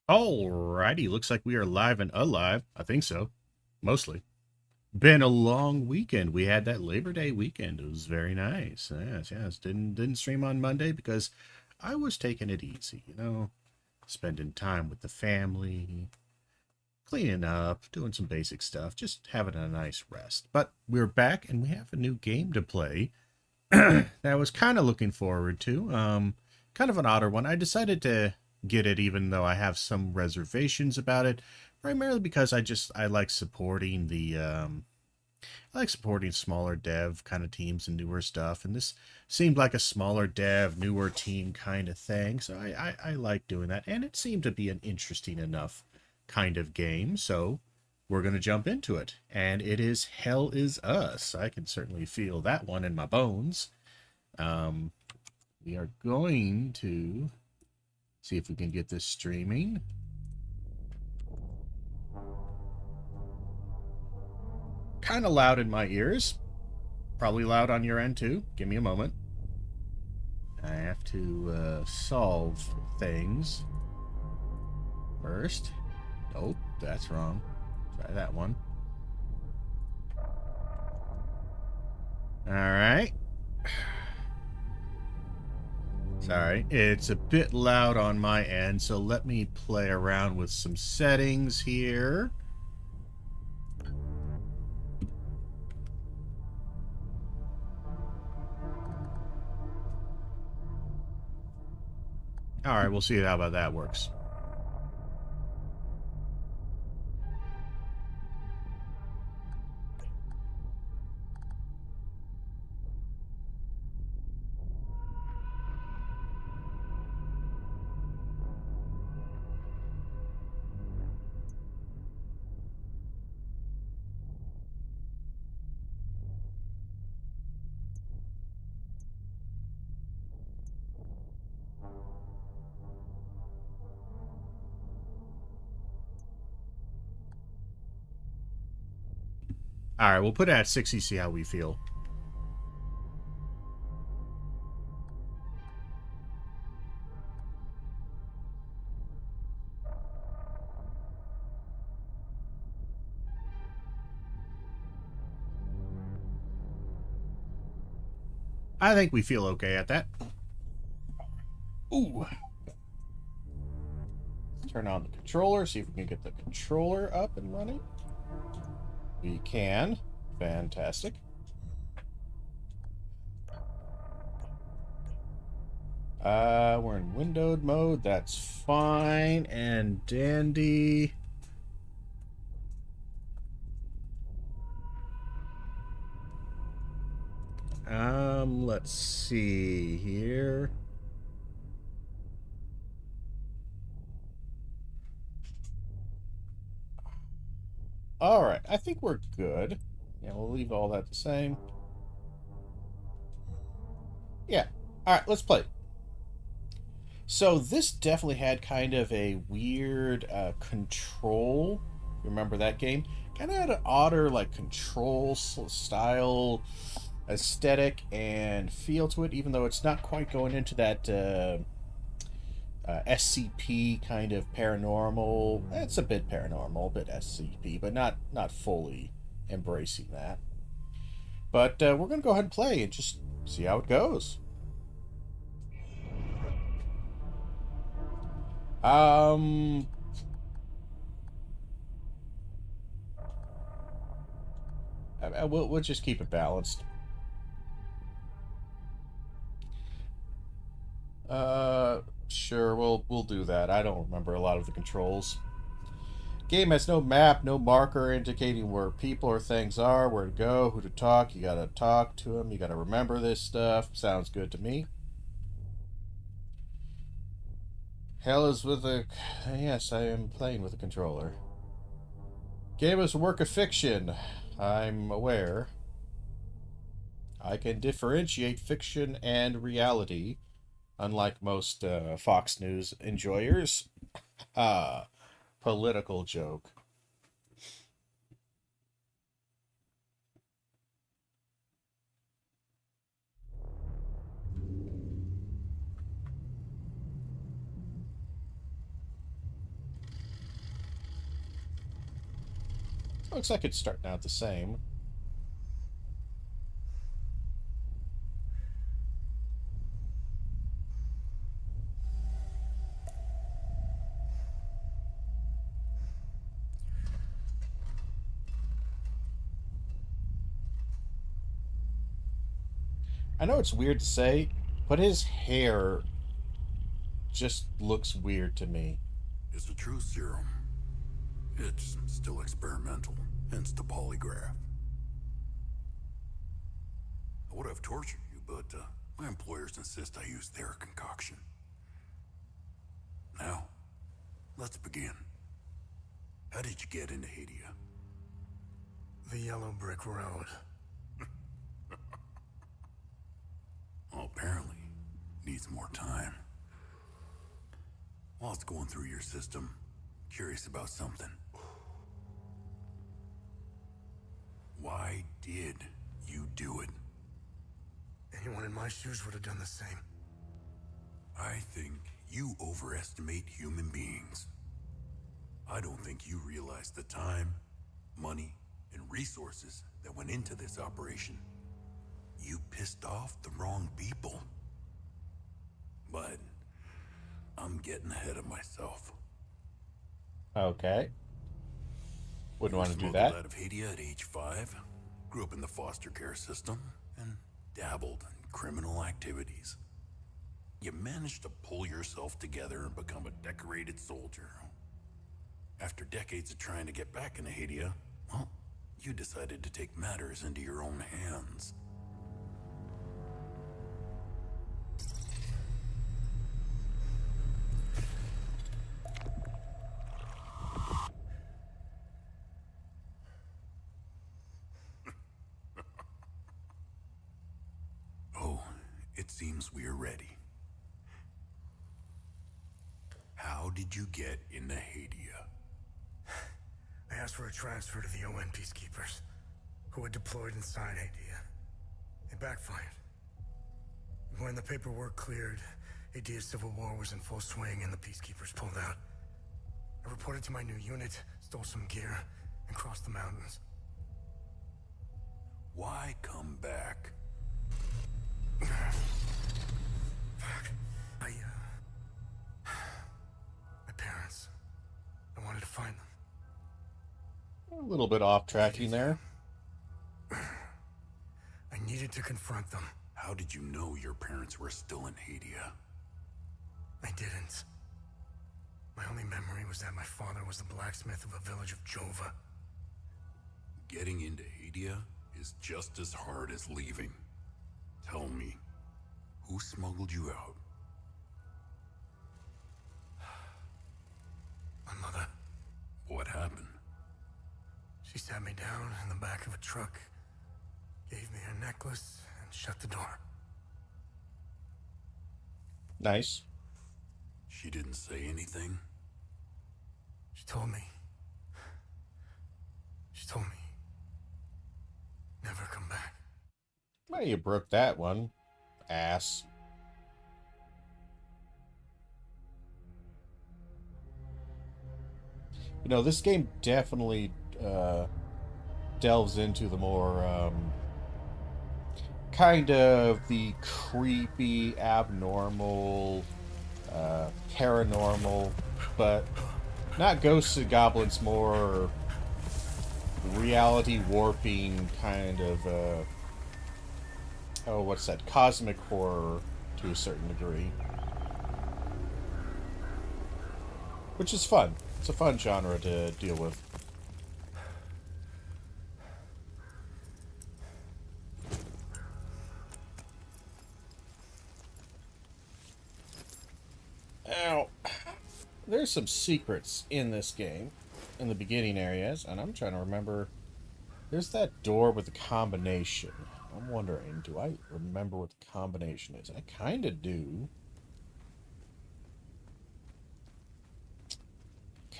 Alrighty, looks like we are live and alive. I think so. Mostly. Been a long weekend. We had that Labor Day weekend. It was very nice. Yes. Didn't stream on Monday because I was taking it easy, spending time with the family, cleaning up, doing some basic stuff, just having a nice rest. But we're back and we have a new game to play that I was kind of looking forward to. Kind of an odder one. I decided to get it even though I have some reservations about it, primarily because I like supporting I like supporting smaller dev kind of teams and newer stuff, and this seemed like a smaller dev, newer team kind of thing, so I like doing that, and it seemed to be an interesting enough kind of game, so we're going to jump into it, and it is Hell Is Us. I can certainly feel that one in my bones. Um, we are going to see if we can get this streaming. Kind of loud in my ears. Probably loud on your end too. Give me a moment. I have to solve things first. Nope, that's wrong. Try that one. Alright. Sorry, it's a bit loud on my end, so let me play around with some settings here. Alright, we'll see how about that works. Alright, we'll put it at 60, see how we feel. I think we feel okay at that. Ooh. Let's turn on the controller, see if we can get the controller up and running. We can. Fantastic. We're in windowed mode. That's fine and dandy. Let's see here. All right, I think we're good. Yeah, we'll leave all that the same. Yeah. All right, let's play. So this definitely had kind of a weird control. Remember that game? Kind of had an odder like control style, aesthetic, and feel to it. Even though it's not quite going into that SCP kind of paranormal. It's a bit paranormal, a bit SCP, but not fully embracing that. But we're gonna go ahead and play and just see how it goes. Um, we'll just keep it balanced. Sure, we'll do that. I don't remember a lot of the controls. Game has no map, no marker indicating where people or things are, where to go, who to talk. You gotta talk to them. You gotta remember this stuff. Sounds good to me. Hell is with a... Yes, I am playing with a controller. Game is a work of fiction. I'm aware. I can differentiate fiction and reality, unlike most Fox News enjoyers. Ah, political joke. Looks like it's starting out the same. I know it's weird to say, but his hair just looks weird to me. It's a true serum. It's still experimental, hence the polygraph. I would have tortured you, but my employers insist I use their concoction. Now, let's begin. How did you get into Hadia? The yellow brick road. Well, apparently, needs more time. While it's going through your system, curious about something. Why did you do it? Anyone in my shoes would have done the same. I think you overestimate human beings. I don't think you realize the time, money, and resources that went into this operation. You pissed off the wrong people. But I'm getting ahead of myself. Okay. Wouldn't want to do Smuggled that. out of Hadia at age 5, grew up in the foster care system, and dabbled in criminal activities. You managed to pull yourself together and become a decorated soldier. After decades of trying to get back into Hadia, well, you decided to take matters into your own hands. Oh, it seems we are ready. How did you get into Hadia? I asked for a transfer to the UN peacekeepers, who had deployed inside Hadia. It backfired. When the paperwork cleared, Hadia's civil war was in full swing and the peacekeepers pulled out. I reported to my new unit, stole some gear, and crossed the mountains. Why come back? Fuck. My parents. I wanted to find them. A little bit off tracking there. I needed to confront them. How did you know your parents were still in Hadia? I didn't. My only memory was that my father was the blacksmith of a village of Jova. Getting into Hadia is just as hard as leaving. Tell me, who smuggled you out? My mother. What happened? She sat me down in the back of a truck, gave me her necklace, and shut the door. Nice. She didn't say anything? She told me. Never come back. Well, you broke that one, ass. You know, this game definitely delves into the more kind of the creepy, abnormal, paranormal, but not ghosts and goblins, more reality warping kind of oh, what's that? Cosmic horror to a certain degree. Which is fun. It's a fun genre to deal with. Now, there's some secrets in this game, in the beginning areas, and I'm trying to remember. There's that door with the combination. I'm wondering, do I remember what the combination is? I kind of do.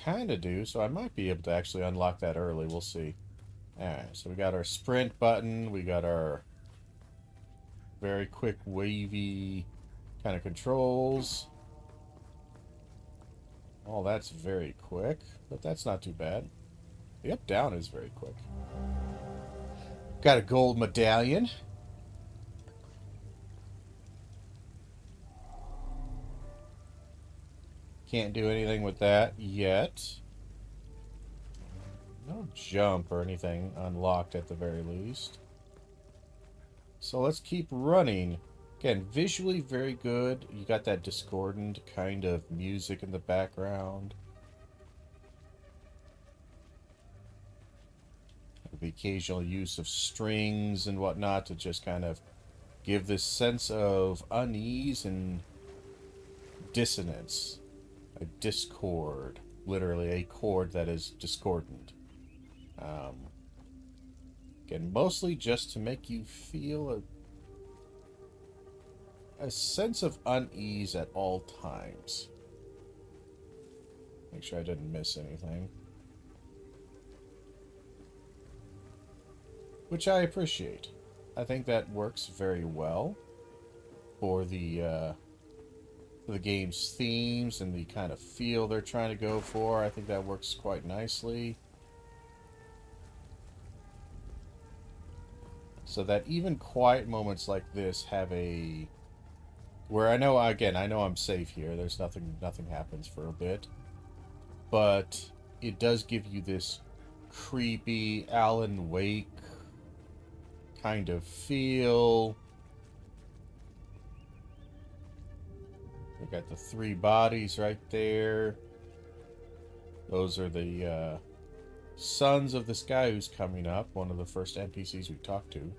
Kind of do, so I might be able to actually unlock that early. We'll see. Alright, so we got our sprint button. We got our very quick, wavy kind of controls. Oh, that's very quick, but that's not too bad. Yep, down is very quick. Got a gold medallion. Can't do anything with that yet. No jump or anything unlocked at the very least. So let's keep running. Again, visually very good. You got that discordant kind of music in the background. The occasional use of strings and whatnot to just kind of give this sense of unease and dissonance. A discord. Literally a chord that is discordant. Again, mostly just to make you feel a sense of unease at all times. Make sure I didn't miss anything. Which I appreciate. I think that works very well for the game's themes and the kind of feel they're trying to go for. I think that works quite nicely. So that even quiet moments like this have a... Where I know, again, I know I'm safe here. There's nothing happens for a bit. But it does give you this creepy Alan Wake kind of feel. We got the 3 bodies right there. Those are the sons of this guy who's coming up. One of the first NPCs we talked to.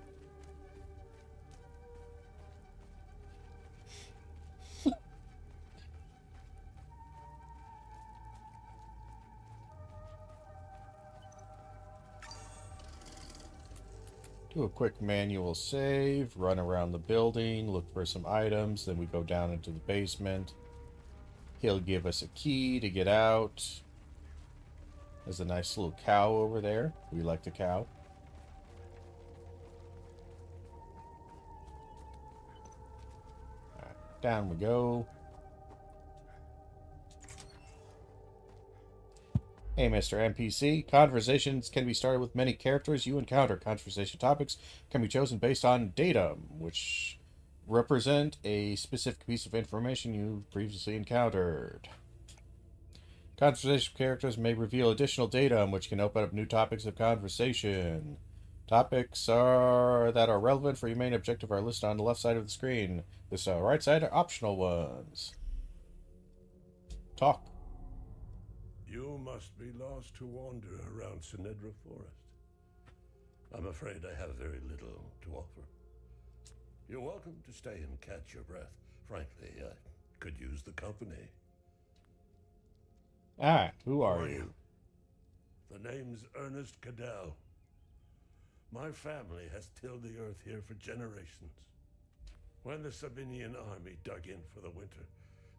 Do a quick manual save, run around the building, look for some items, then we go down into the basement. He'll give us a key to get out. There's a nice little cow over there. We like the cow. Alright, down we go. Hey, Mr. NPC. Conversations can be started with many characters you encounter. Conversation topics can be chosen based on datum, which represent a specific piece of information you previously encountered. Conversation characters may reveal additional datum, which can open up new topics of conversation. Topics that are relevant for your main objective are listed on the left side of the screen. This right side are optional ones. Talk. You must be lost to wander around Sinedra Forest. I'm afraid I have very little to offer. You're welcome to stay and catch your breath. Frankly, I could use the company. Alright, who are you? The name's Ernest Cadell. My family has tilled the earth here for generations. When the Sabinian army dug in for the winter,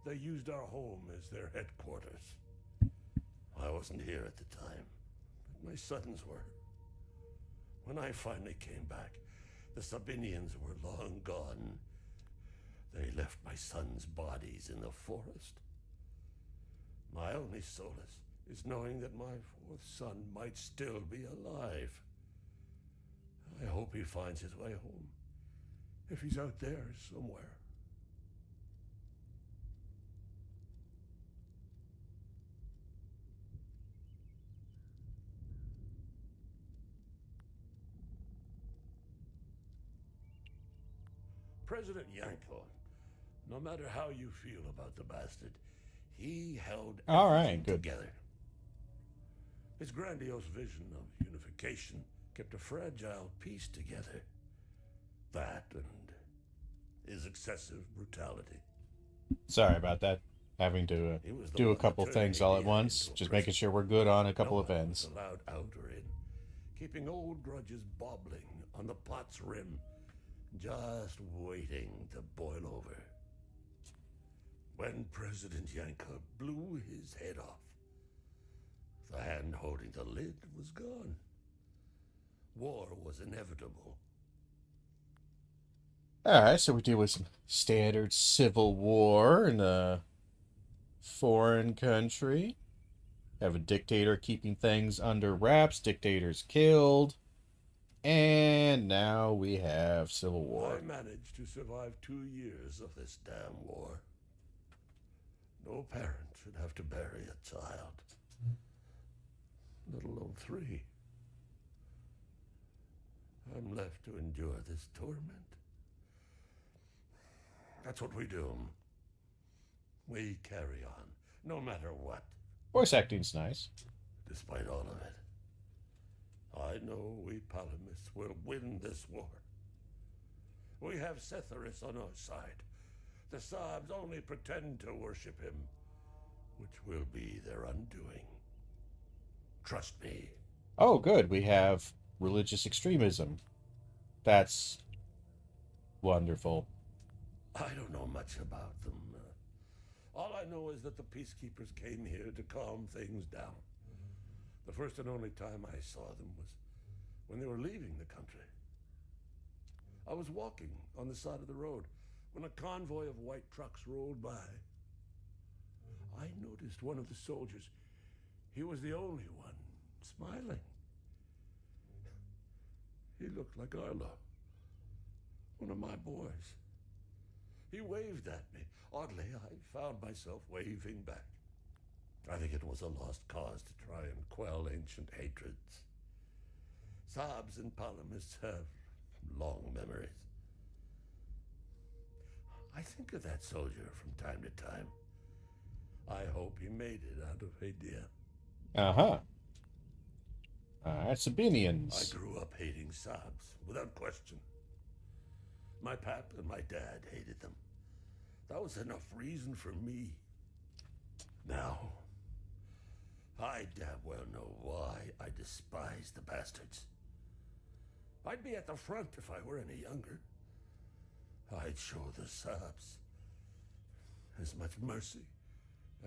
they used our home as their headquarters. I wasn't here at the time, but my sons were. When I finally came back, the Sabinians were long gone. They left my sons' bodies in the forest. My only solace is knowing that my 4th son might still be alive. I hope he finds his way home, if he's out there somewhere. President Yanko, no matter how you feel about the bastard, he held everything together. His grandiose vision of unification kept a fragile peace together. That and his excessive brutality. Sorry about that. Having to do a couple things all at once. Just making sure we're good on a couple of ends. Allowed out or in, keeping old grudges bobbling on the pot's rim, just waiting to boil over. When President Yanko blew his head off, the hand holding the lid was gone. War was inevitable. Alright, so we deal with some standard civil war in a foreign country. Have a dictator keeping things under wraps. Dictators killed. And now we have civil war. I managed to survive 2 years of this damn war. No parent should have to bury a child, let alone 3. I'm left to endure this torment. That's what we do. We carry on, no matter what. Voice acting's nice. Despite all of it, I know we Palamists will win this war. We have Setharis on our side. The Sabs only pretend to worship him, which will be their undoing. Trust me. Oh, good. We have religious extremism. That's wonderful. I don't know much about them. All I know is that the peacekeepers came here to calm things down. The first and only time I saw them was when they were leaving the country. I was walking on the side of the road when a convoy of white trucks rolled by. I noticed one of the soldiers. He was the only one smiling. He looked like Arlo, one of my boys. He waved at me. Oddly, I found myself waving back. I think it was a lost cause to try and quell ancient hatreds. Sabs and Palamists have long memories. I think of that soldier from time to time. I hope he made it out of Hadia. Uh-huh. Sabinians. I grew up hating Sabs, without question. My pap and my dad hated them. That was enough reason for me. Now, I damn well know why I despise the bastards. I'd be at the front if I were any younger. I'd show the Sabs as much mercy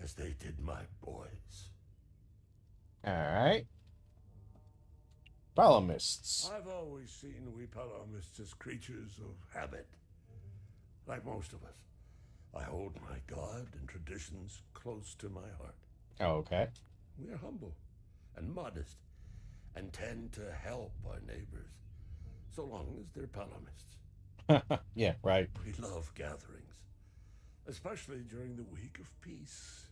as they did my boys. Alright. Palamists. I've always seen we Palamists as creatures of habit. Like most of us. I hold my God and traditions close to my heart. Oh, okay. We are humble and modest and tend to help our neighbors, so long as they're Palamists. Yeah, right. We love gatherings, especially during the week of peace.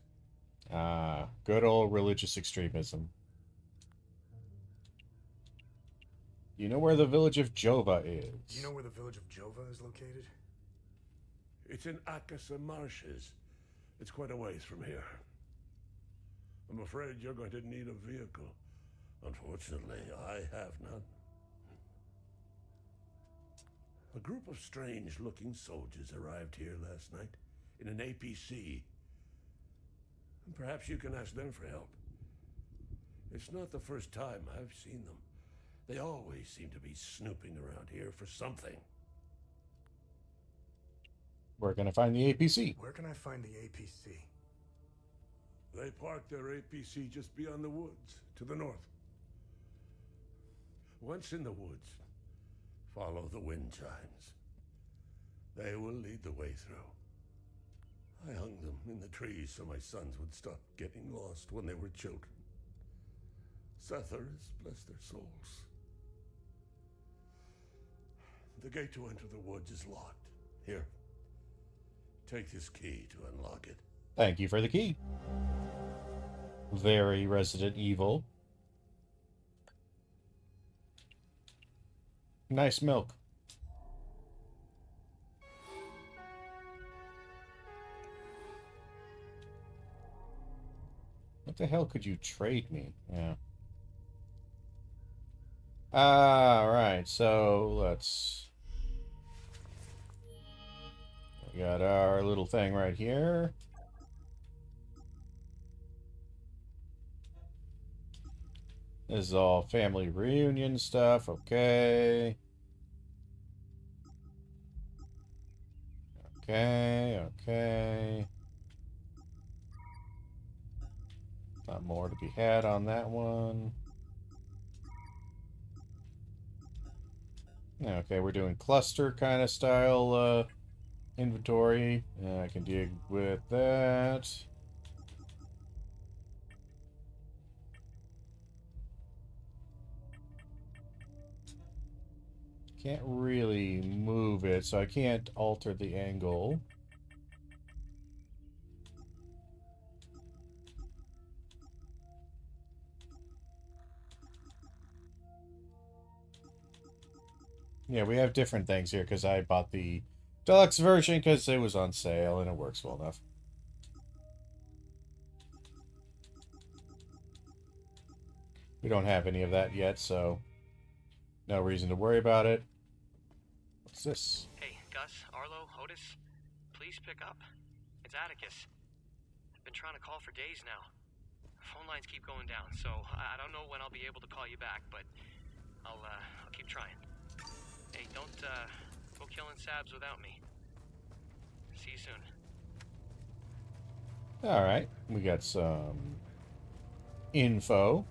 Good old religious extremism. You know where the village of Jova is? Do you know where the village of Jova is located? It's in Akasa Marshes. It's quite a ways from here. I'm afraid you're going to need a vehicle. Unfortunately, I have none. A group of strange-looking soldiers arrived here last night in an APC. Perhaps you can ask them for help. It's not the first time I've seen them. They always seem to be snooping around here for something. We're gonna find the APC. Where can I find the APC? They parked their APC just beyond the woods, to the north. Once in the woods, follow the wind chimes. They will lead the way through. I hung them in the trees so my sons would stop getting lost when they were children. Setharis, bless their souls. The gate to enter the woods is locked. Here, take this key to unlock it. Thank you for the key. Very Resident Evil. Nice milk. What the hell could you trade me? Yeah. Alright, so let's... We got our little thing right here. This is all family reunion stuff, okay. Okay. Not more to be had on that one. Okay, we're doing cluster kind of style inventory. I can dig with that. Can't really move it, so I can't alter the angle. Yeah, we have different things here because I bought the deluxe version because it was on sale and it works well enough. We don't have any of that yet, so no reason to worry about it. What's this? Hey, Gus, Arlo, Otis, please pick up. It's Atticus. I've been trying to call for days now. Phone lines keep going down, so I don't know when I'll be able to call you back, but I'll keep trying. Hey, don't go killing Sabs without me. See you soon. Alright, we got some info.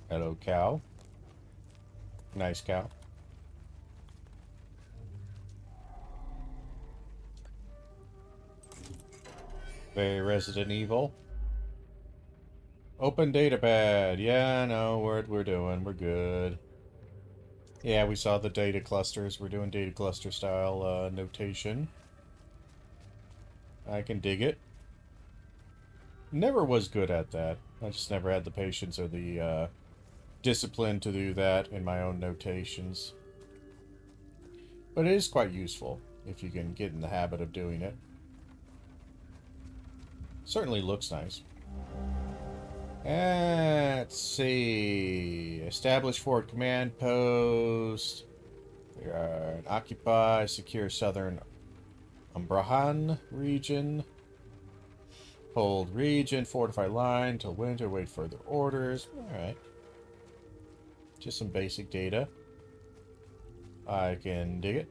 Hello, cow. Nice cow. Very Resident Evil. Open datapad. Yeah, I know what we're doing. We're good. Yeah, we saw the data clusters. We're doing data cluster style notation. I can dig it. Never was good at that. I just never had the patience or the discipline to do that in my own notations. But it is quite useful if you can get in the habit of doing it. Certainly looks nice. Let's see. Establish Fort Command Post. We are occupy, secure southern Umbrahan region. Hold region, fortify line till winter, wait further orders. Alright. Just some basic data. I can dig it.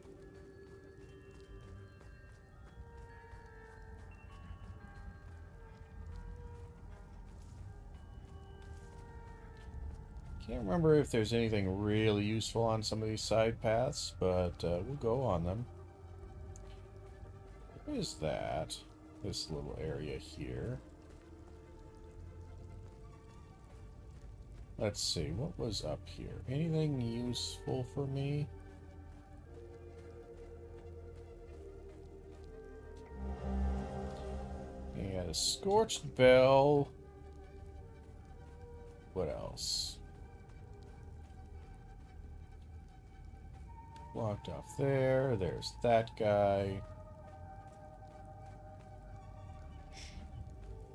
Can't remember if there's anything really useful on some of these side paths, but we'll go on them. What is that? This little area here. Let's see, what was up here? Anything useful for me? Yeah, a scorched bell. What else? Blocked off there. There's that guy.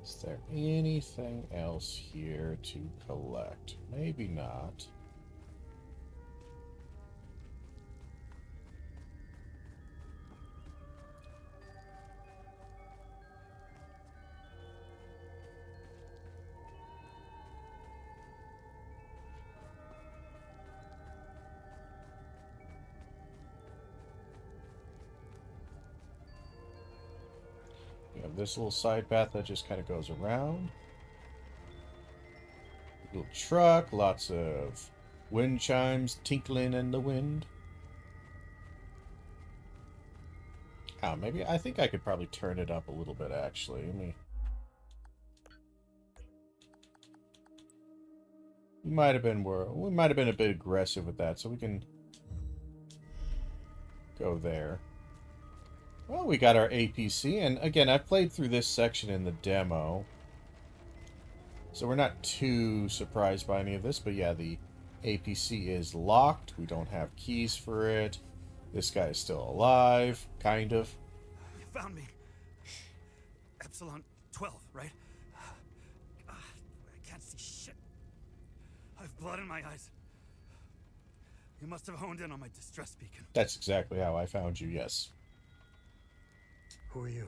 Is there anything else here to collect? Maybe not. This little side path that just kind of goes around. Little truck, lots of wind chimes tinkling in the wind. Oh, maybe I think I could probably turn it up a little bit actually. We might have been a bit aggressive with that, so we can go there. Well, we got our APC, and again, I played through this section in the demo, so we're not too surprised by any of this, but yeah, the APC is locked. We don't have keys for it. This guy is still alive, kind of. You found me. Epsilon 12, right? I can't see shit. I have blood in my eyes. You must have honed in on my distress beacon. That's exactly how I found you, yes. Who are you?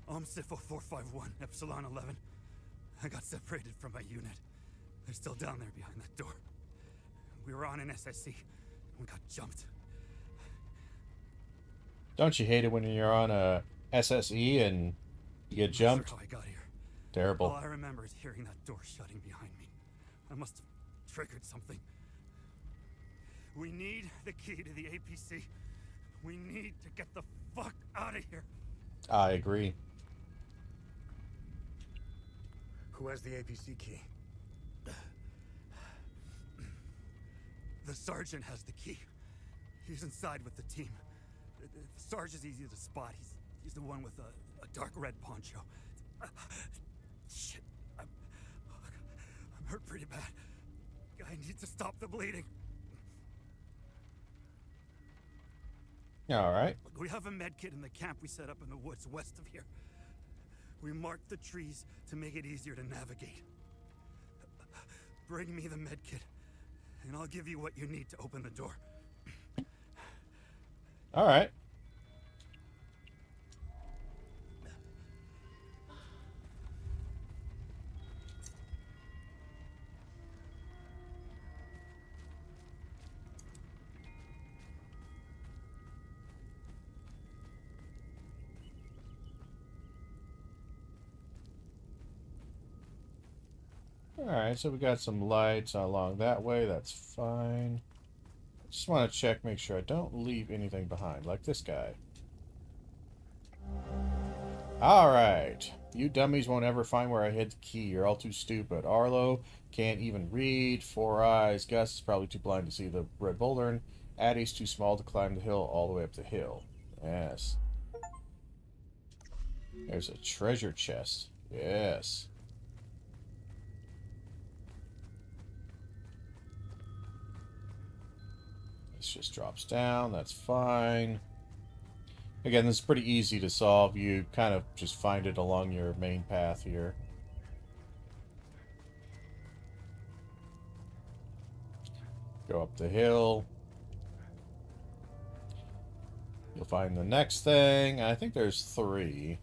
Sifo 451, Epsilon 11. I got separated from my unit. They're still down there behind that door. We were on an SSC. We got jumped. Don't you hate it when you're on a SSE and you get jumped? I'm not sure how I got here. Terrible. All I remember is hearing that door shutting behind me. I must have triggered something. We need the key to the APC. We need to get the fuck out of here. I agree. Who has the APC key? The sergeant has the key. He's inside with the team. The sergeant's easy to spot. He's the one with a dark red poncho. Shit. I'm hurt pretty bad. I need to stop the bleeding. All right. Look, we have a med kit in the camp we set up in the woods west of here. We marked the trees to make it easier to navigate. Bring me the med kit, and I'll give you what you need to open the door. All right. Alright, so we got some lights along that way. That's fine. Just want to check, make sure I don't leave anything behind, like this guy. Alright. You dummies won't ever find where I hid the key. You're all too stupid. Arlo can't even read. 4 eyes. Gus is probably too blind to see the red boulder. And Addie's too small to climb the hill all the way up the hill. Yes. There's a treasure chest. Yes. This just drops down. That's fine. Again, this is pretty easy to solve. You kind of just find it along your main path here. Go up the hill. You'll find the next thing. I think there's 3.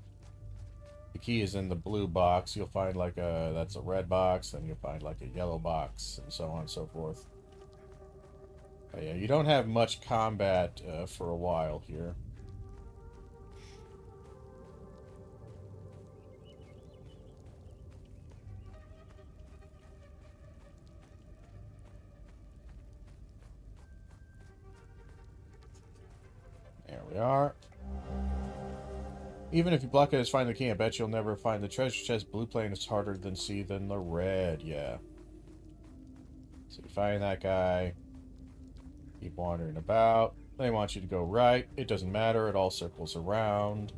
The key is in the blue box. You'll find like that's a red box, then you'll find like a yellow box, and so on and so forth. But yeah, you don't have much combat for a while here. There we are. Even if you block it as find the key, I bet you'll never find the treasure chest. Blue plane is harder than see than the red, yeah. So you find that guy. Keep wandering about. They want you to go right. It doesn't matter. It all circles around.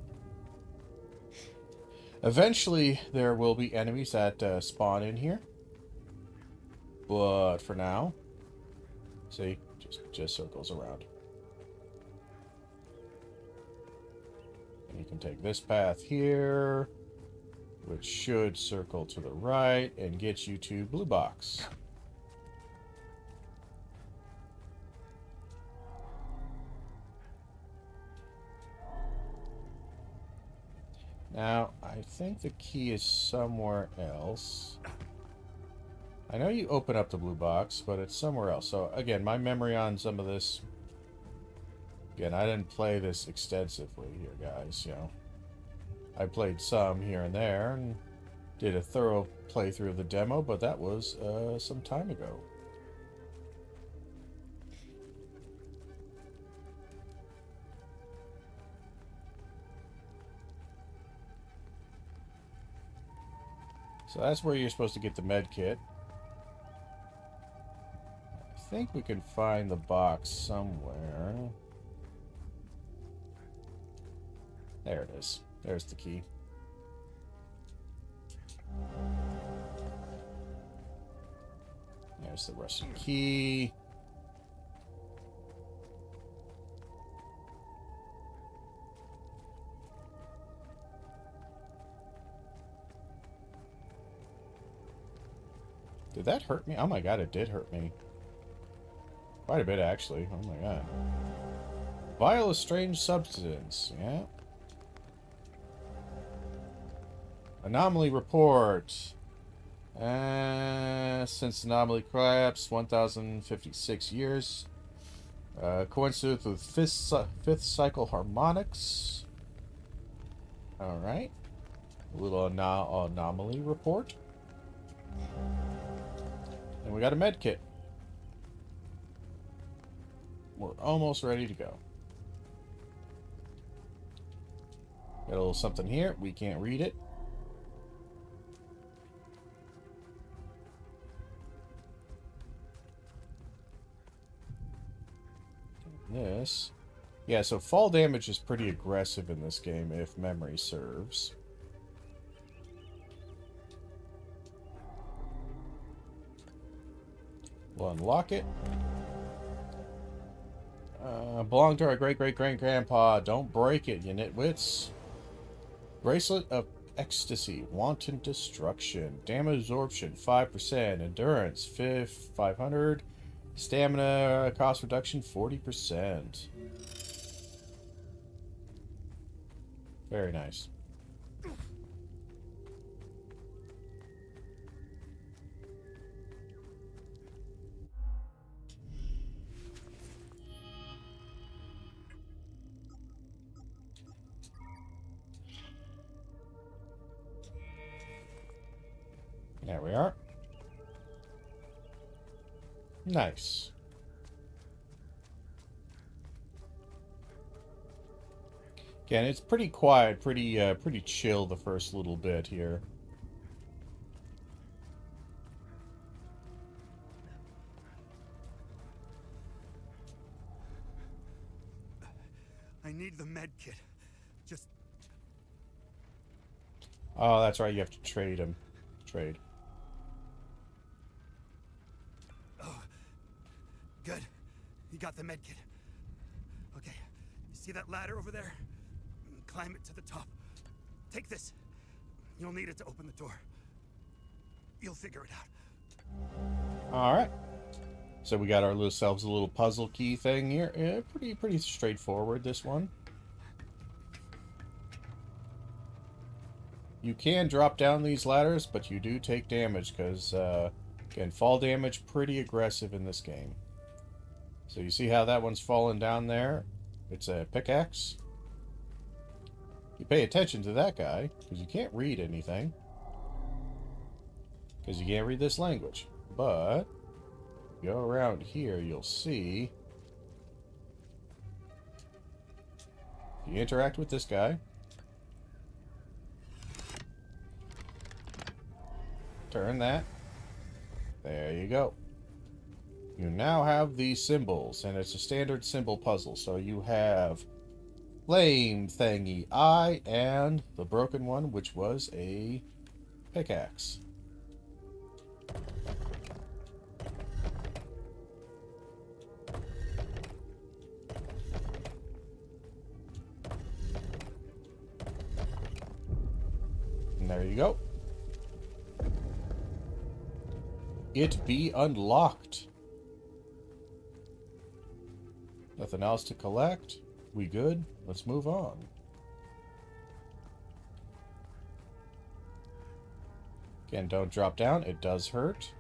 Eventually, there will be enemies that spawn in here. But for now, see, just circles around. And you can take this path here, which should circle to the right and get you to blue box. Now, I think the key is somewhere else. I know you open up the blue box, but it's somewhere else. So, again, my memory on some of this... Again, I didn't play this extensively here, guys, you know. I played some here and there, and did a thorough playthrough of the demo, but that was some time ago. So that's where you're supposed to get the med kit. I think we can find the box somewhere. There it is. There's the key. There's the Russian key. Did that hurt me? Oh my god, it did hurt me. Quite a bit, actually. Oh my god. Vial of strange substance. Yeah. Anomaly report. Since anomaly collapsed, 1,056 years. Coincidence with fifth cycle harmonics. Alright. A little anomaly report. And we got a med kit. We're almost ready to go. Got a little something here. We can't read it. this. Yeah, so fall damage is pretty aggressive in this game, if memory serves. We'll unlock it. Belonged to our great-great-great-grandpa. Don't break it, you nitwits. Bracelet of Ecstasy. Wanton Destruction. Damage absorption, 5%. Endurance, 500. Stamina cost reduction, 40%. Very nice. There we are. Nice. Again, it's pretty quiet, pretty chill the first little bit here. I need the med kit. Just... Oh, that's right, you have to trade him. Trade. Good. You got the med kit. Okay. You see that ladder over there? Climb it to the top. Take this. You'll need it to open the door. You'll figure it out. Alright. So we got ourselves a little puzzle key thing here. Yeah, pretty straightforward, this one. You can drop down these ladders, but you do take damage, because, again, fall damage pretty aggressive in this game. So you see how that one's falling down there? It's a pickaxe. You pay attention to that guy, because you can't read anything. Because you can't read this language. But, go around here, you'll see... You interact with this guy. Turn that. There you go. You now have these symbols, and it's a standard symbol puzzle. So you have flame thingy, eye, and the broken one, which was a pickaxe. And there you go. It be unlocked. Nothing else to collect. We good? Let's move on. Again, don't drop down. It does hurt.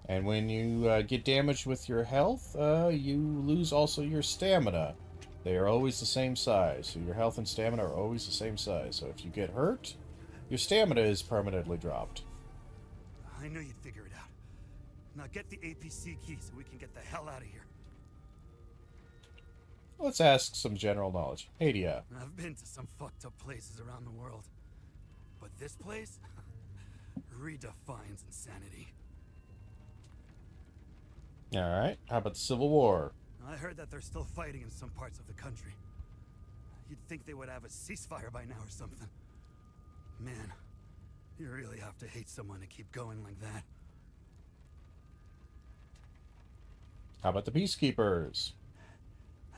And when you get damaged with your health, you lose also your stamina. They are always the same size. So your health and stamina are always the same size. So if you get hurt, your stamina is permanently dropped. I knew you'd figure it out. Now get the APC key so we can get the hell out of here. Let's ask some general knowledge. Hadia. I've been to some fucked up places around the world. But this place redefines insanity. Alright, how about the Civil War? I heard that they're still fighting in some parts of the country. You'd think they would have a ceasefire by now or something. Man, you really have to hate someone to keep going like that. How about the Peacekeepers?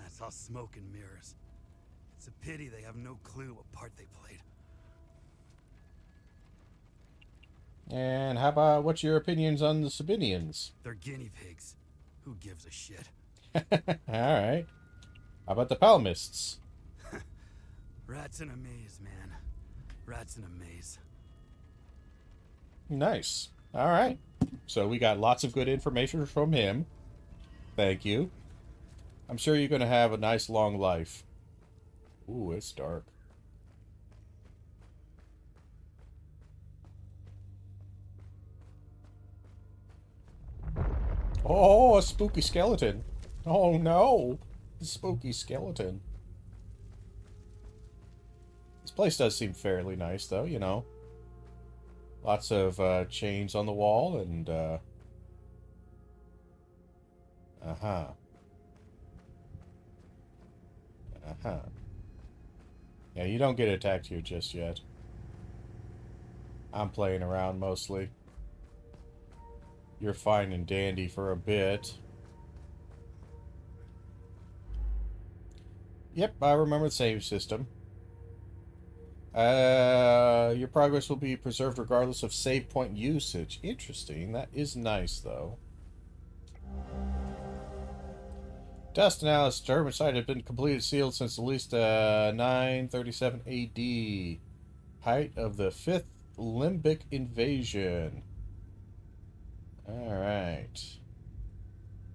That's all smoke and mirrors. It's a pity they have no clue what part they played. And how about, what's your opinions on the Sabinians? They're guinea pigs. Who gives a shit? Alright. How about the Palmists? Rats in a maze, man. Rats in a maze. Nice. Alright. So we got lots of good information from him. Thank you. I'm sure you're going to have a nice long life. Ooh, it's dark. Oh, a spooky skeleton. Oh no. A spooky skeleton. This place does seem fairly nice, though, you know. Lots of chains on the wall and... Uh-huh. Huh. Yeah, you don't get attacked here just yet. I'm playing around mostly. You're fine and dandy for a bit. Yep, I remember the save system. Your progress will be preserved regardless of save point usage. Interesting. That is nice, though. Test analysis. German site had been completed sealed since at least 937 AD. Height of the 5th Limbic invasion. Alright.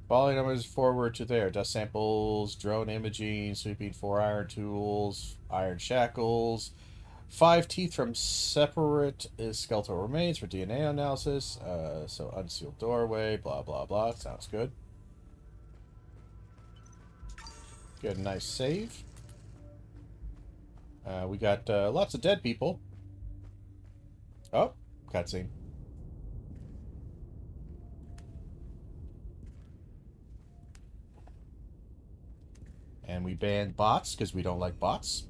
Following numbers forward to there. Dust samples, drone imaging, sweeping 4 iron tools, iron shackles, 5 teeth from separate skeletal remains for DNA analysis. So unsealed doorway, blah, blah, blah. Sounds good. Get a nice save. We got lots of dead people. Oh, cutscene. And we banned bots because we don't like bots.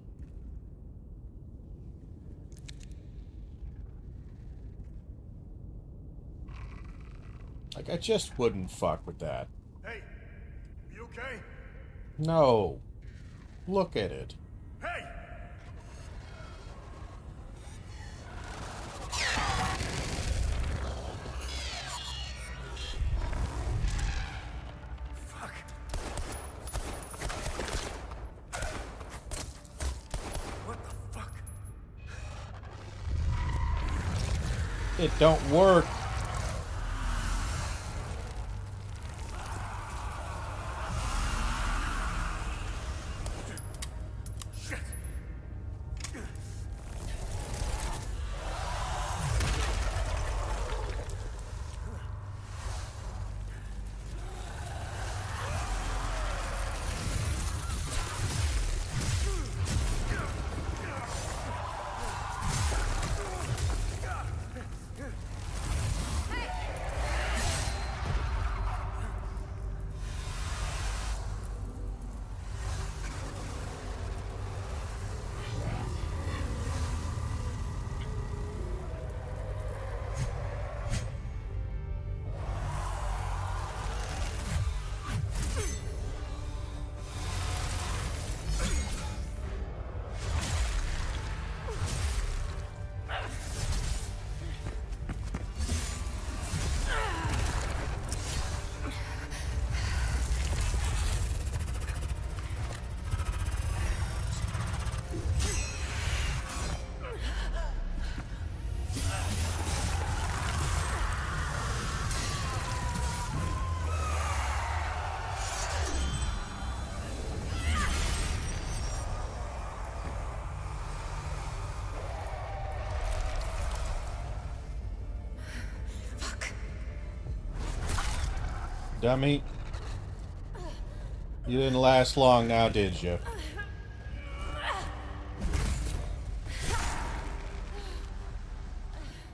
Like, I just wouldn't fuck with that. Hey, you okay? No. Look at it. Hey! Fuck. What the fuck? It don't work. Dummy. You didn't last long now, did you?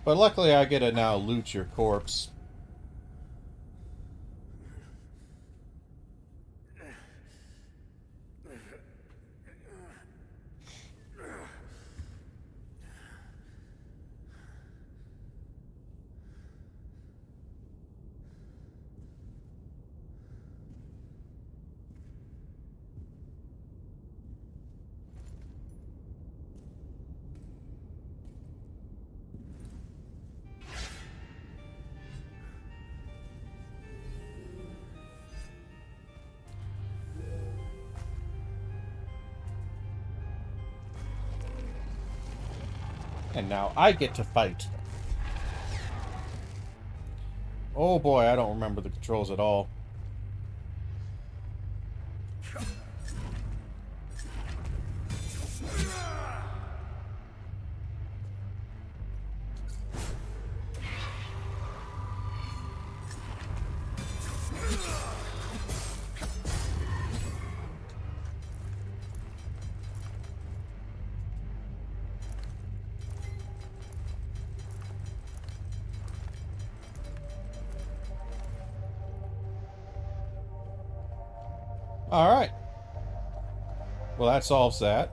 But luckily I get to now loot your corpse. And now I get to fight. Oh boy, I don't remember the controls at all. Alright. Well, that solves that.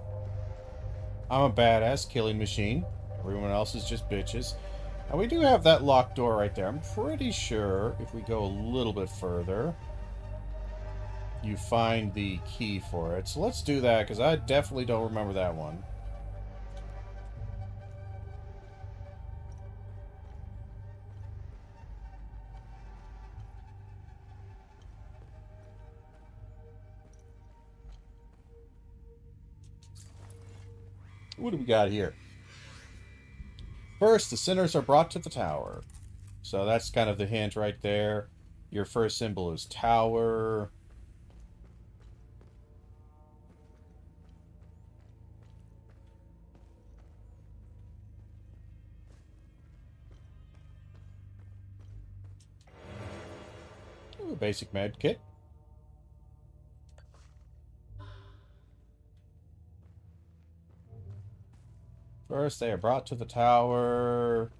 I'm a badass killing machine. Everyone else is just bitches. And we do have that locked door right there. I'm pretty sure if we go a little bit further, you find the key for it. So let's do that, because I definitely don't remember that one. What do we got here? First, the sinners are brought to the tower. So that's kind of the hint right there. Your first symbol is tower. Ooh, basic med kit. First, they are brought to the tower.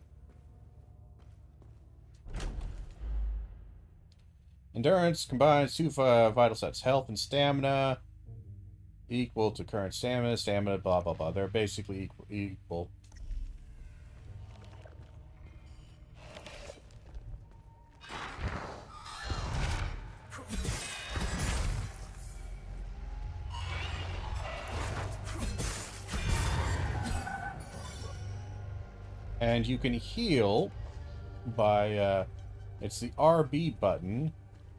Endurance combines two vital sets. Health and stamina equal to current stamina. Stamina, blah, blah, blah. They're basically equal. And you can heal by, it's the RB button.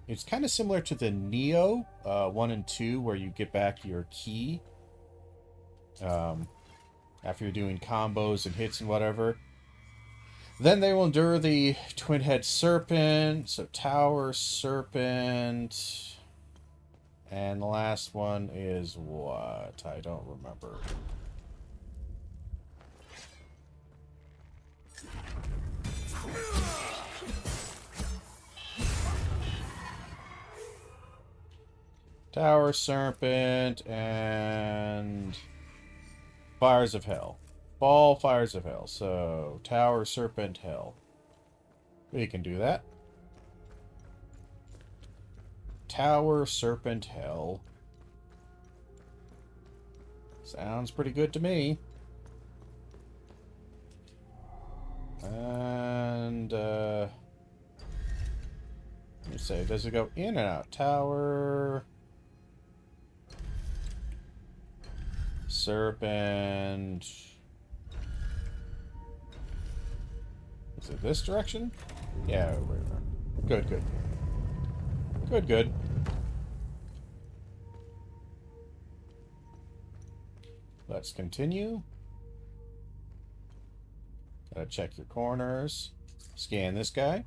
It's kind of similar to the Neo 1 and 2, where you get back your key after you're doing combos and hits and whatever. Then they will endure the Twin Head Serpent, so Tower Serpent. And the last one is what? I don't remember. Tower Serpent and Fires of Hell. Fall Fires of Hell. So, Tower Serpent Hell. We can do that. Tower Serpent Hell. Sounds pretty good to me. And, let me say, does it go in and out? Tower Serpent. Is it this direction? Yeah, good, good. Good, good. Let's continue. Gotta check your corners. Scan this guy.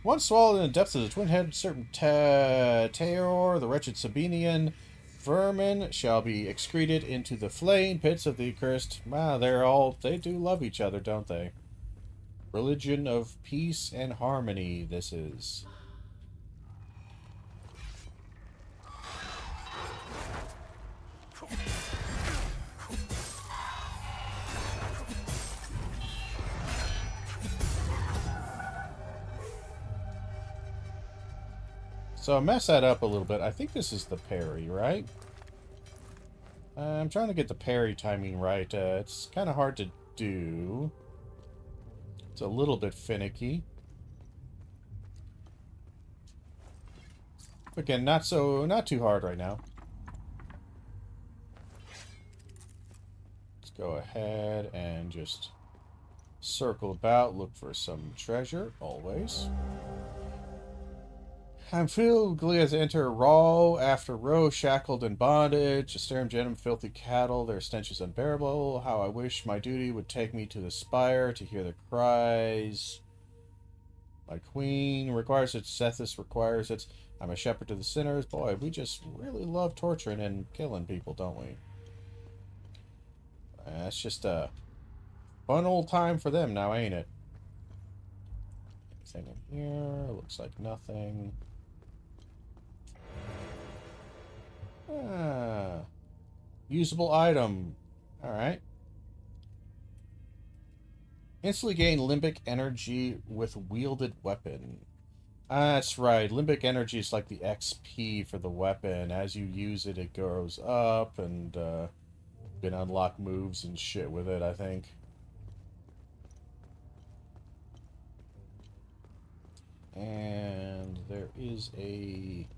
Once swallowed in the depths of the twin-headed serpent Teor, the wretched Sabinian vermin shall be excreted into the flame pits of the accursed. Wow, they do love each other, don't they? Religion of peace and harmony, this is. So I messed that up a little bit. I think this is the parry, right? I'm trying to get the parry timing right. It's kind of hard to do. It's a little bit finicky. Again, not too hard right now. Let's go ahead and just circle about, look for some treasure, always. I'm filled glee to enter row after row, shackled in bondage, Asterum genum, filthy cattle, their stench is unbearable. How I wish my duty would take me to the spire to hear the cries. My queen requires it, Sethis requires it. I'm a shepherd to the sinners. Boy, we just really love torturing and killing people, don't we? That's just a fun old time for them now, ain't it? Anything in here? Looks like nothing. Usable item. Alright. Instantly gain limbic energy with wielded weapon. That's right. Limbic energy is like the XP for the weapon. As you use it, it goes up, and you can unlock moves and shit with it, I think. And there is a...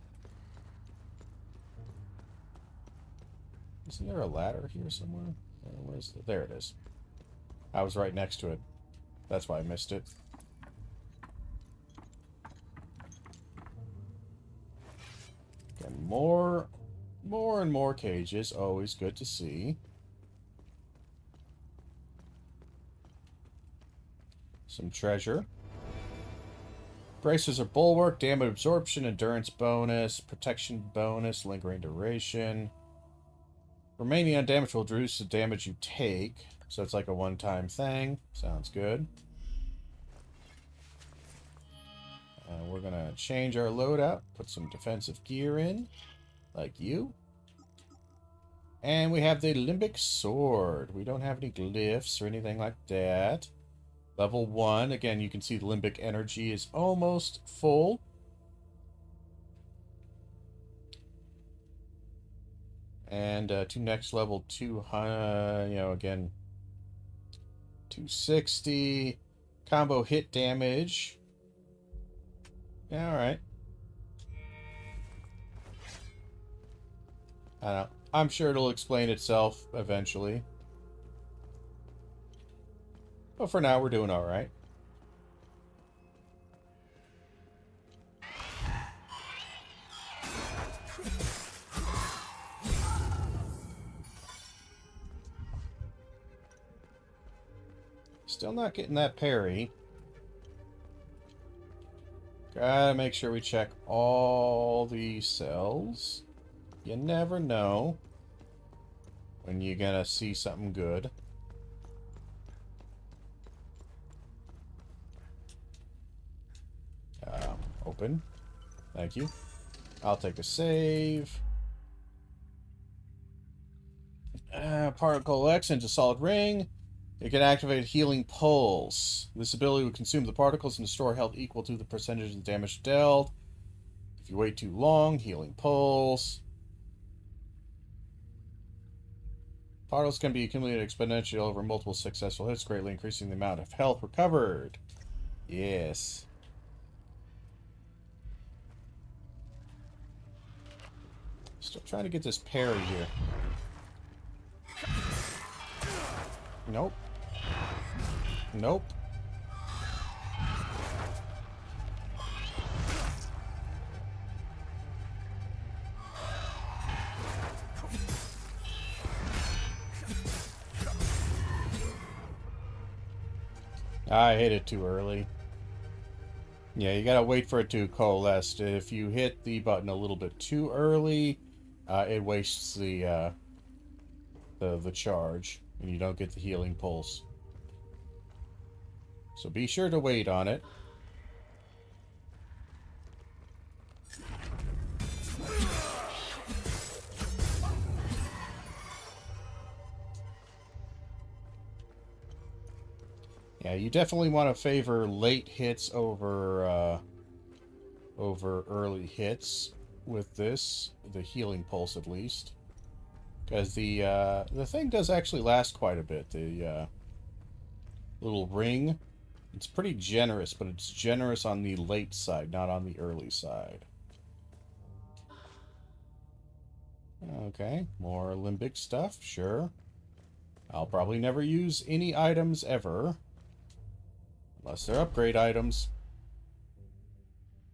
Isn't there a ladder here somewhere? Where's the... There it is. I was right next to it. That's why I missed it. And more and more cages. Always good to see. Some treasure. Braces are bulwark, damage absorption, endurance bonus, protection bonus, lingering duration. Remaining undamaged will reduce the damage you take. So it's like a one-time thing. Sounds good. We're going to change our loadout. Put some defensive gear in. Like you. And we have the Limbic Sword. We don't have any glyphs or anything like that. Level 1. Again, you can see the Limbic energy is almost full. And to next level 200, you know, again, 260. Combo hit damage. Yeah, alright. I don't know. I'm sure it'll explain itself eventually. But for now, we're doing alright. Still not getting that parry. Gotta make sure we check all the cells. You never know when you're gonna see something good. Open. Thank you. I'll take a save. Particle X into solid ring. You can activate Healing Pulse. This ability will consume the particles and restore health equal to the percentage of the damage dealt. If you wait too long, Healing Pulse. Particles can be accumulated exponentially over multiple successful hits, greatly increasing the amount of health recovered. Yes. Still trying to get this parry here. Nope. Nope. I hit it too early. Yeah, you gotta wait for it to coalesce. If you hit the button a little bit too early, it wastes the charge, and you don't get the healing pulse. So be sure to wait on it. Yeah, you definitely want to favor late hits over early hits with this, the healing pulse at least, because the thing does actually last quite a bit. The little ring, it's pretty generous, but it's generous on the late side, not on the early side. Okay, more limbic stuff, sure. I'll probably never use any items ever. Unless they're upgrade items.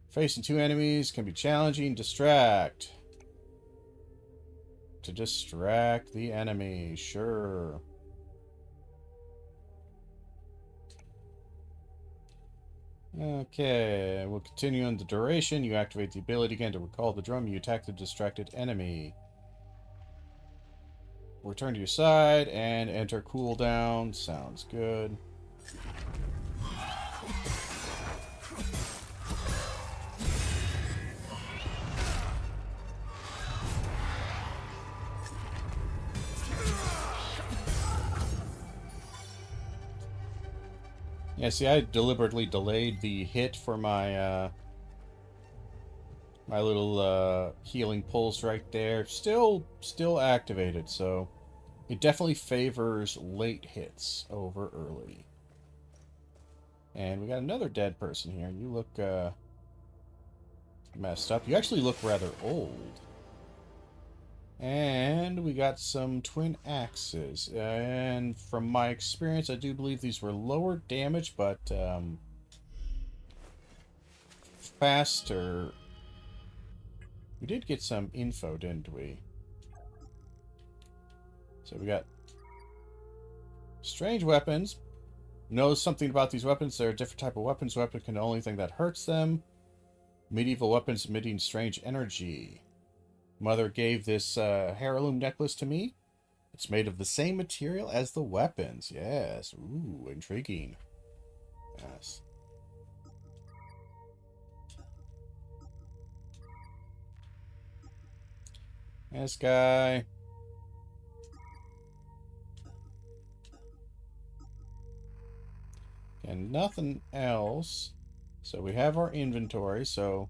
Facing two enemies can be challenging. Distract. To distract the enemy. Sure. Okay. We'll continue on the duration. You activate the ability again to recall the drum. You attack the distracted enemy. Return to your side and enter cooldown. Sounds good. Yeah, see, I deliberately delayed the hit for my My little healing pulse right there. Still activated, so it definitely favors late hits over early. And we got another dead person here. You look messed up. You actually look rather old. And we got some twin axes. And from my experience, I do believe these were lower damage, but faster. We did get some info, didn't we? So we got strange weapons. Knows something about these weapons. They're a different type of weapons. Weapon can only thing that hurts them. Medieval weapons emitting strange energy. Mother gave this heirloom necklace to me. It's made of the same material as the weapons. Yes. Ooh, intriguing. Yes. This guy. And nothing else. So we have our inventory, so...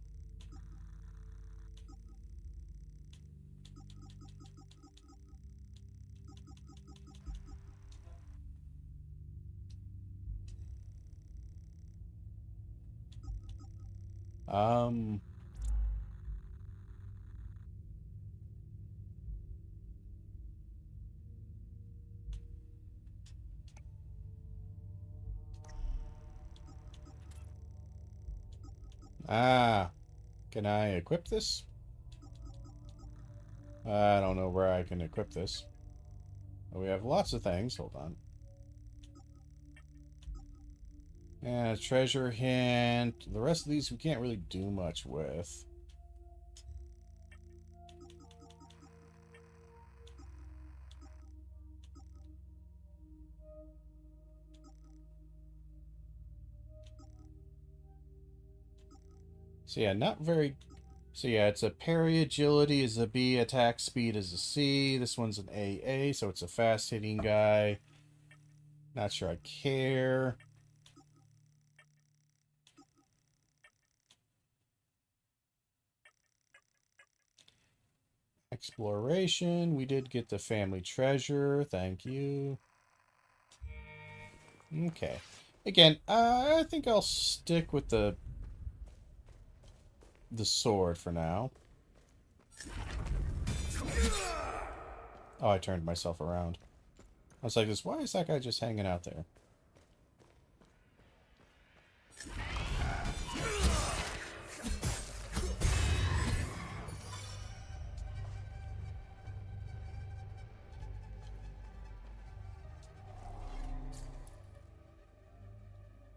Can I equip this? I don't know where I can equip this. We have lots of things. Hold on. Yeah, treasure hint. The rest of these we can't really do much with. So yeah, not very... So yeah, it's a parry, agility is a B, attack speed is a C. This one's an AA, so it's a fast-hitting guy. Not sure I care. Exploration. We did get the family treasure. Thank you. Okay. Again, I think I'll stick with the sword for now. Oh, I turned myself around. I was like, why is that guy just hanging out there?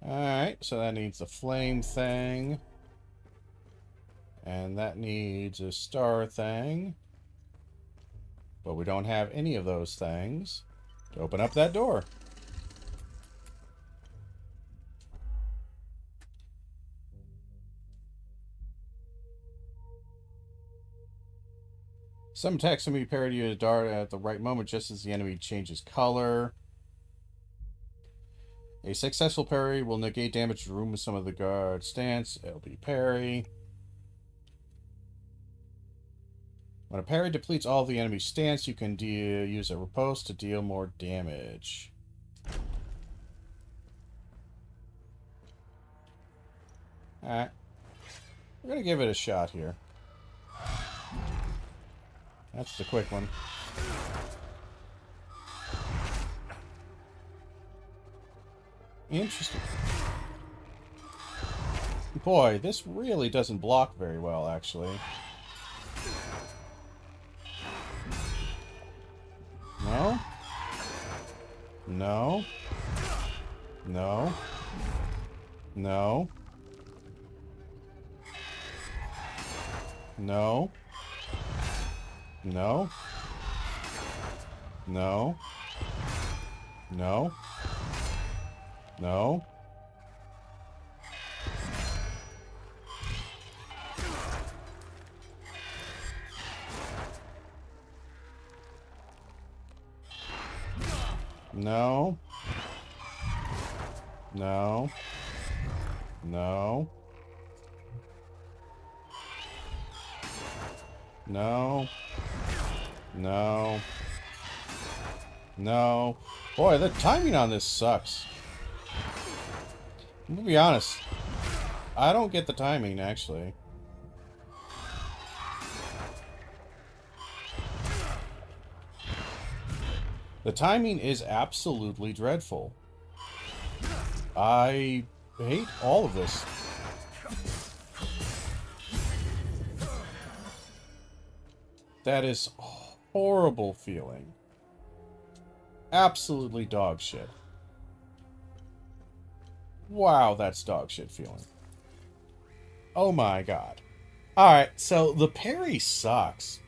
Alright, so that needs a flame thing. And that needs a star thing. But we don't have any of those things to open up that door. Some attacks can be parried to a dart at the right moment just as the enemy changes color. A successful parry will negate damage to remove some of the guard stance. LB parry. When a parry depletes all of the enemy's stance, you can use a riposte to deal more damage. Alright. We're going to give it a shot here. That's the quick one. Interesting. Boy, this really doesn't block very well, actually. No? No? No? No? No? No? No? No? No? No. No. No. No. No. No. Boy, the timing on this sucks. I'm gonna be honest. I don't get the timing, actually. The timing is absolutely dreadful. I hate all of this. That is horrible feeling. Absolutely dog shit. Wow, that's dog shit feeling. Oh my god. Alright, so the parry sucks.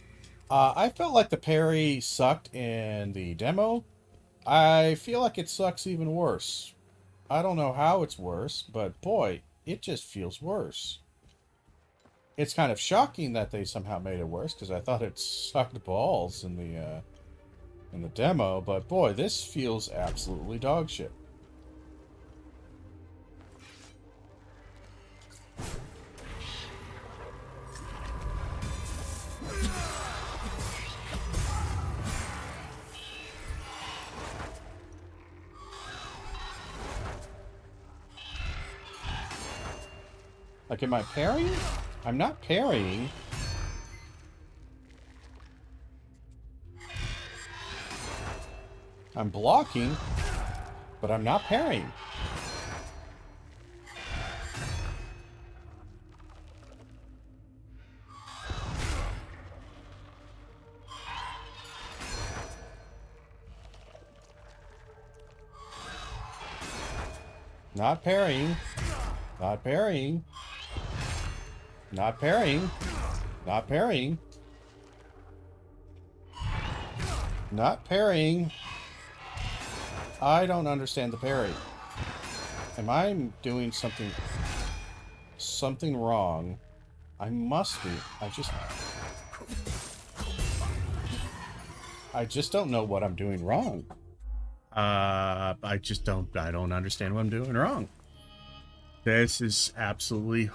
I felt like the parry sucked in the demo. I feel like it sucks even worse. I don't know how it's worse, but boy, it just feels worse. It's kind of shocking that they somehow made it worse, because I thought it sucked balls in the demo, but boy, this feels absolutely dog shit. Like, am I parrying? I'm not parrying. I'm blocking, but I'm not parrying. Not parrying. Not parrying. Not parrying. Not parrying. Not parrying. I don't understand the parry. Am I doing something wrong? I must be. I just don't know what I'm doing wrong. I don't understand what I'm doing wrong. This is absolutely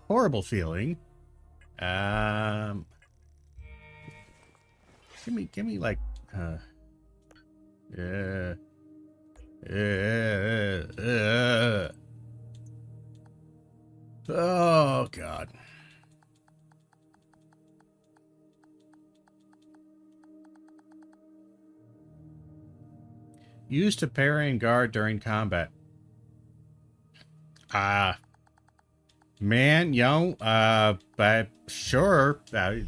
horrible feeling. Give me like, oh God. Used to parry and guard during combat. Man, but sure. Like,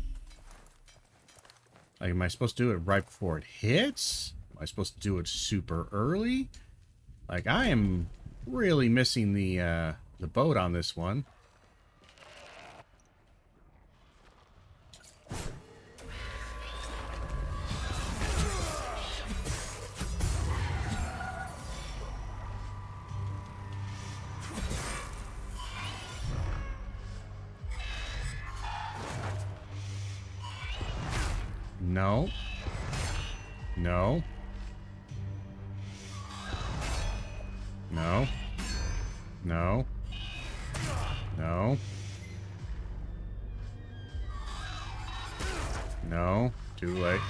am I supposed to do it right before it hits? Am I supposed to do it super early? Like, I am really missing the boat on this one. No. No. No. No. No. No. Too late.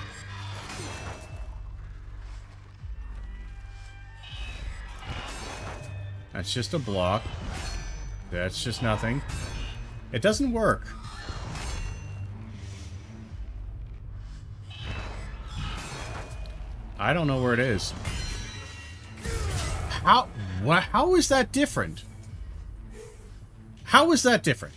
That's just a block. That's just nothing. It doesn't work. I don't know where it is. How is that different? How is that different?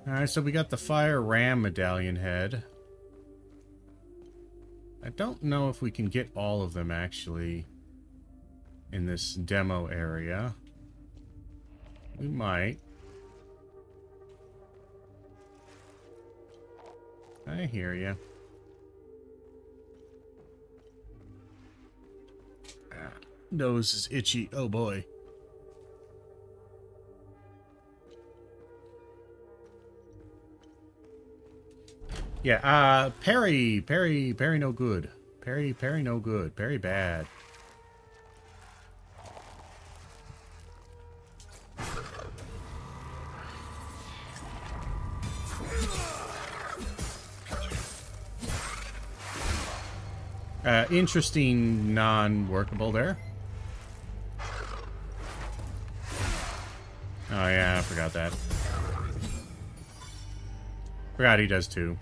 Alright, so we got the Fire Ram Medallion head. I don't know if we can get all of them, actually, in this demo area. We might. I hear you. Nose is itchy. Oh boy. Yeah, parry no good. Parry no good. Parry bad. Interesting non-workable there. Oh yeah, I forgot that. Forgot he does too.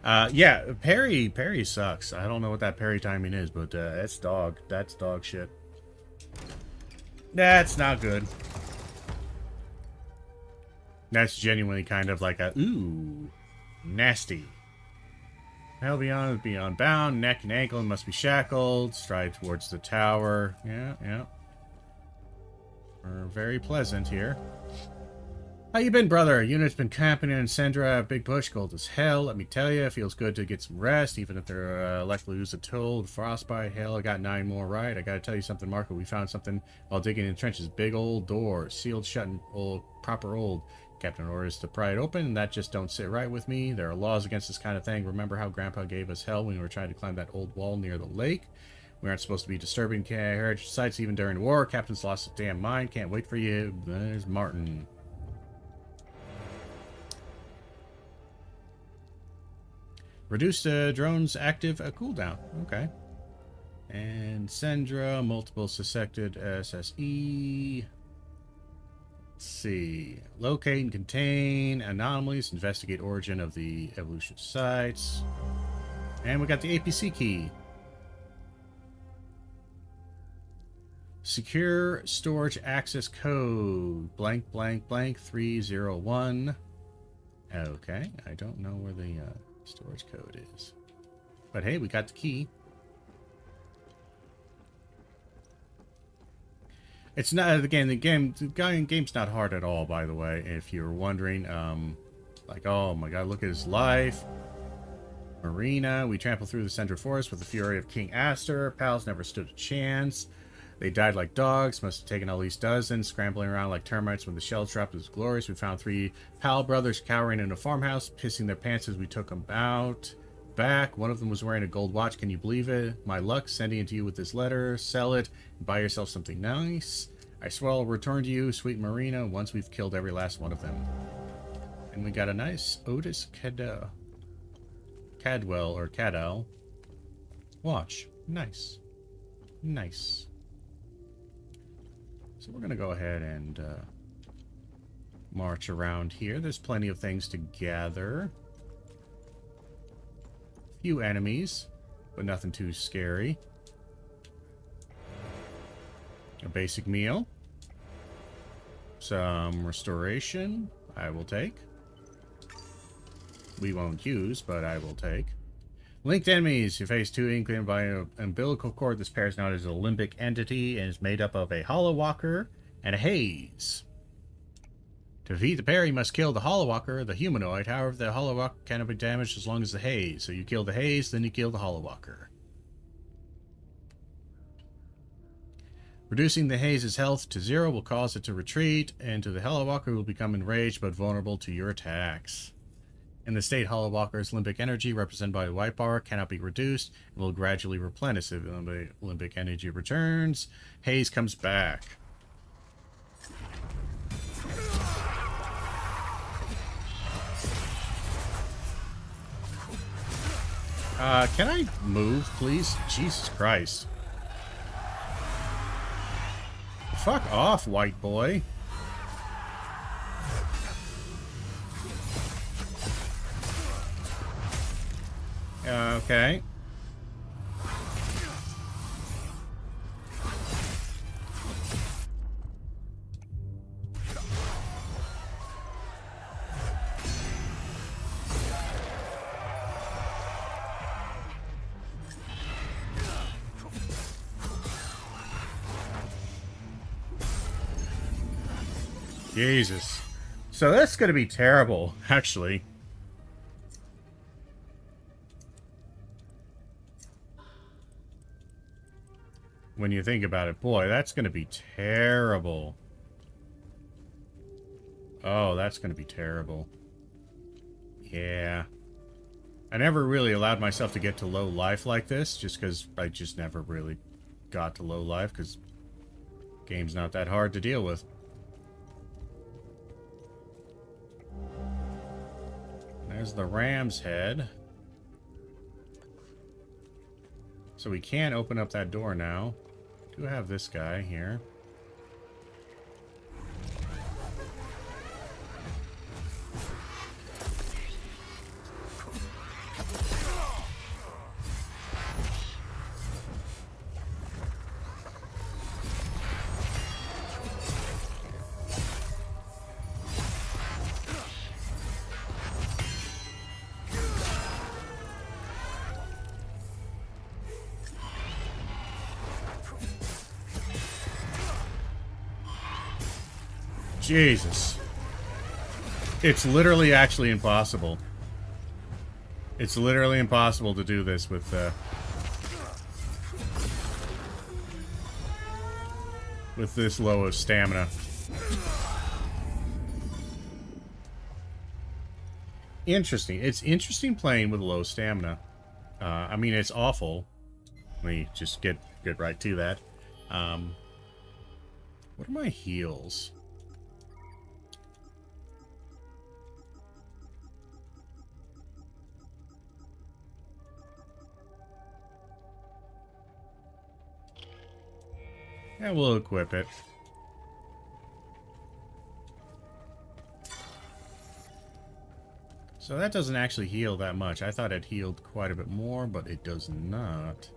Yeah, parry sucks. I don't know what that parry timing is, but that's dog shit. That's not good. That's genuinely kind of like a ooh, nasty. Hell beyond bound, neck and ankle must be shackled. Stride towards the tower. Yeah, yeah. We're very pleasant here. How you been, brother? Unit's been camping in Sendra. Big bush, cold as hell. Let me tell you, it feels good to get some rest, even if they're likely to lose a toll. Frostbite. Hell, I got 9 more right. I gotta tell you something, Marco. We found something while digging in the trenches. Big old door, sealed shut and proper old. Captain orders to pry it open, and that just don't sit right with me. There are laws against this kind of thing. Remember how Grandpa gave us hell when we were trying to climb that old wall near the lake? We aren't supposed to be disturbing heritage sites even during the war. Captain's lost his damn mind. Can't wait for you. There's Martin. Reduced drone's active cooldown. Okay. And Sendra, multiple suspected SSE. Let's see. Locate and contain anomalies. Investigate origin of the evolution sites. And we got the APC key. Secure storage access code. Blank, blank, blank, 301. Okay. I don't know where the storage code is. But hey, we got the key. It's not, again, the game's not hard at all, by the way, if you're wondering. Like, oh my god, look at his life. Marina, we trampled through the Central Forest with the fury of King Astor. Pals never stood a chance. They died like dogs, must have taken at least dozens, scrambling around like termites when the shells dropped. It was glorious. We found 3 Pal brothers cowering in a farmhouse, pissing their pants as we took them out. Back, one of them was wearing a gold watch. Can you believe it? My luck, sending it to you with this letter. Sell it and buy yourself something nice. I swear I'll return to you, sweet Marina, once we've killed every last one of them. And we got a nice Otis Cadwell or Cadell watch. Nice. Nice. So we're going to go ahead and march around here. There's plenty of things to gather. Few enemies, but nothing too scary. A basic meal. Some restoration, I will take. We won't use, but I will take. Linked enemies. You face 2 inkling by an umbilical cord. This pair is known as a limbic entity and is made up of a hollow walker and a haze. To defeat the pair, you must kill the hollow walker, the humanoid. However, the hollow walker cannot be damaged as long as the haze. So you kill the haze, then you kill the hollow walker. Reducing the haze's health to 0 will cause it to retreat, and to the hollow walker will become enraged but vulnerable to your attacks. In the state, hollow walker's limbic energy, represented by the white bar, cannot be reduced and will gradually replenish. If limbic energy returns, haze comes back. Can I move, please? Jesus Christ. Fuck off, white boy. Okay. Jesus. So that's going to be terrible, actually. When you think about it, boy, that's going to be terrible. Oh, that's going to be terrible. Yeah. I never really allowed myself to get to low life like this, just because I just never really got to low life, because game's not that hard to deal with. There's the ram's head. So we can open up that door now. Do have this guy here. Jesus. It's literally actually impossible. It's literally impossible to do this with this low of stamina. Interesting. It's interesting playing with low stamina. I mean, it's awful. Let me just get right to that. What are my heals? Yeah, we'll equip it. So that doesn't actually heal that much. I thought it healed quite a bit more, but it does not.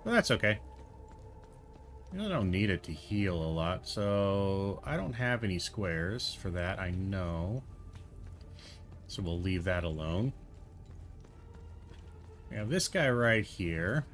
Well, that's okay. I really don't need it to heal a lot, so I don't have any squares for that, I know. So we'll leave that alone. We have this guy right here.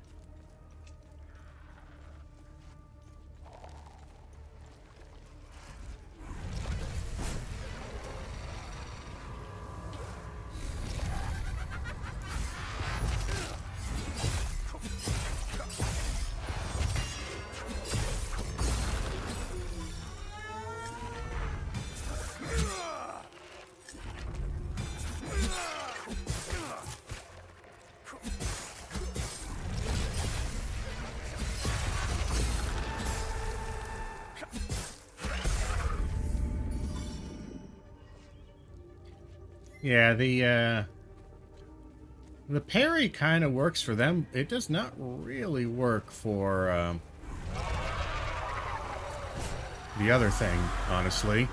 Yeah, the parry kind of works for them. It does not really work for the other thing, honestly.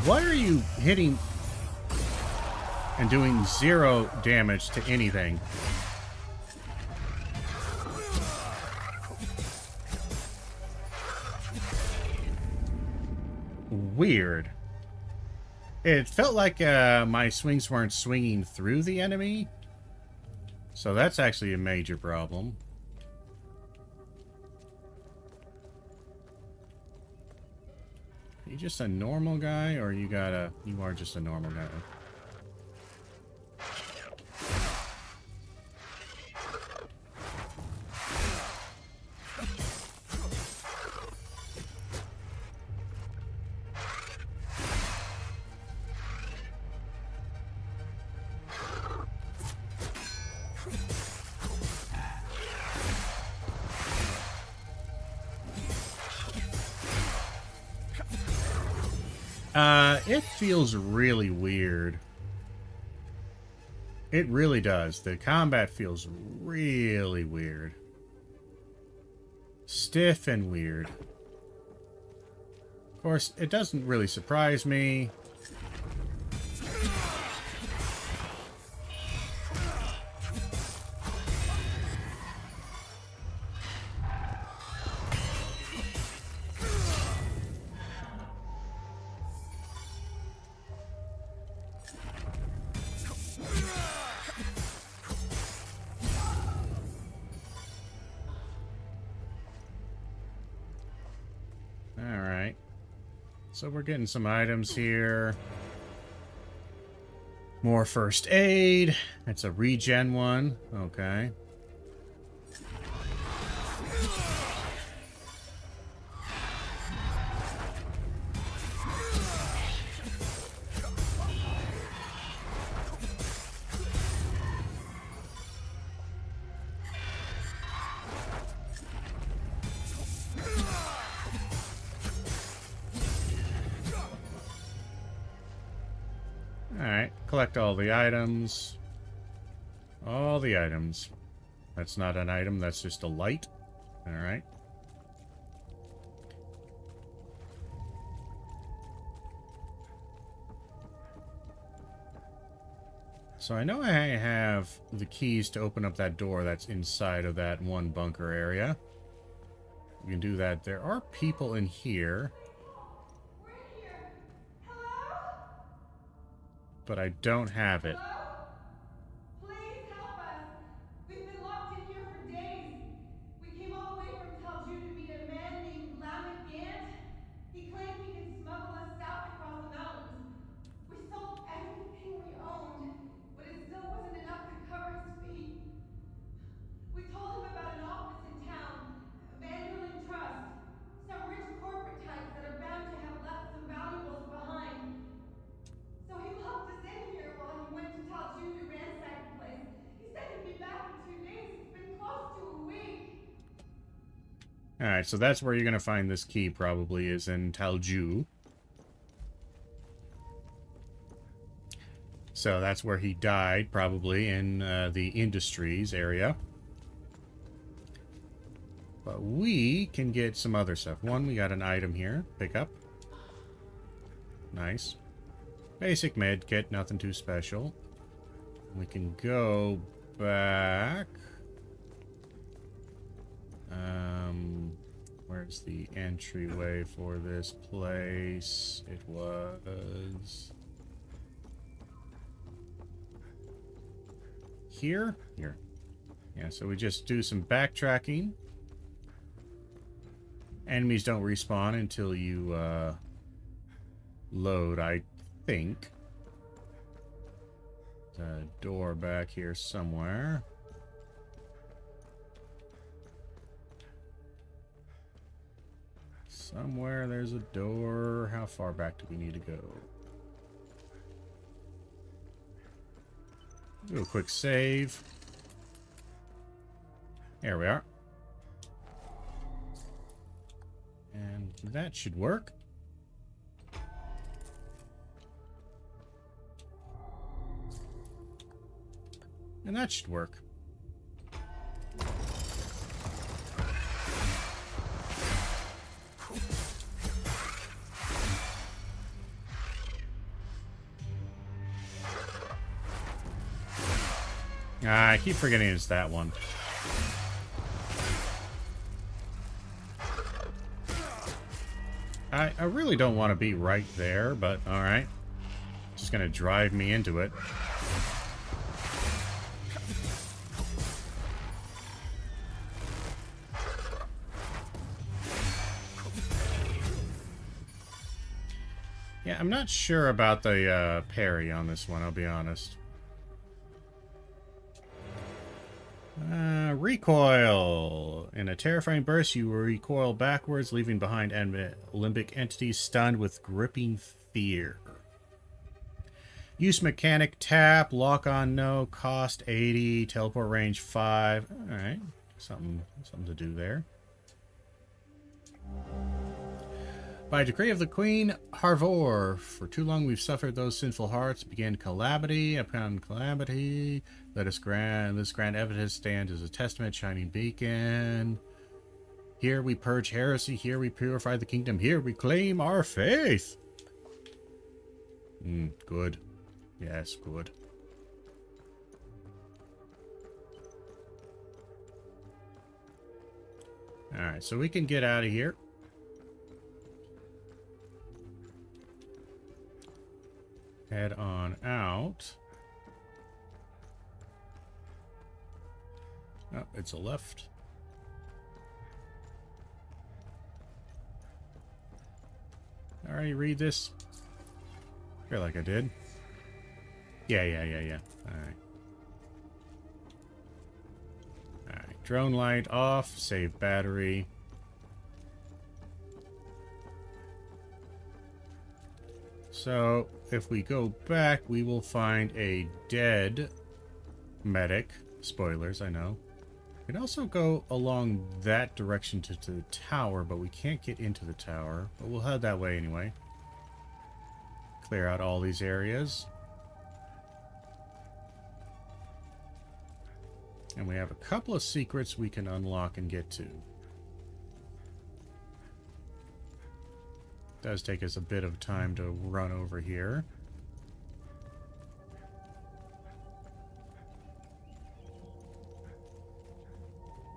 Why are you hitting and doing 0 damage to anything? Weird. It felt like my swings weren't swinging through the enemy. So that's actually a major problem. Are you just a normal guy, or you are just a normal guy? It feels really weird. It really does. The combat feels really weird. Stiff and weird. Of course, it doesn't really surprise me. Alright. So we're getting some items here. More first aid. That's a regen one. Okay. collect all the items. All the items. That's not an item, that's just a light. Alright. So I know I have the keys to open up that door that's inside of that one bunker area. We can do that. There are people in here. We're in here. Hello? But I don't have it. Hello? Please help us. We've been locked in here for days. We came all the way from Talju to meet a man named Lamek Gant. He claimed he could smuggle us south across the mountains. We sold everything we owned, but it still wasn't enough to cover his feet. We told him about an office in town, Vanderlyn Trust. Some rich corporate types that are bound to have left some valuables behind. So he locked us in here while he went to Talju to ransack the place. He said he'd be back in 2 days. It's been close to a week. Alright, so that's where you're going to find this key, probably, is in Talju. So that's where he died, probably, in the industries area. But we can get some other stuff. One, we got an item here. Pick up. Nice. Basic med kit, nothing too special. We can go back. Where's the entryway for this place? It was here? Here. Yeah, so we just do some backtracking. Enemies don't respawn until you load, I think. There's a door back here somewhere. Somewhere there's a door. How far back do we need to go? Do a quick save. There we are. And that should work. And that should work. I keep forgetting it's that one. I really don't want to be right there, but alright. Just gonna drive me into it. Yeah, I'm not sure about the parry on this one, I'll be honest. Recoil. In a terrifying burst, you recoil backwards, leaving behind limbic entities stunned with gripping fear. Use mechanic tap, lock on no, cost 80, teleport range 5. Alright, something to do there. By decree of the Queen, Harvor, for too long we've suffered those sinful hearts. Begin calamity upon calamity. Let us this grand evidence stand as a testament, shining beacon. Here we purge heresy. Here we purify the kingdom. Here we claim our faith. Good. Yes, good. Alright, so we can get out of here. Head on out. Oh, it's a left. Alright, read this. I feel like I did. Yeah. Alright. Alright, drone light off, save battery. So, if we go back, we will find a dead medic. Spoilers, I know. We can also go along that direction to the tower, but we can't get into the tower. But we'll head that way anyway. Clear out all these areas. And we have a couple of secrets we can unlock and get to. Does take us a bit of time to run over here.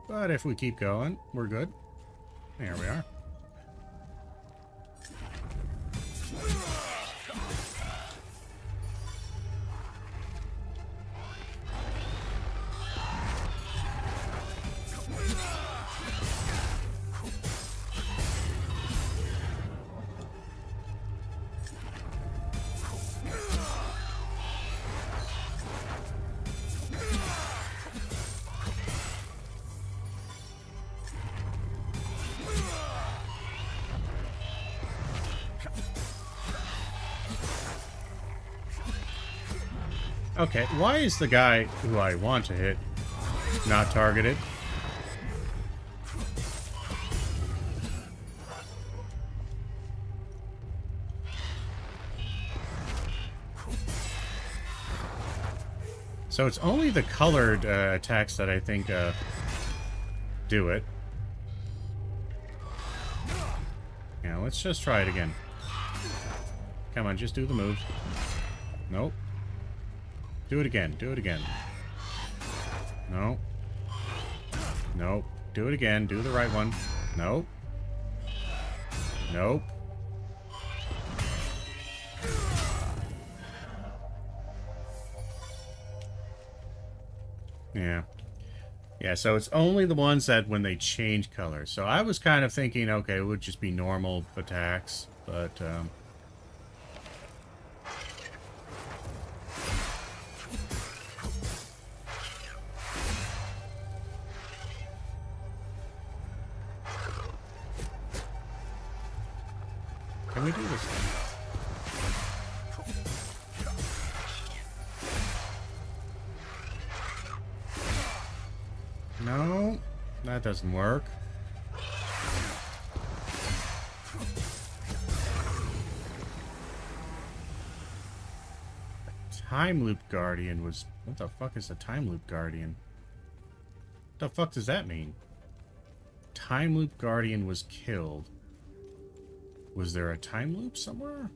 But if we keep going, we're good. There we are. Okay, why is the guy who I want to hit not targeted? So it's only the colored attacks that I think do it. Yeah, let's just try it again. Come on, just do the move. Nope. Do it again. Do it again. No. Nope. Do it again. Do the right one. Nope. Nope. Yeah. Yeah, so it's only the ones that when they change colors. So I was kind of thinking, okay, it would just be normal attacks, but can we do this thing? No, that doesn't work. Time Loop Guardian was... What the fuck is a Time Loop Guardian? What the fuck does that mean? Time Loop Guardian was killed. Was there a time loop somewhere?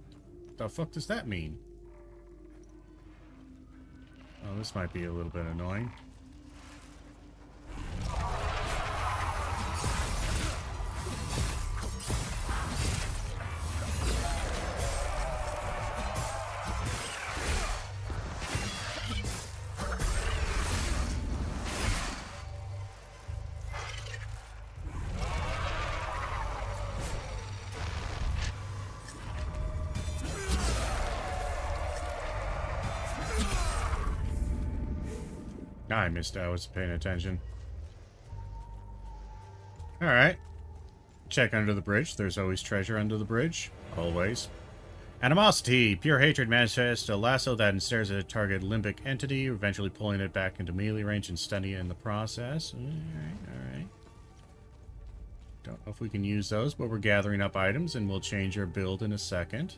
What the fuck does that mean? Oh, this might be a little bit annoying. I missed it. I was paying attention. Alright. Check under the bridge. There's always treasure under the bridge. Always. Animosity. Pure hatred manifests a lasso that ensnares a target limbic entity, eventually pulling it back into melee range and stunning it in the process. Alright. Don't know if we can use those, but we're gathering up items and we'll change our build in a second.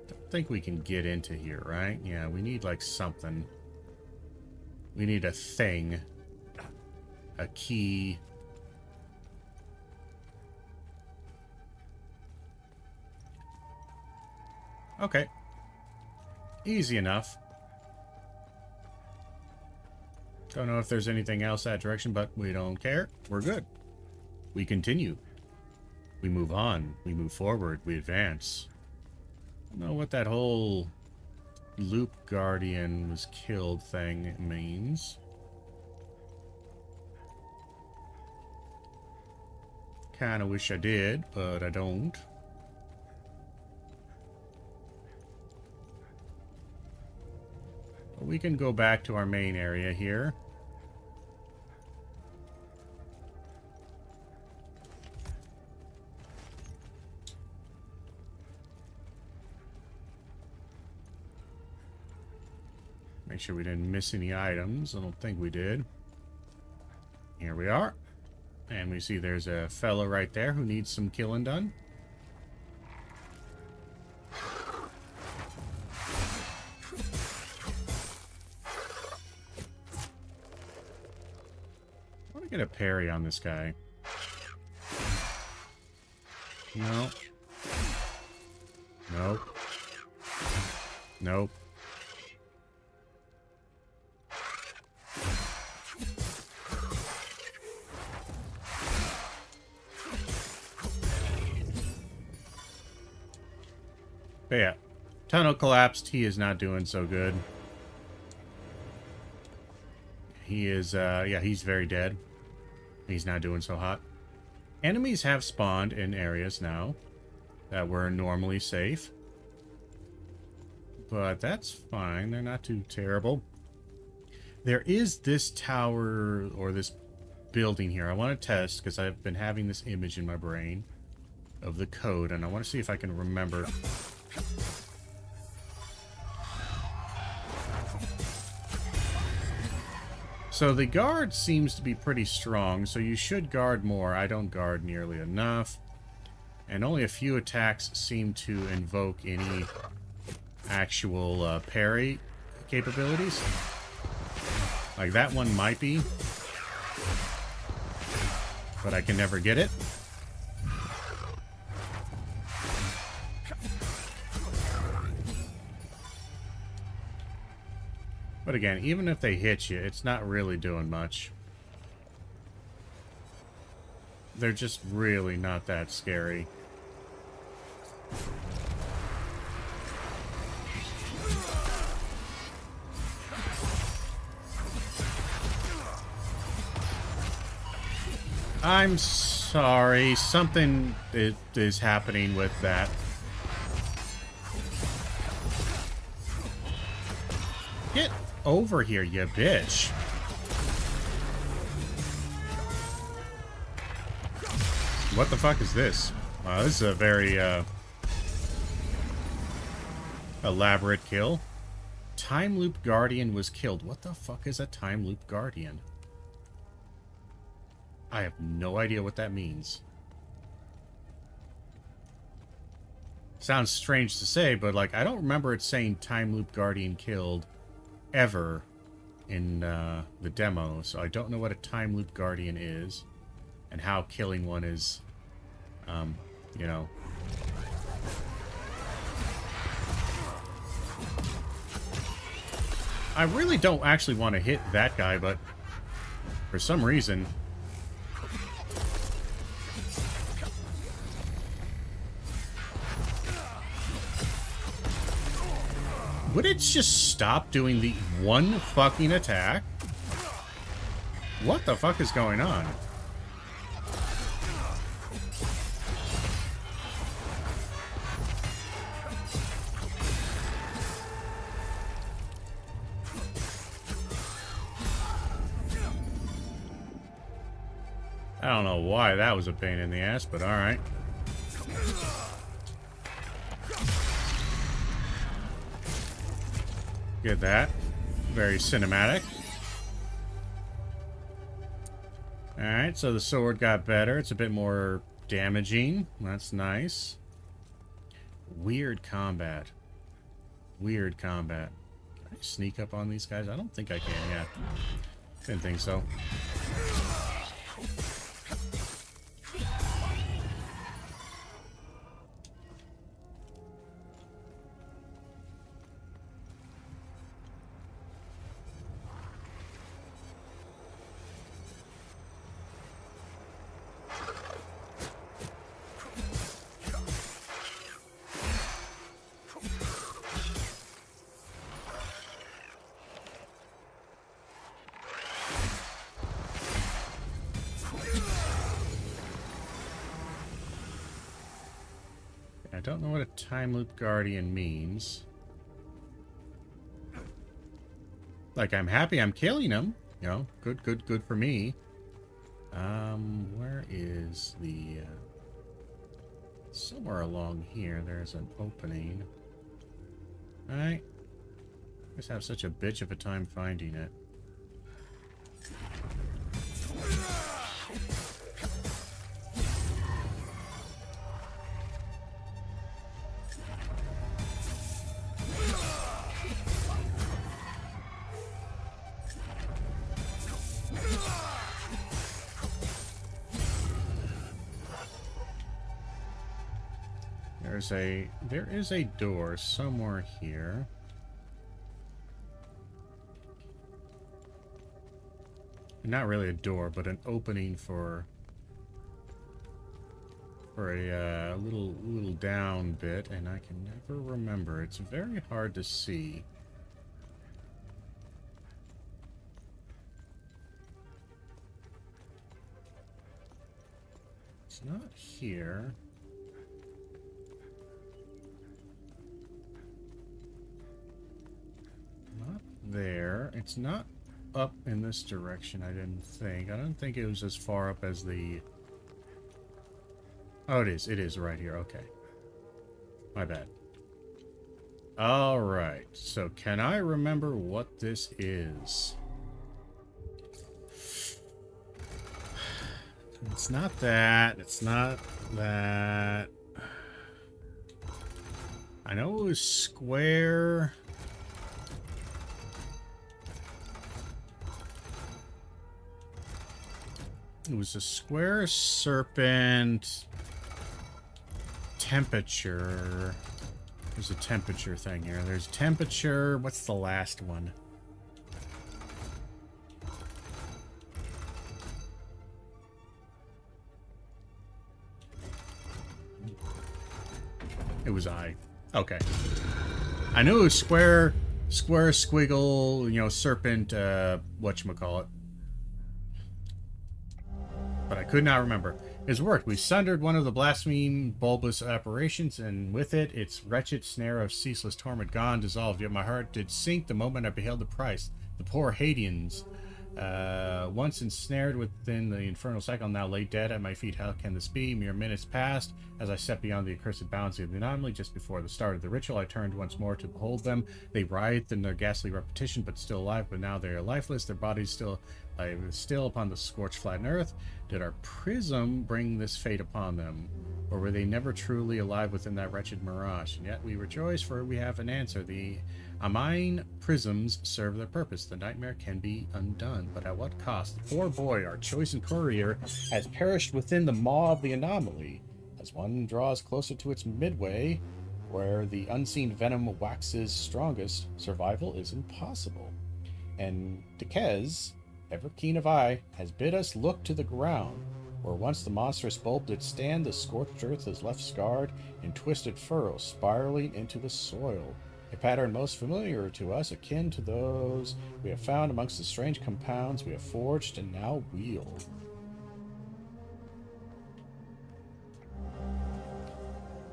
Don't think we can get into here, right? Yeah, we need like something. We need a thing. A key. Okay. Easy enough. Don't know if there's anything else that direction, but we don't care. We're good. We continue. We move on. We move forward. We advance. I don't know what that whole... Loop Guardian was killed thing means. Kinda wish I did, but I don't. But we can go back to our main area here. Make sure we didn't miss any items. I don't think we did. Here we are. And we see there's a fellow right there who needs some killing done. I want to get a parry on this guy. No. Nope. Nope. But yeah, tunnel collapsed. He is not doing so good. He is, yeah, he's very dead. He's not doing so hot. Enemies have spawned in areas now that were normally safe. But that's fine. They're not too terrible. There is this tower or this building here I want to test because I've been having this image in my brain of the code, and I want to see if I can remember. So the guard seems to be pretty strong, so you should guard more. I don't guard nearly enough. And only a few attacks seem to invoke any actual parry capabilities. Like that one might be. But I can never get it. But again, even if they hit you, it's not really doing much. They're just really not that scary. I'm sorry, something is happening with that. Get over here, you bitch. What the fuck is this? This is a very elaborate kill. Time Loop Guardian was killed. What the fuck is a Time Loop Guardian? I have no idea what that means. Sounds strange to say, but like I don't remember it saying Time Loop Guardian killed ever in the demo, so I don't know what a Time Loop Guardian is and how killing one is, you know. I really don't actually want to hit that guy, but for some reason... Would it just stop doing the one fucking attack? What the fuck is going on? I don't know why that was a pain in the ass, but alright. Get that. Very cinematic. Alright, so the sword got better. It's a bit more damaging. That's nice. Weird combat. Weird combat. Can I sneak up on these guys? I don't think I can, yeah. Didn't think so. I don't know what a Time Loop Guardian means. Like, I'm happy I'm killing him. You know, good for me. Where is the... somewhere along here, there's an opening. Alright. I just have such a bitch of a time finding it. there is a door somewhere here. Not really a door, but an opening for a little down bit, and I can never remember. It's very hard to see. It's not here. Not there. It's not up in this direction, I didn't think. I don't think it was as far up as the... Oh, it is. It is right here. Okay. My bad. Alright. So, can I remember what this is? It's not that. It's not that. I know it was square. It was a square serpent temperature. There's a temperature thing here. There's temperature. What's the last one? It was I. Okay. I knew it was square, squiggle, you know, serpent, whatchamacallit. But I could not remember. It's worked. We sundered one of the blaspheme bulbous apparitions, and with it, its wretched snare of ceaseless torment gone, dissolved. Yet my heart did sink the moment I beheld the price. The poor Hadians, once ensnared within the infernal cycle, now lay dead at my feet. How can this be? Mere minutes passed as I stepped beyond the accursed bounds of the anomaly. Just before the start of the ritual, I turned once more to behold them. They writhed in their ghastly repetition, but still alive. But now they are lifeless. Their bodies still upon the scorched flattened earth. Did our prism bring this fate upon them? Or were they never truly alive within that wretched mirage? And yet we rejoice, for we have an answer. The Amine prisms serve their purpose. The nightmare can be undone, but at what cost? The poor boy, our chosen courier, has perished within the maw of the anomaly. As one draws closer to its midway, where the unseen venom waxes strongest, survival is impossible. And Dekez, ever keen of eye, has bid us look to the ground. Where once the monstrous bulb did stand, the scorched earth is left scarred in twisted furrows, spiraling into the soil. A pattern most familiar to us, akin to those we have found amongst the strange compounds we have forged and now wield.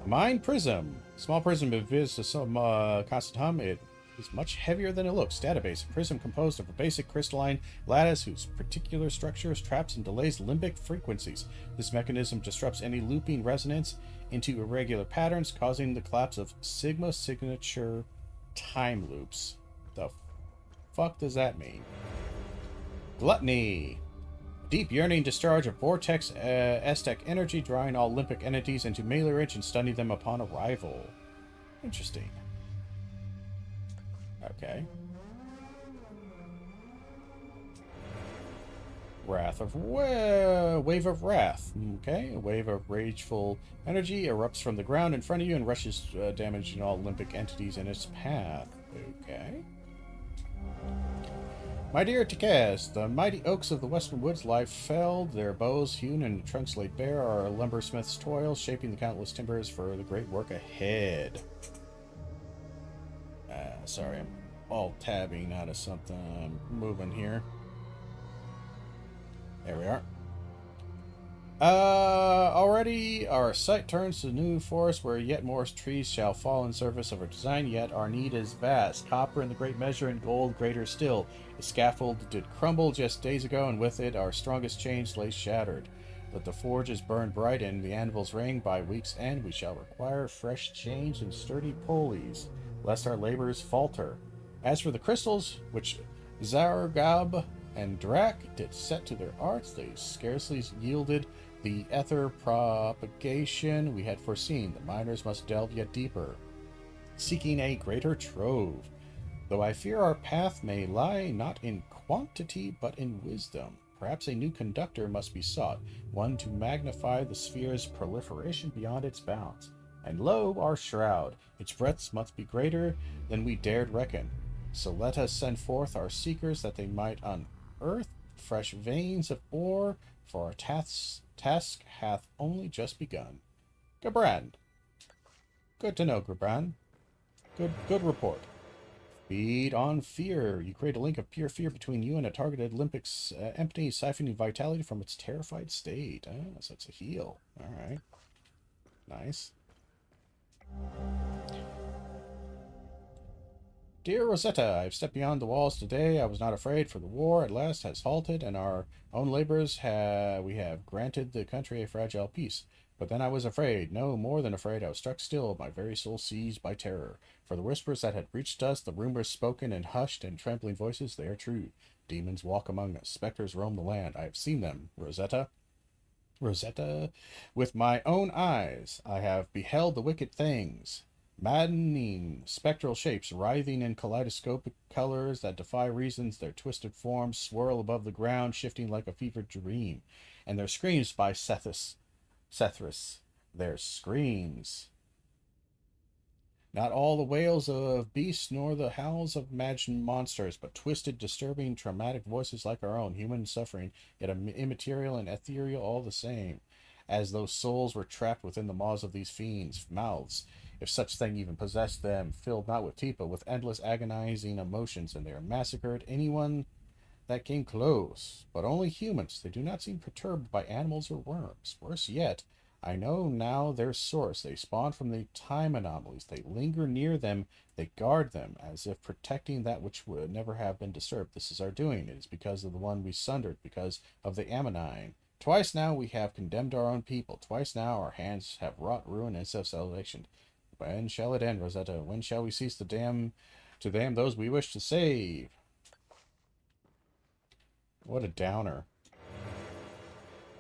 A mine prism. Small prism invis to some constant hum. It is much heavier than it looks. Database. A prism composed of a basic crystalline lattice whose particular structure traps and delays limbic frequencies. This mechanism disrupts any looping resonance into irregular patterns, causing the collapse of sigma signature time loops. The fuck does that mean? Gluttony. Deep yearning discharge of vortex Aztec energy, drawing all limbic entities into Mailerage and stunning them upon arrival. Interesting. Okay. Wrath of Wave of Wrath. Okay, a wave of rageful energy erupts from the ground in front of you and rushes damaging all limbic entities in its path. Okay. My dear Tekes, the mighty oaks of the western woods lie felled, their bows hewn and trunks laid bare, our lumbersmith's toil, shaping the countless timbers for the great work ahead. Sorry, I'm all tabbing out of something. I'm moving here. There we are. Already our sight turns to the new forest where yet more trees shall fall in service of our design, yet our need is vast. Copper in the great measure and gold greater still. The scaffold did crumble just days ago, and with it our strongest chains lay shattered. Let the forges burn bright and the anvils ring. By week's end we shall require fresh chains and sturdy pulleys, lest our labors falter. As for the crystals, which Zargab and Drak did set to their arts, they scarcely yielded the ether propagation we had foreseen. The miners must delve yet deeper, seeking a greater trove. Though I fear our path may lie not in quantity but in wisdom. Perhaps a new conductor must be sought, one to magnify the sphere's proliferation beyond its bounds. And lo, our shroud. Its breadth must be greater than we dared reckon. So let us send forth our seekers that they might unearth fresh veins of ore, for our task hath only just begun. Gabran. Good to know, Gabran. Good report. Feed on fear. You create a link of pure fear between you and a targeted Olympic's empty, siphoning vitality from its terrified state. So it's a heal. Alright. Nice. Dear Rosetta, I have stepped beyond the walls today. I was not afraid, for the war at last has halted, and our own labors we have granted the country a fragile peace. But then I was afraid, no, more than afraid. I was struck still, my very soul seized by terror. For the whispers that had reached us, the rumors spoken in hushed and trembling voices, they are true. Demons walk among us. Specters roam the land. I have seen them, Rosetta. Rosetta, with my own eyes, I have beheld the wicked things. Maddening spectral shapes, writhing in kaleidoscopic colors that defy reasons, their twisted forms swirl above the ground, shifting like a fevered dream. And their screams by Sethris, their screams. Not all the wails of beasts nor the howls of imagined monsters, but twisted, disturbing, traumatic voices like our own, human suffering, yet immaterial and ethereal all the same, as though souls were trapped within the maws of these fiends' mouths, if such thing even possessed them, filled not with teeth, but with endless agonizing emotions, and they massacred anyone that came close, but only humans. They do not seem perturbed by animals or worms. Worse yet, I know now their source. They spawn from the time anomalies. They linger near them. They guard them, as if protecting that which would never have been disturbed. This is our doing. It is because of the one we sundered, because of the Ammonine. Twice now we have condemned our own people. Twice now our hands have wrought ruin and self-salvation. When shall it end, Rosetta? When shall we cease to damn those we wish to save? What a downer.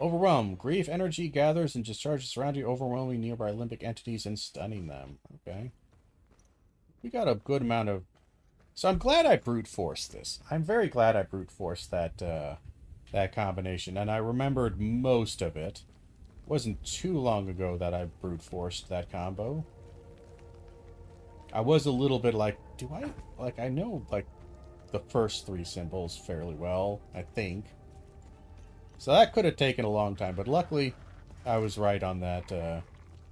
Overwhelmed. Grief energy gathers and discharges around you, overwhelming nearby limbic entities and stunning them. Okay. We got a good amount of... So I'm glad I brute forced this. I'm very glad I brute forced that combination, and I remembered most of it. It wasn't too long ago that I brute forced that combo. I was a little bit like, I know, the first three symbols fairly well, I think. So that could have taken a long time, but luckily I was right on that, the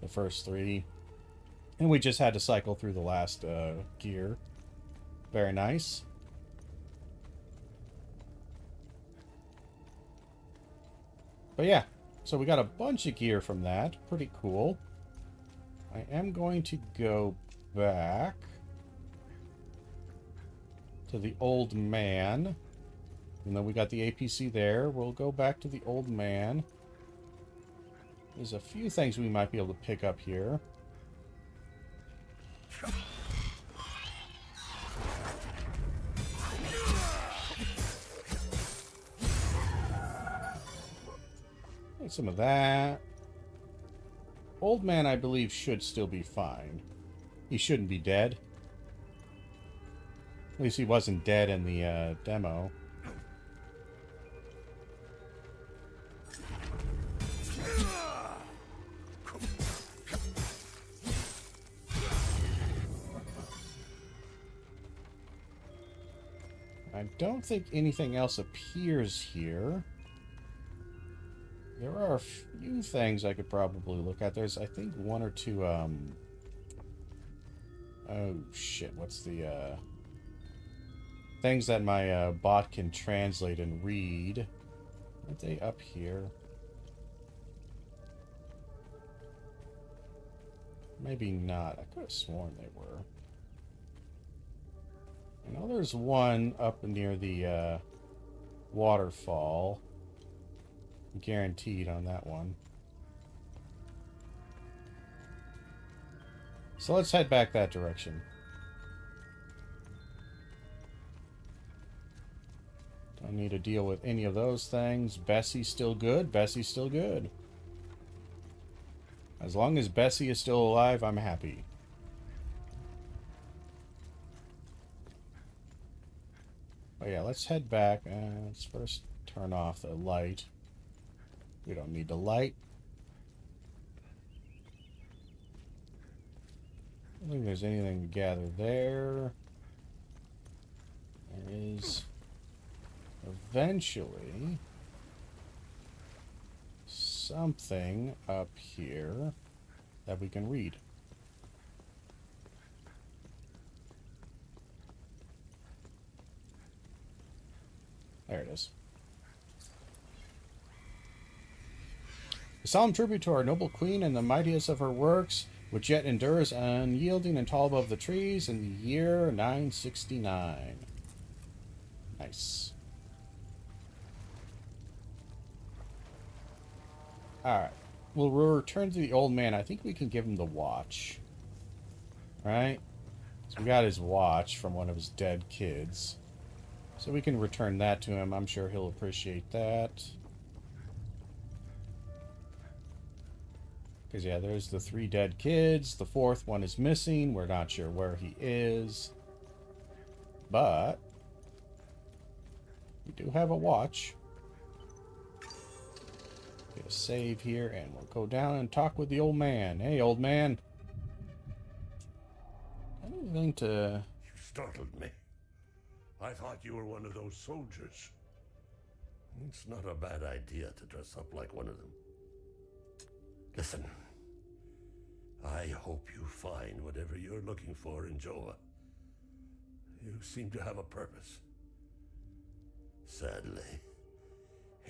first three. And we just had to cycle through the last gear. Very nice. But yeah, so we got a bunch of gear from that. Pretty cool. I am going to go back to the old man. And then we got the APC there. We'll go back to the old man. There's a few things we might be able to pick up here. Get some of that. Old man, I believe, should still be fine. He shouldn't be dead. At least he wasn't dead in the demo. I don't think anything else appears here. There are a few things I could probably look at. There's, I think, one or two, oh, shit, what's the, things that my, bot can translate and read. Aren't they up here? Maybe not. I could have sworn they were. I know there's one up near the, waterfall. Guaranteed on that one. So let's head back that direction. Don't need to deal with any of those things. Bessie's still good. Bessie's still good. As long as Bessie is still alive, I'm happy. Oh yeah, let's head back. Let's first turn off the light. We don't need the light. don't think there's anything to gather there. There is eventually something up here that we can read. There it is. A solemn tribute to our noble queen and the mightiest of her works, which yet endures unyielding and tall above the trees in the year 969. Nice. Alright. We'll return to the old man. I think we can give him the watch. Right? So we got his watch from one of his dead kids. So we can return that to him. I'm sure he'll appreciate that. Because, yeah, there's the 3 dead kids. The 4th one is missing. We're not sure where he is. But we do have a watch. Get a save here, and we'll go down and talk with the old man. Hey, old man. Anything to... You startled me. I thought you were one of those soldiers. It's not a bad idea to dress up like one of them. Listen, I hope you find whatever you're looking for in Joa. You seem to have a purpose. Sadly,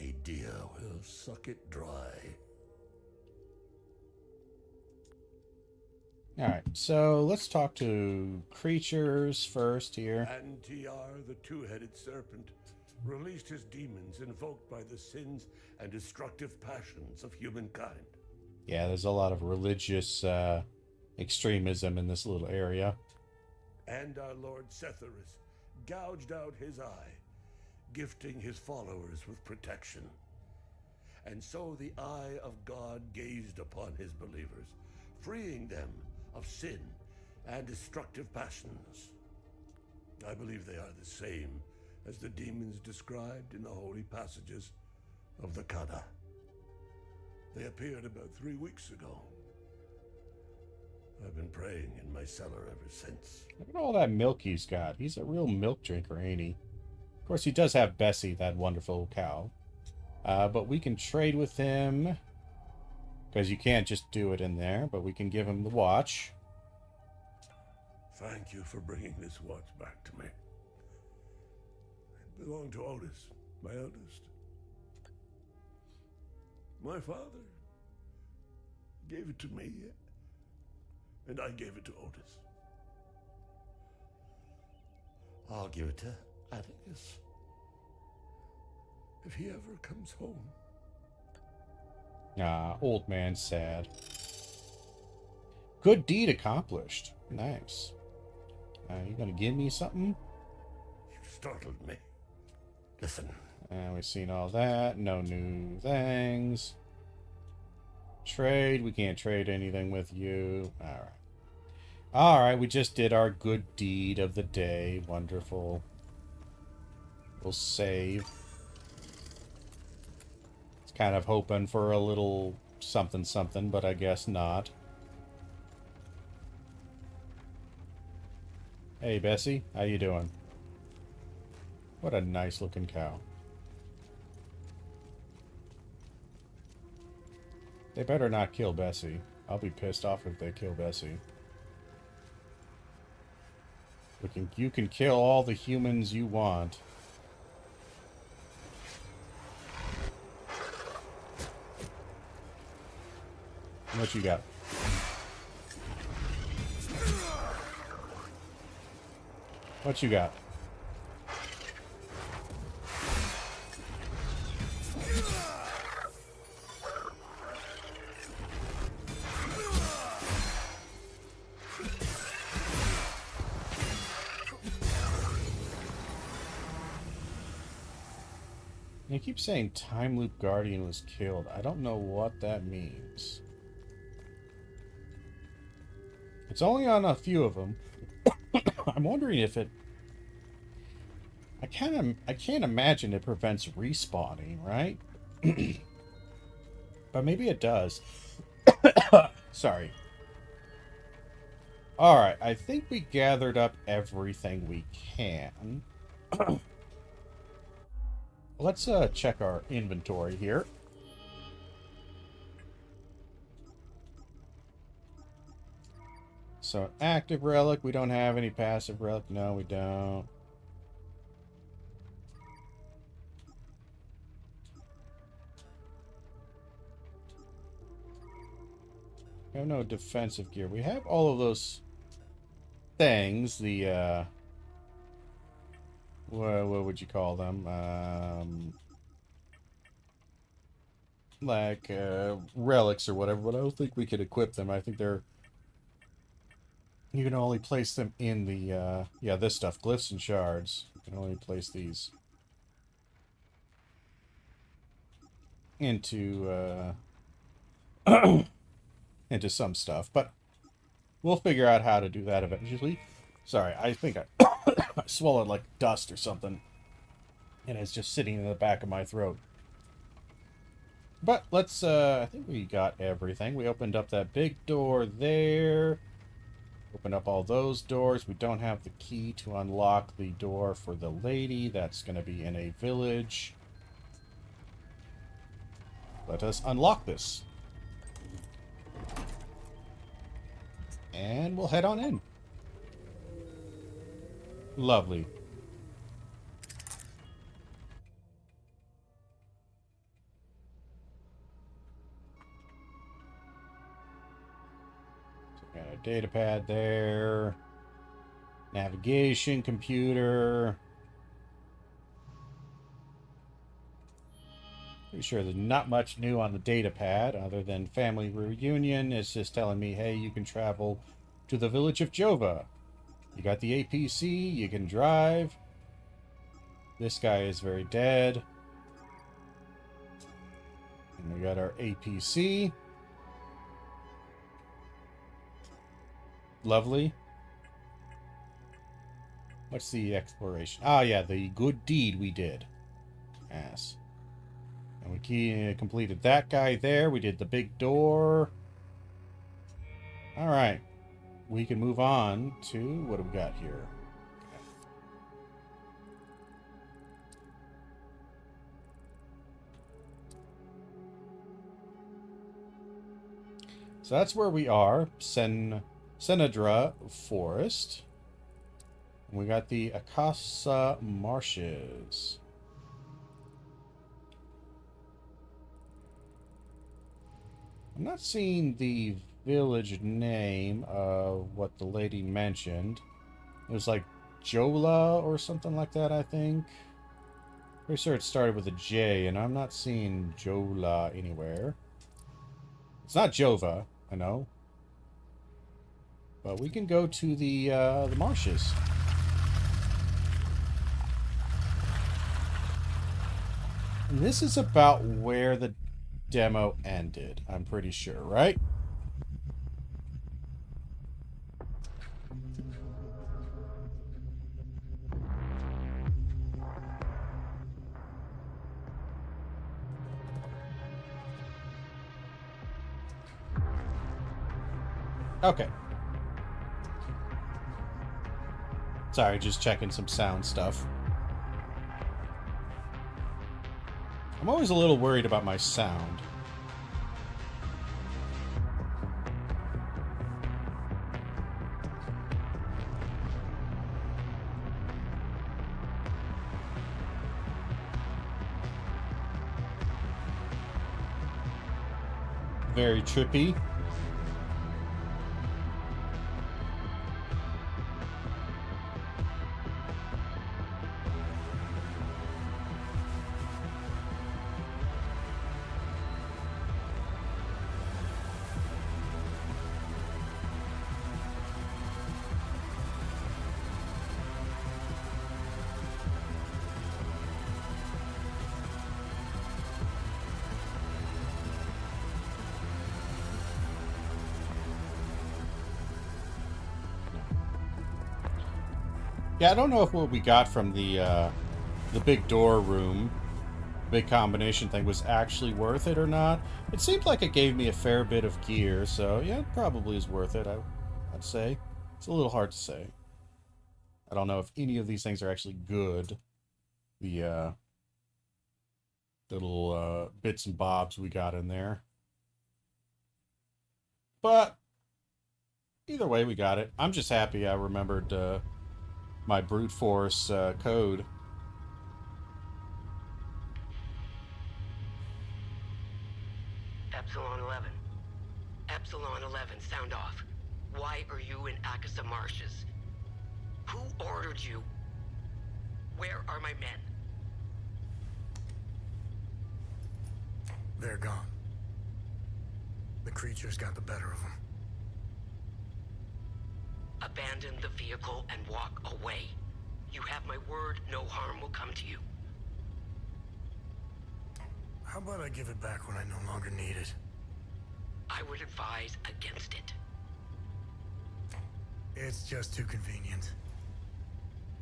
Idea will suck it dry. Alright, so let's talk to creatures first here. Antiar, the two-headed serpent, released his demons invoked by the sins and destructive passions of humankind. Yeah, there's a lot of religious extremism in this little area. And our Lord Setharus gouged out his eye, gifting his followers with protection. And so the eye of God gazed upon his believers, freeing them of sin and destructive passions. I believe they are the same as the demons described in the holy passages of the Kada. They appeared about 3 weeks ago. I've been praying in my cellar ever since. Look at all that milk he's got. He's a real milk drinker, ain't he? Of course, he does have Bessie, that wonderful cow. But we can trade with him. Because you can't just do it in there. But we can give him the watch. Thank you for bringing this watch back to me. It belonged to Otis, my eldest. My father gave it to me, and I gave it to Otis. I'll give it to Atticus if he ever comes home. Ah, old man sad. Good deed accomplished. Nice. You gonna give me something? You startled me. Listen. We've seen all that. No new things. Trade. We can't trade anything with you. Alright. Alright, we just did our good deed of the day. Wonderful. We'll save. It's kind of hoping for a little something something, but I guess not. Hey, Bessie. How you doing? What a nice looking cow. They better not kill Bessie. I'll be pissed off if they kill Bessie. You can kill all the humans you want. What you got? What you got? They keep saying Time Loop Guardian was killed. I don't know what that means. It's only on a few of them. I'm wondering if it... I can't imagine it prevents respawning, right? But maybe it does. Sorry. Alright, I think we gathered up everything we can. Let's check our inventory here. So, active relic, we don't have any passive relic. No, we don't. We have no defensive gear. We have all of those things. The, what would you call them? Like, relics or whatever, but I don't think we could equip them. I think they're... You can only place them in the, yeah, this stuff. Glyphs and shards. You can only place these into, into some stuff. But we'll figure out how to do that eventually. Sorry, I think I swallowed, like, dust or something. And it's just sitting in the back of my throat. But let's, I think we got everything. We opened up that big door there. Open up all those doors. We don't have the key to unlock the door for the lady. That's going to be in a village. Let us unlock this. And we'll head on in. Lovely. Got a data pad there. Navigation, computer. Pretty sure there's not much new on the data pad other than family reunion. It's just telling me, hey, you can travel to the village of Jova. You got the APC, you can drive. This guy is very dead. And we got our APC. Lovely. What's the exploration? Ah, yeah, the good deed we did. Yes. And we completed that guy there. We did the big door. Alright. We can move on to... What do we got here? So that's where we are. Senadra Forest. We got the Akasa Marshes. I'm not seeing the village name of what the lady mentioned. It was like Jola or something like that, I think. Pretty sure it started with a J, and I'm not seeing Jola anywhere. It's not Jova, I know. But we can go to the marshes. And this is about where the demo ended, I'm pretty sure, right? Okay. Sorry, just checking some sound stuff. I'm always a little worried about my sound. Very trippy. Yeah, I don't know if what we got from the big door room, big combination thing, was actually worth it or not. It seemed like it gave me a fair bit of gear, so yeah, it probably is worth it, I'd say. It's a little hard to say. I don't know if any of these things are actually good. The little bits and bobs we got in there. But either way, we got it. I'm just happy I remembered my brute force code. Epsilon 11. Epsilon 11, sound off. Why are you in Akasa Marshes? Who ordered you? Where are my men? They're gone. The creatures got the better of them. Abandon the vehicle and walk away. You have my word, no harm will come to you. How about I give it back when I no longer need it? I would advise against it. It's just too convenient.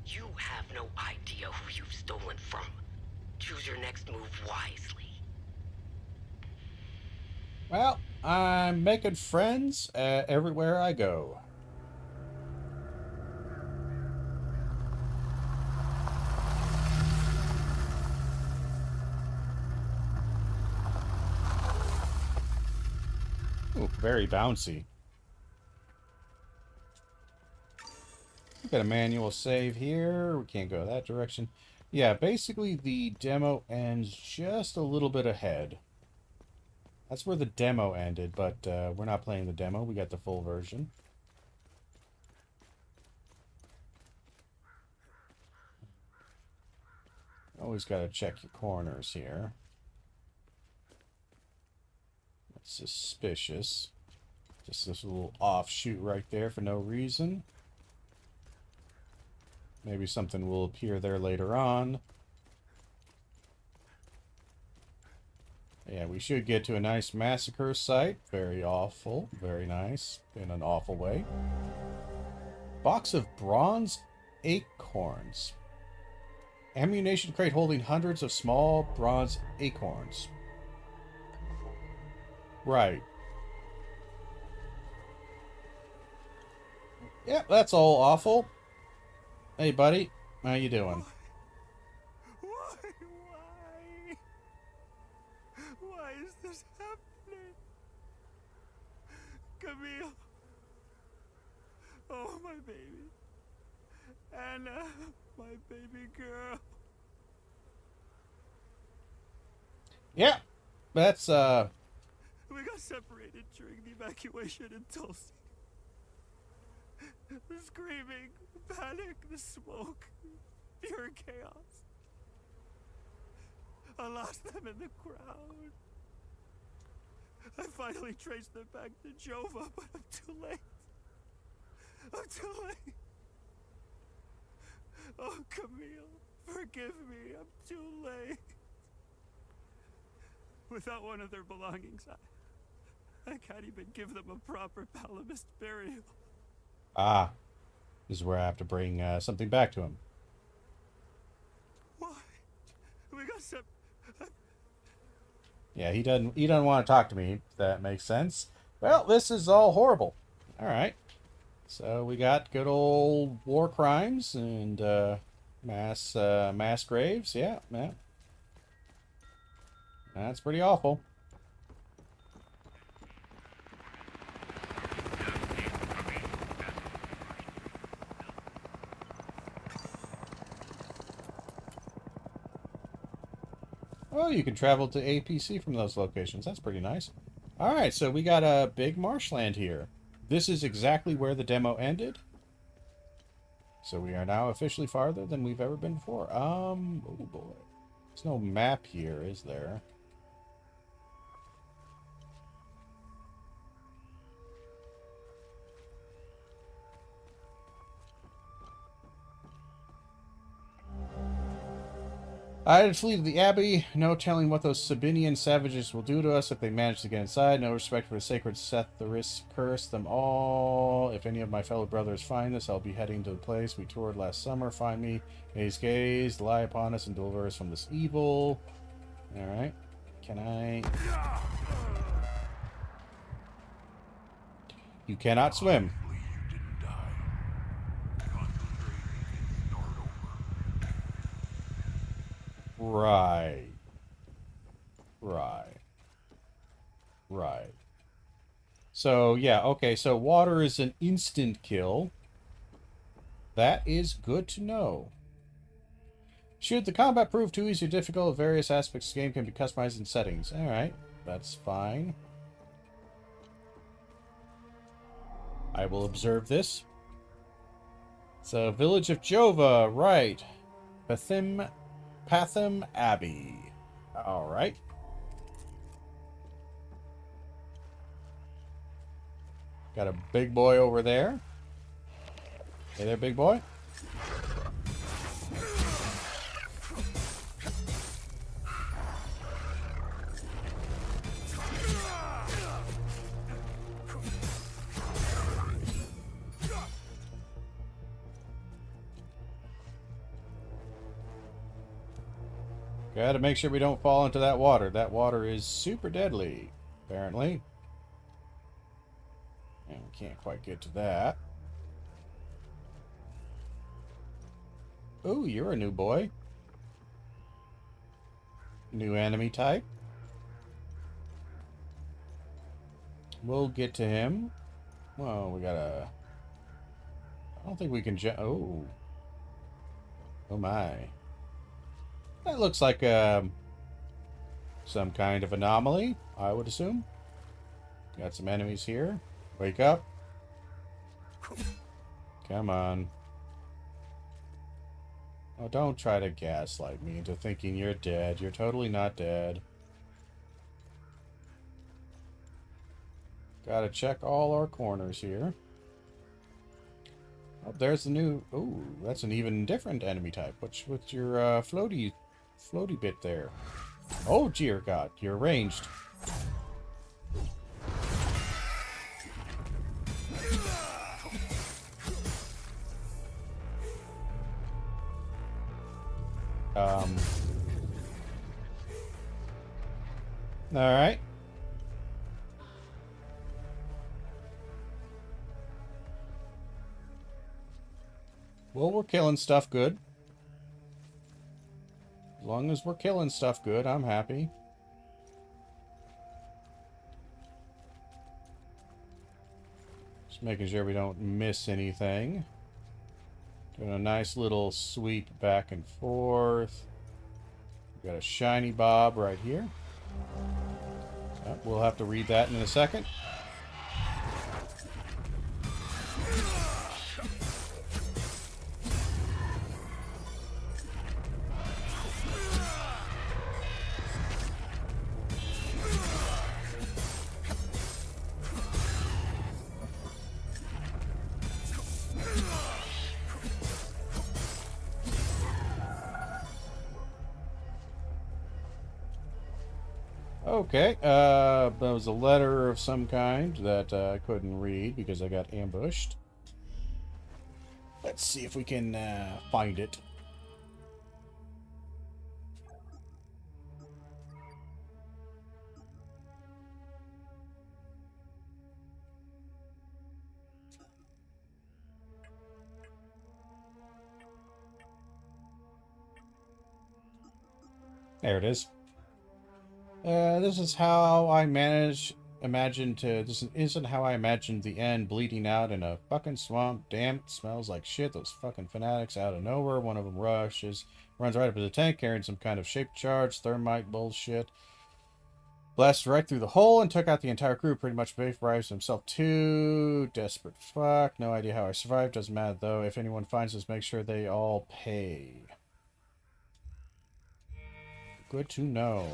You have no idea who you've stolen from. Choose your next move wisely. Well, I'm making friends everywhere I go. Ooh, very bouncy. We got a manual save here. We can't go that direction. Yeah, basically the demo ends just a little bit ahead. That's where the demo ended, but we're not playing the demo. We got the full version. Always got to check your corners here. That's suspicious. Just this little offshoot right there for no reason. Maybe something will appear there later on. Yeah, we should get to a nice massacre site. Very awful. Very nice. In an awful way. Box of bronze acorns. Ammunition crate holding hundreds of small bronze acorns. Right. Yep, that's all awful. Hey, buddy. How you doing? Why is this happening? Camille. Oh, my baby. Anna, my baby girl. Yeah, that's, We got separated during the evacuation in Tulsi. The screaming, panic, the smoke, pure chaos. I lost them in the crowd. I finally traced them back to Jova, but I'm too late. I'm too late. Oh, Camille, forgive me. I'm too late. Without one of their belongings, I can't even give them a proper Palamist burial. ah, this is where I have to bring something back to him. Why? We got Yeah, he doesn't want to talk to me, if that makes sense. Well, this is all horrible. All right. So we got good old war crimes and mass graves. Yeah, yeah. That's pretty awful. Oh, you can travel to APC from those locations. That's pretty nice. All right, so we got a big marshland here. This is exactly where the demo ended. So we are now officially farther than we've ever been before. Oh boy. There's no map here, is there? I had to flee to the Abbey. No telling what those Sabinian savages will do to us if they manage to get inside. No respect for the sacred Setharis. Curse them all. If any of my fellow brothers find this, I'll be heading to the place we toured last summer. Find me. Gaze, gaze. Lie upon us and deliver us from this evil. Alright. Can I... You cannot swim. Hopefully you didn't die. Right. Right. Right. So, yeah, okay, so water is an instant kill. That is good to know. Should the combat prove too easy or difficult, various aspects of the game can be customized in settings. Alright, that's fine. I will observe this. So, Village of Jova, right. Pathim Abbey. Alright. Got a big boy over there. Hey there, big boy. Gotta make sure we don't fall into that water. That water is super deadly, apparently. And we can't quite get to that. Ooh, you're a new boy. New enemy type. We'll get to him. Well, we gotta... I don't think we can oh. Oh my. That looks like some kind of anomaly, I would assume. Got some enemies here. Wake up. Come on. Oh, don't try to gaslight me into thinking you're dead. You're totally not dead. Gotta check all our corners here. Oh, there's the new... Ooh, that's an even different enemy type. What's your floaty bit there? Oh, dear God, you're ranged. Alright. Well, we're killing stuff good. As long as we're killing stuff good, I'm happy. Just making sure we don't miss anything. Doing a nice little sweep back and forth. We got a shiny bob right here. We'll have to read that in a second. Okay, that was a letter of some kind that I couldn't read because I got ambushed. Let's see if we can find it. There it is. This is how I this isn't how I imagined the end, bleeding out in a fucking swamp. Damn, it smells like shit. Those fucking fanatics out of nowhere. One of them runs right up to the tank, carrying some kind of shaped charge, thermite bullshit. Blasted right through the hole and took out the entire crew. Pretty much vaporized himself too. Desperate fuck. No idea how I survived. Doesn't matter though. If anyone finds us, make sure they all pay. Good to know.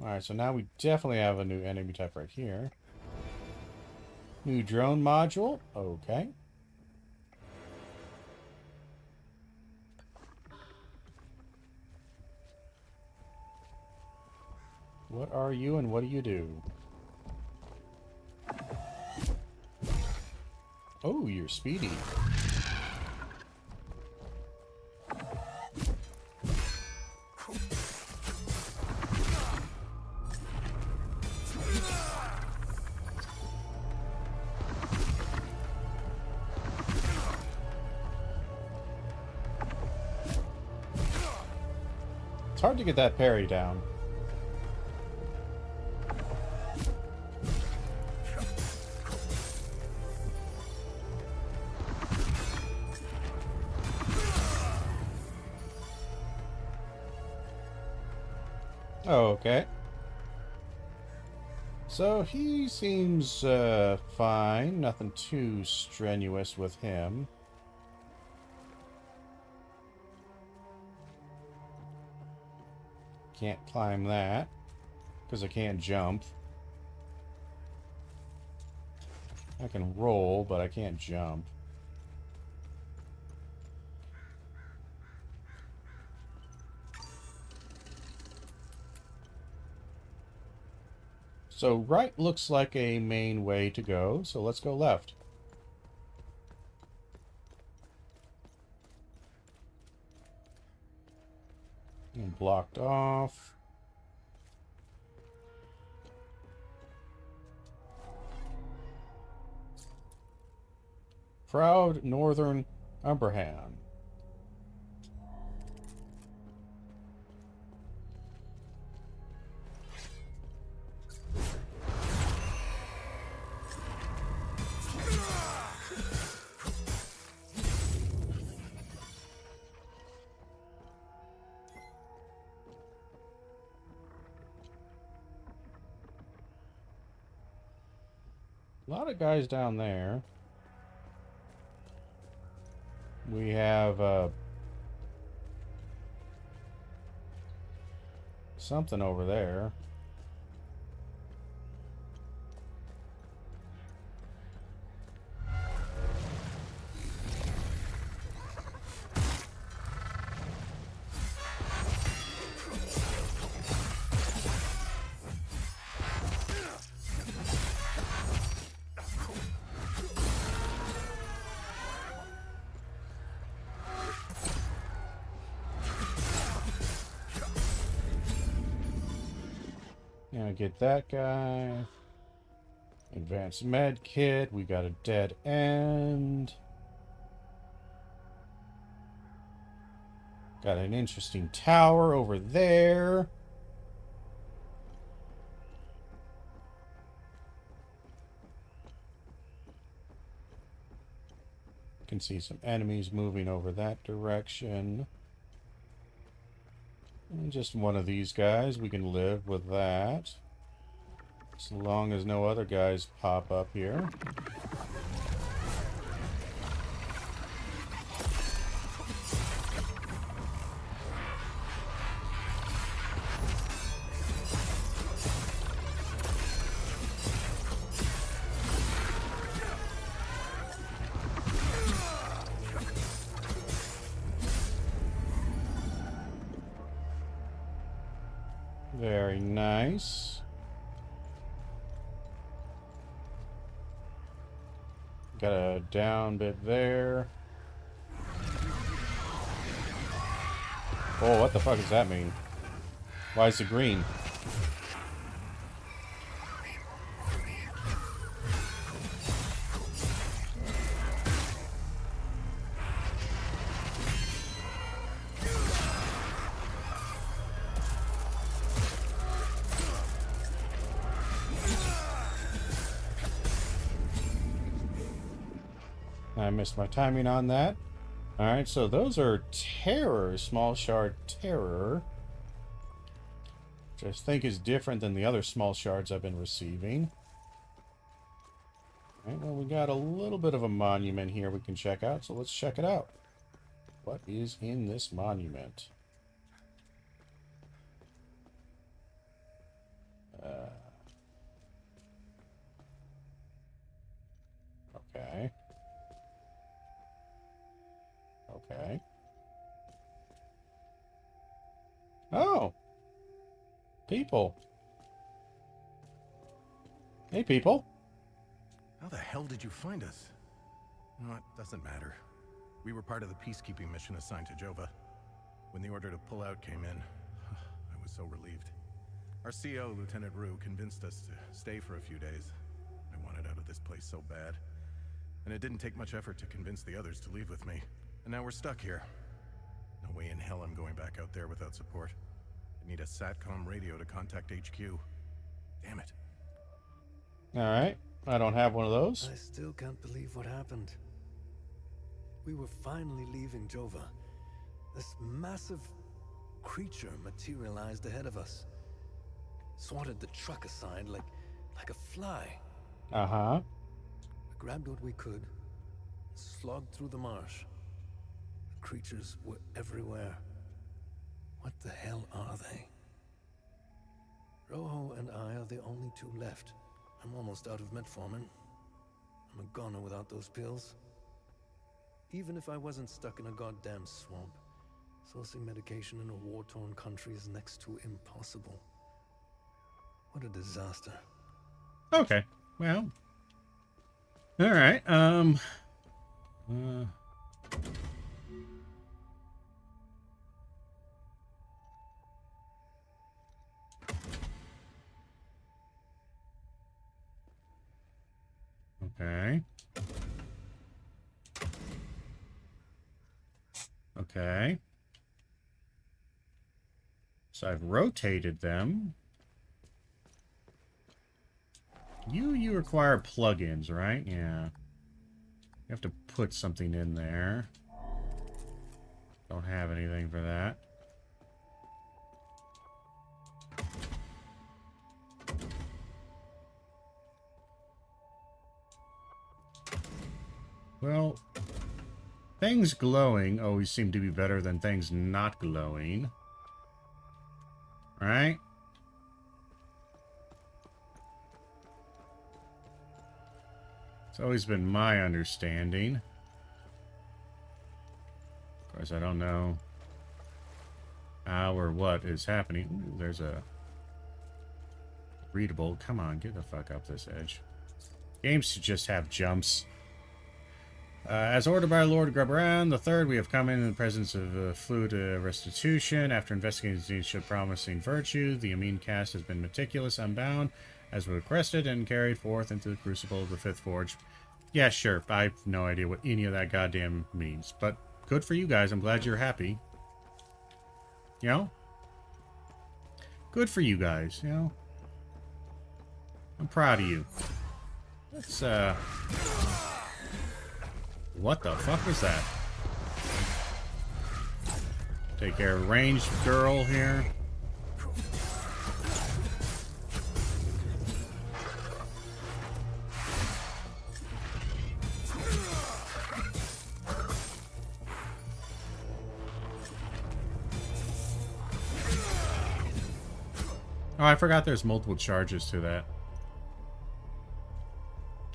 Alright, so now we definitely have a new enemy type right here. New drone module. Okay. What are you and what do you do? Oh, you're speedy. It's hard to get that parry down. Okay. So he seems fine. Nothing too strenuous with him. Can't climb that because I can't jump. I can roll, but I can't jump. So right looks like a main way to go, so let's go left. And blocked off. Proud Northern Umberham. A lot of guys down there. We have something over there. Now get that guy. Advanced med kit. We got a dead end. Got an interesting tower over there. Can see some enemies moving over that direction. And just one of these guys, we can live with that. As long as no other guys pop up here. Very nice. Got a down bit there. Oh, what the fuck does that mean? Why is it green? I missed my timing on that. Alright, so those are terror, small shard terror. Which I think is different than the other small shards I've been receiving. Alright, well, we got a little bit of a monument here we can check out, so let's check it out. What is in this monument? Okay. Okay. Oh! People. Hey, people. How the hell did you find us? No, it doesn't matter. We were part of the peacekeeping mission assigned to Jova. When the order to pull out came in, I was so relieved. Our CO, Lieutenant Rue, convinced us to stay for a few days. I wanted out of this place so bad. And it didn't take much effort to convince the others to leave with me. And now we're stuck here. No way in hell I'm going back out there without support. need a SATCOM radio to contact HQ. Damn it. Alright. I don't have one of those. I still can't believe what happened. We were finally leaving Jova. This massive creature materialized ahead of us. Swatted the truck aside like a fly. Uh-huh. We grabbed what we could, slogged through the marsh. The creatures were everywhere. What the hell are they? Rojo and I are the only two left. I'm almost out of metformin. I'm a goner without those pills. Even if I wasn't stuck in a goddamn swamp, sourcing medication in a war-torn country is next to impossible. What a disaster. Okay. Well. All right. Okay. Okay. So I've rotated them. You require plugins, right? Yeah. You have to put something in there. Don't have anything for that. Well, things glowing always seem to be better than things not glowing. Right? It's always been my understanding. Of course, I don't know how or what is happening. Ooh, there's a readable. Come on, get the fuck up this edge. Games should just have jumps. As ordered by Lord Grubberan III, we have come in the presence of fluid restitution. After investigating these show promising virtue, the Amin cast has been meticulous, unbound, as requested, and carried forth into the crucible of the Fifth Forge. Yeah, sure. I have no idea what any of that goddamn means. But good for you guys. I'm glad you're happy. You know? Good for you guys, you know? I'm proud of you. Let's, what the fuck was that? Take care of ranged girl here. Oh, I forgot there's multiple charges to that.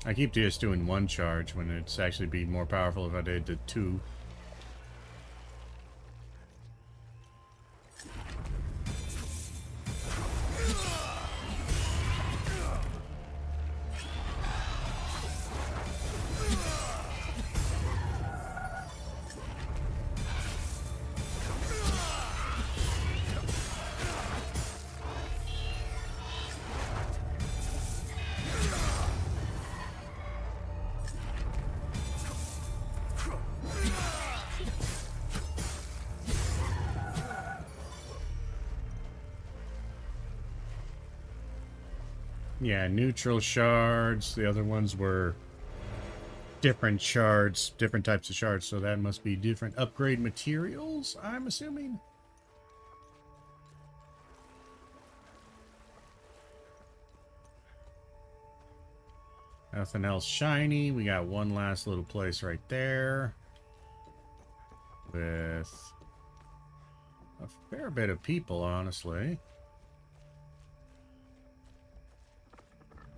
I keep just doing one charge when it's actually be more powerful if I did the two. Yeah, neutral shards. The other ones were different shards, different types of shards, so that must be different upgrade materials, I'm assuming. Nothing else shiny. We got one last little place right there with a fair bit of people, honestly.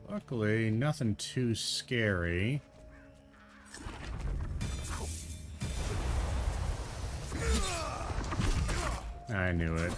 Luckily, nothing too scary. I knew it.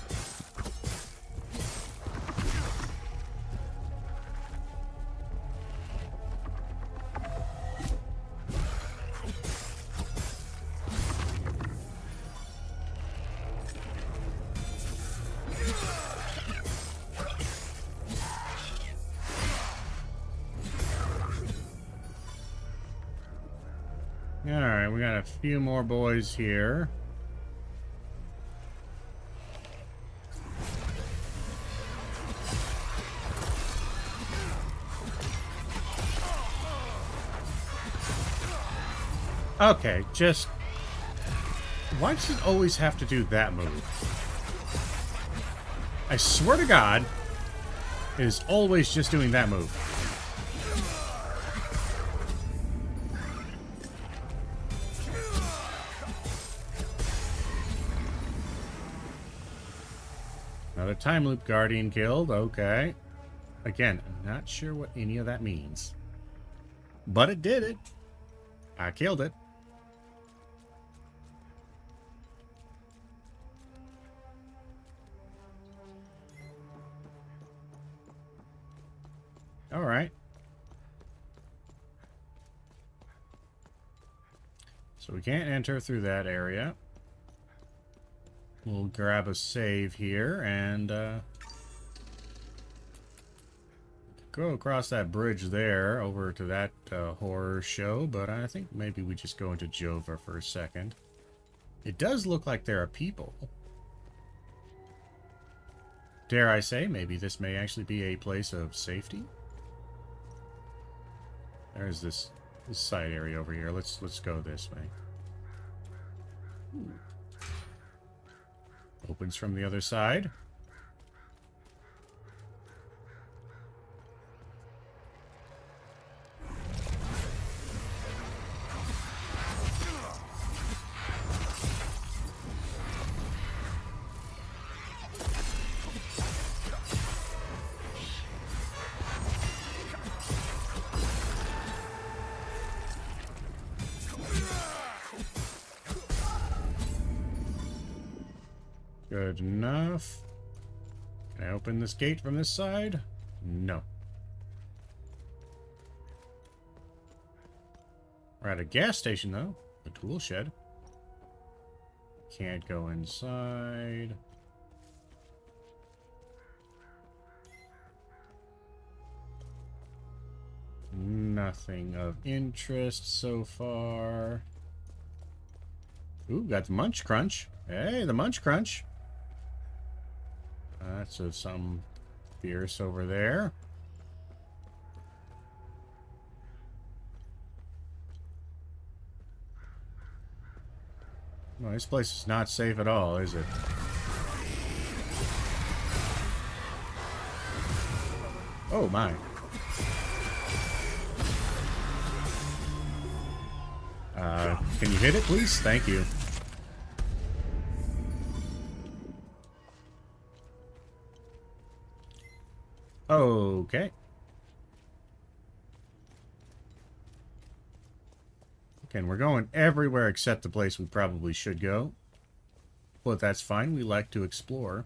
Alright, we got a few more boys here. Okay, just... Why does it always have to do that move? I swear to God, it is always just doing that move. Another time loop guardian killed. Okay. Again, I'm not sure what any of that means. But it did it. I killed it. All right. So we can't enter through that area. We'll grab a save here and go across that bridge there over to that horror show, but I think maybe we just go into Jova for a second. It does look like there are people. Dare I say, maybe this may actually be a place of safety? There's this side area over here. Let's go this way. Ooh. Opens from the other side. Good enough. Can I open this gate from this side? No. We're at a gas station, though. A tool shed. Can't go inside. Nothing of interest so far. Ooh, got the Munch Crunch. Hey, the Munch Crunch. That's some fierce over there. No, this place is not safe at all, is it? Oh, my. Can you hit it, please? Thank you. Okay. Again, we're going everywhere except the place we probably should go. But that's fine. We like to explore.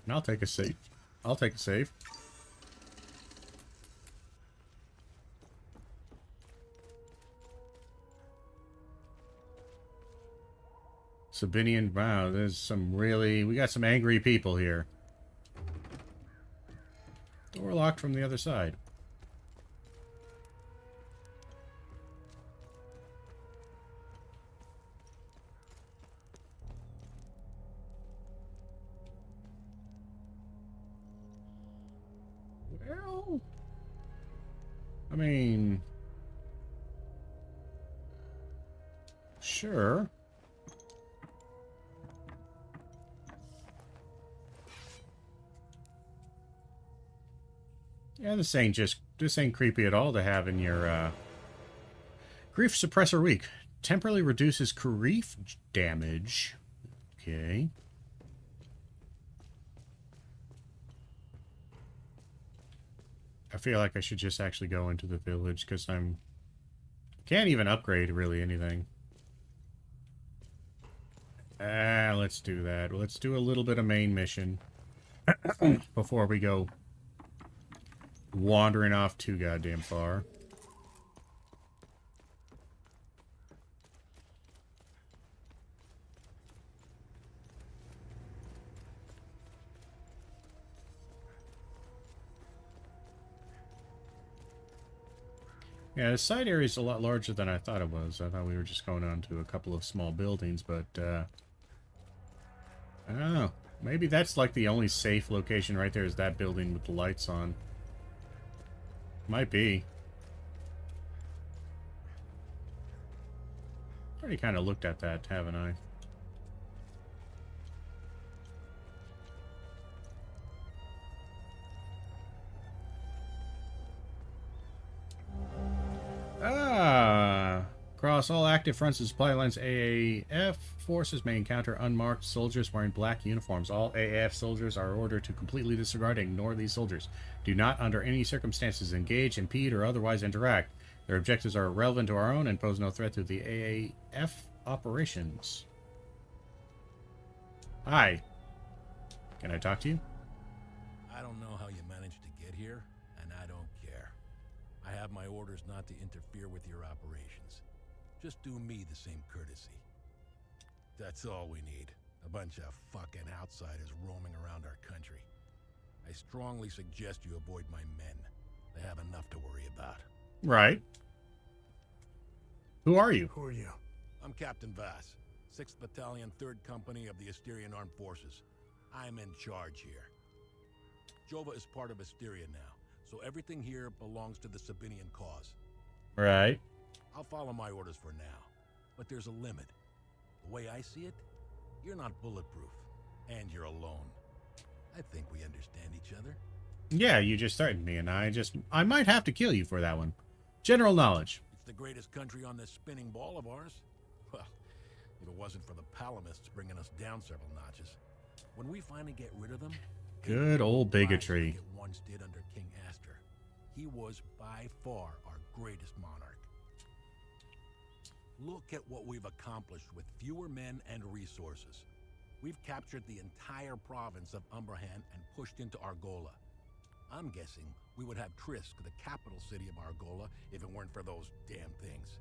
And I'll take a save. I'll take a save. Sabinian, wow, there's some really... We got some angry people here. Door locked from the other side. Well... I mean... Sure. Yeah, this ain't creepy at all to have in your grief suppressor weak. Temporarily reduces grief damage. Okay. I feel like I should just actually go into the village because can't even upgrade really anything. Let's do that. Let's do a little bit of main mission before we go wandering off too goddamn far. Yeah, the side area is a lot larger than I thought it was. I thought we were just going on to a couple of small buildings, but I don't know. Maybe that's like the only safe location right there is that building with the lights on. Might be. Already kind of looked at that, haven't I? Across all active fronts and supply lines, AAF forces may encounter unmarked soldiers wearing black uniforms. All AAF soldiers are ordered to completely disregard and ignore these soldiers. Do not, under any circumstances, engage, impede, or otherwise interact. Their objectives are irrelevant to our own and pose no threat to the AAF operations. Hi. Can I talk to you? I don't know how you managed to get here, and I don't care. I have my orders not to interfere with your operations. Just do me the same courtesy. That's all we need. A bunch of fucking outsiders roaming around our country. I strongly suggest you avoid my men. They have enough to worry about. Right. Who are you? Who are you? I'm Captain Vass, 6th Battalion, 3rd Company of the Asterian Armed Forces. I'm in charge here. Jova is part of Asteria now, so everything here belongs to the Sabinian cause. Right. I'll follow my orders for now, but there's a limit. The way I see it, you're not bulletproof, and you're alone. I think we understand each other. Yeah, you just threatened me, and I might have to kill you for that one. General knowledge. It's the greatest country on this spinning ball of ours. Well, if it wasn't for the Palamists bringing us down several notches. When we finally get rid of them... Good old bigotry. Like it once did under King Astor. He was by far our greatest monarch. Look at what we've accomplished with fewer men and resources. We've captured the entire province of Umbrahan and pushed into Argola. I'm guessing we would have Trisk, the capital city of Argola, if it weren't for those damn things.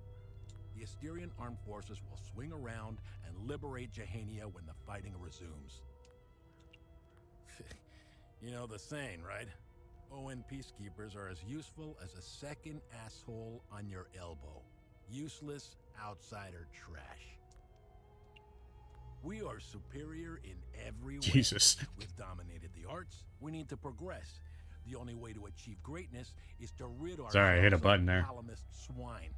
The Asterian armed forces will swing around and liberate Jehania when the fighting resumes. You know the saying, right? ON peacekeepers are as useful as a second asshole on your elbow. Useless outsider trash. We are superior in every way. Jesus. We've dominated the arts. We need to progress. The only way to achieve greatness is to rid ourselves Sorry, I hit a button of there. Palamist swine.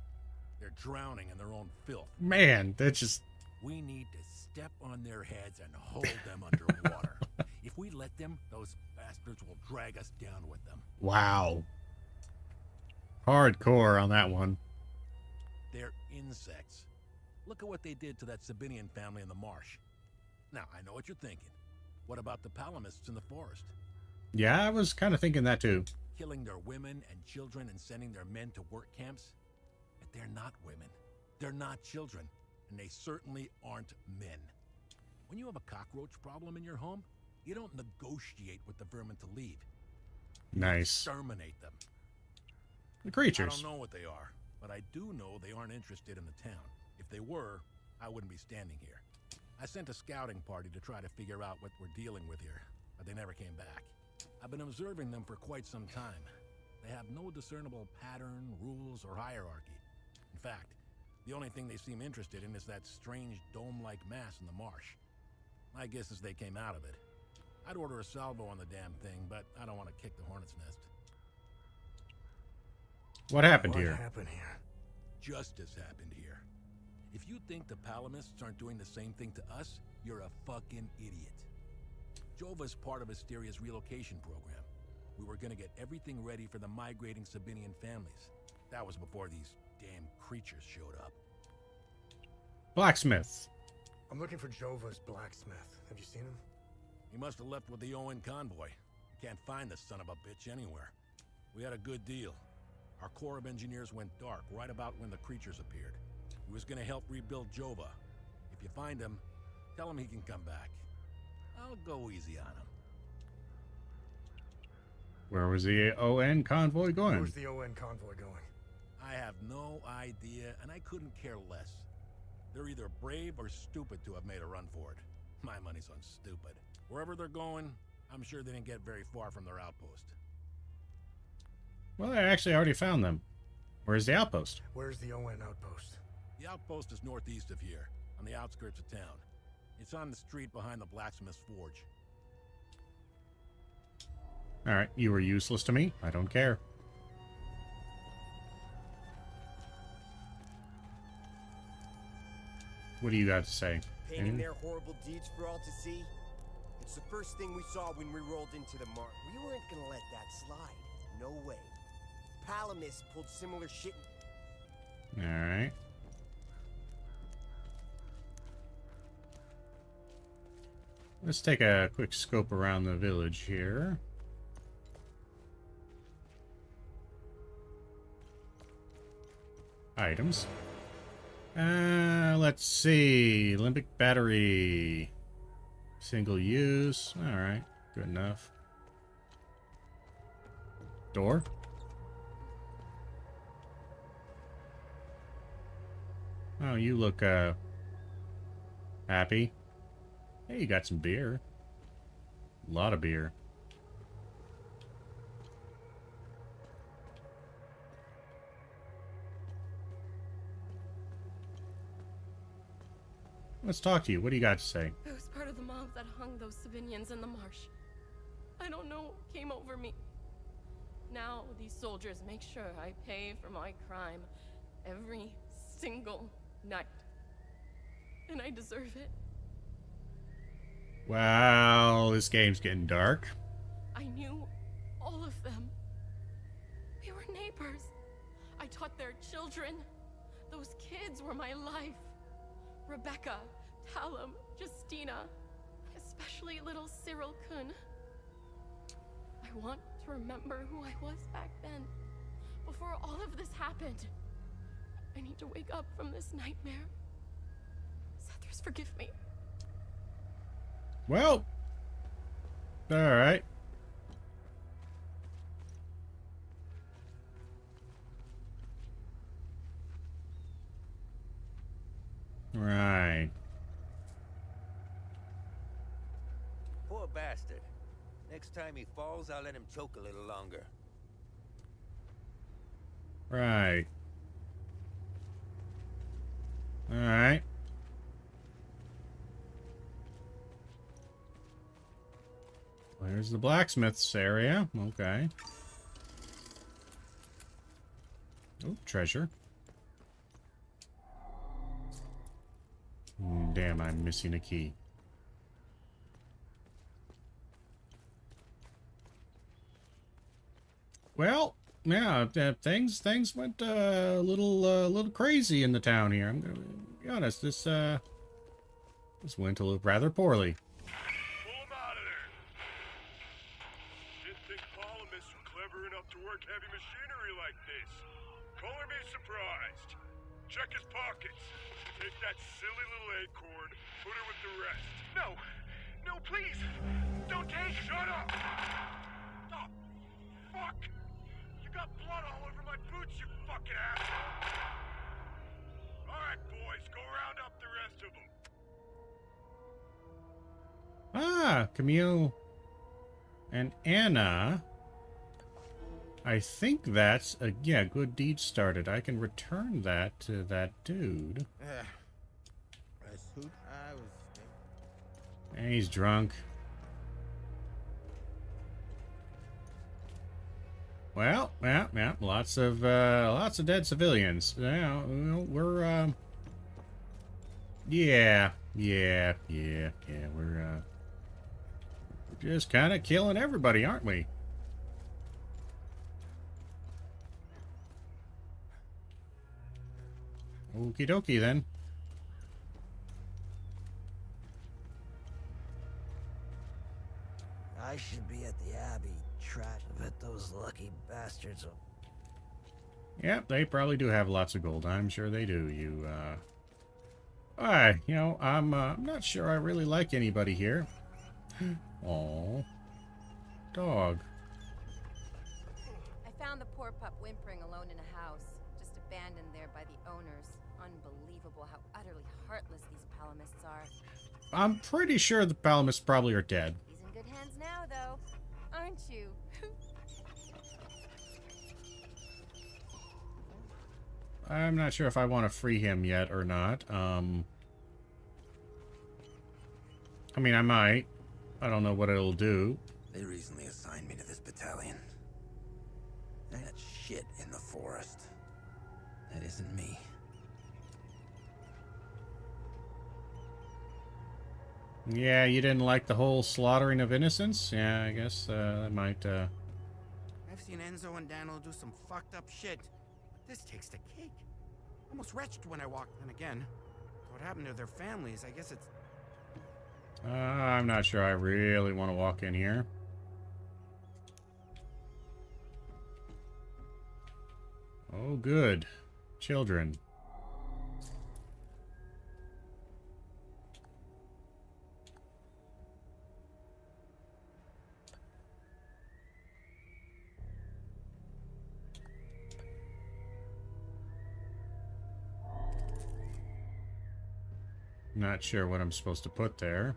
They're drowning in their own filth. Man, that's just... We need to step on their heads and hold them underwater. If we let them, those bastards will drag us down with them. Wow. Hardcore on that one. They're insects. Look at what they did to that Sabinian family in the marsh. Now, I know what you're thinking. What about the Palamists in the forest? Yeah, I was kind of thinking that too. Killing their women and children and sending their men to work camps? But they're not women. They're not children. And they certainly aren't men. When you have a cockroach problem in your home, you don't negotiate with the vermin to leave. Nice. Exterminate them. The creatures. I don't know what they are, but I do know they aren't interested in the town. If they were, I wouldn't be standing here. I sent a scouting party to try to figure out what we're dealing with here, but they never came back. I've been observing them for quite some time. They have no discernible pattern, rules, or hierarchy. In fact, the only thing they seem interested in is that strange dome-like mass in the marsh. My guess is they came out of it. I'd order a salvo on the damn thing, but I don't want to kick the hornet's nest. What happened here? What happened here? Justice happened here. If you think the Palamists aren't doing the same thing to us, you're a fucking idiot. Jova's part of Asteria's relocation program. We were gonna get everything ready for the migrating Sabinian families. That was before these damn creatures showed up. Blacksmith. I'm looking for Jova's blacksmith. Have you seen him? He must have left with the ON convoy. Can't find the son of a bitch anywhere. We had a good deal. Our Corps of Engineers went dark right about when the creatures appeared. He was gonna help rebuild Jova. If you find him, tell him he can come back. I'll go easy on him. Where was the ON convoy going? Where's the ON convoy going? I have no idea, and I couldn't care less. They're either brave or stupid to have made a run for it. My money's on stupid. Wherever they're going, I'm sure they didn't get very far from their outpost. Well, I actually already found them. Where's the outpost? Where's the ON outpost? The outpost is northeast of here, on the outskirts of town. It's on the street behind the blacksmith's forge. Alright, you were useless to me. I don't care. What do you got to say? Painting their horrible deeds for all to see. It's the first thing we saw when we rolled into the mark. We weren't gonna let that slide. No way. Palamis pulled similar shit. All right. Let's take a quick scope around the village here. Items. Let's see. Limbic battery. Single use. All right. Good enough. Door. Oh, you look, happy. Hey, you got some beer. A lot of beer. Let's talk to you. What do you got to say? I was part of the mob that hung those civilians in the marsh. I don't know what came over me. Now these soldiers make sure I pay for my crime every single night. And I deserve it. Wow, this game's getting dark. I knew all of them. We were neighbors. I taught their children. Those kids were my life. Rebecca, Talum, Justina, especially little Cyril Kun. I want to remember who I was back then, before all of this happened. I need to wake up from this nightmare. Sethers, forgive me. Well, all right. Right. Poor bastard. Next time he falls, I'll let him choke a little longer. Right. All right. There's the blacksmith's area. Okay. Oh, treasure. Damn, I'm missing a key. Well, yeah, things went a little crazy in the town here. I'm gonna be honest. This went a little rather poorly. Pull him out of there. Didn't think Palamis were clever enough to work heavy machinery like this. Color me surprised. Check his pockets. Take that silly little acorn, put her with the rest. No! No, please! Don't take... Shut up! Oh, fuck! You got blood all over my boots, you fucking asshole! Alright, boys, go round up the rest of them. Ah, Camille and Anna. I think that's a good deed started. I can return that to that dude. And he's drunk. Well, yeah, lots of dead civilians. Yeah, we're yeah, we're just kind of killing everybody, aren't we? Okie dokie then. I should be at the Abbey. Trash. I bet those lucky bastards will... Yep, they probably do have lots of gold. I'm sure they do. I'm not sure I really like anybody here. Aw. Dog. I found the poor pup whimpering alone in a house, just abandoned there by the owners. Unbelievable how utterly heartless these Palamists are. I'm pretty sure the Palamists probably are dead. He's in good hands now, though, aren't you? I'm not sure if I want to free him yet or not. I mean, I might. I don't know what it'll do. They recently assigned me to this battalion. That shit in the forest. That isn't me. Yeah, you didn't like the whole slaughtering of innocents? Yeah, I guess that might, I've seen Enzo and Daniel do some fucked up shit, but this takes the cake. Almost retched when I walked in again. What happened to their families? I guess it's... I'm not sure I really want to walk in here. Oh, good. Children. Not sure what I'm supposed to put there.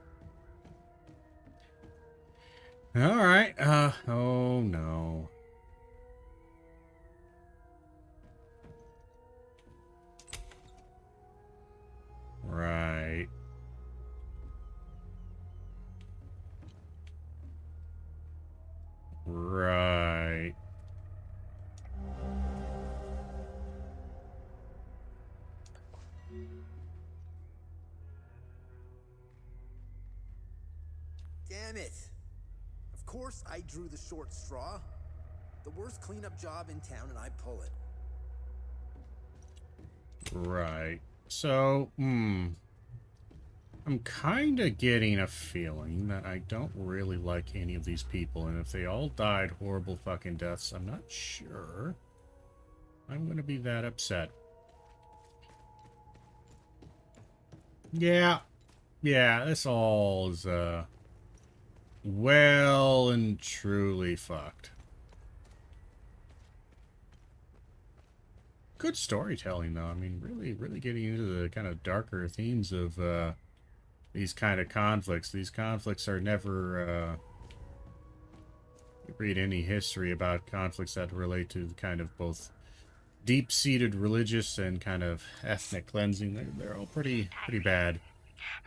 Alright, oh no. Right. Right. Damn it. Of course I drew the short straw. The worst cleanup job in town and I pull it. Right. So, I'm kind of getting a feeling that I don't really like any of these people, and if they all died horrible fucking deaths, I'm not sure I'm going to be that upset. Yeah. Yeah, this all is, well and truly fucked. Good storytelling, though. I mean, really getting into the kind of darker themes of these kind of conflicts. These conflicts are never... you read any history about conflicts that relate to kind of both deep-seated religious and kind of ethnic cleansing. They're all pretty bad.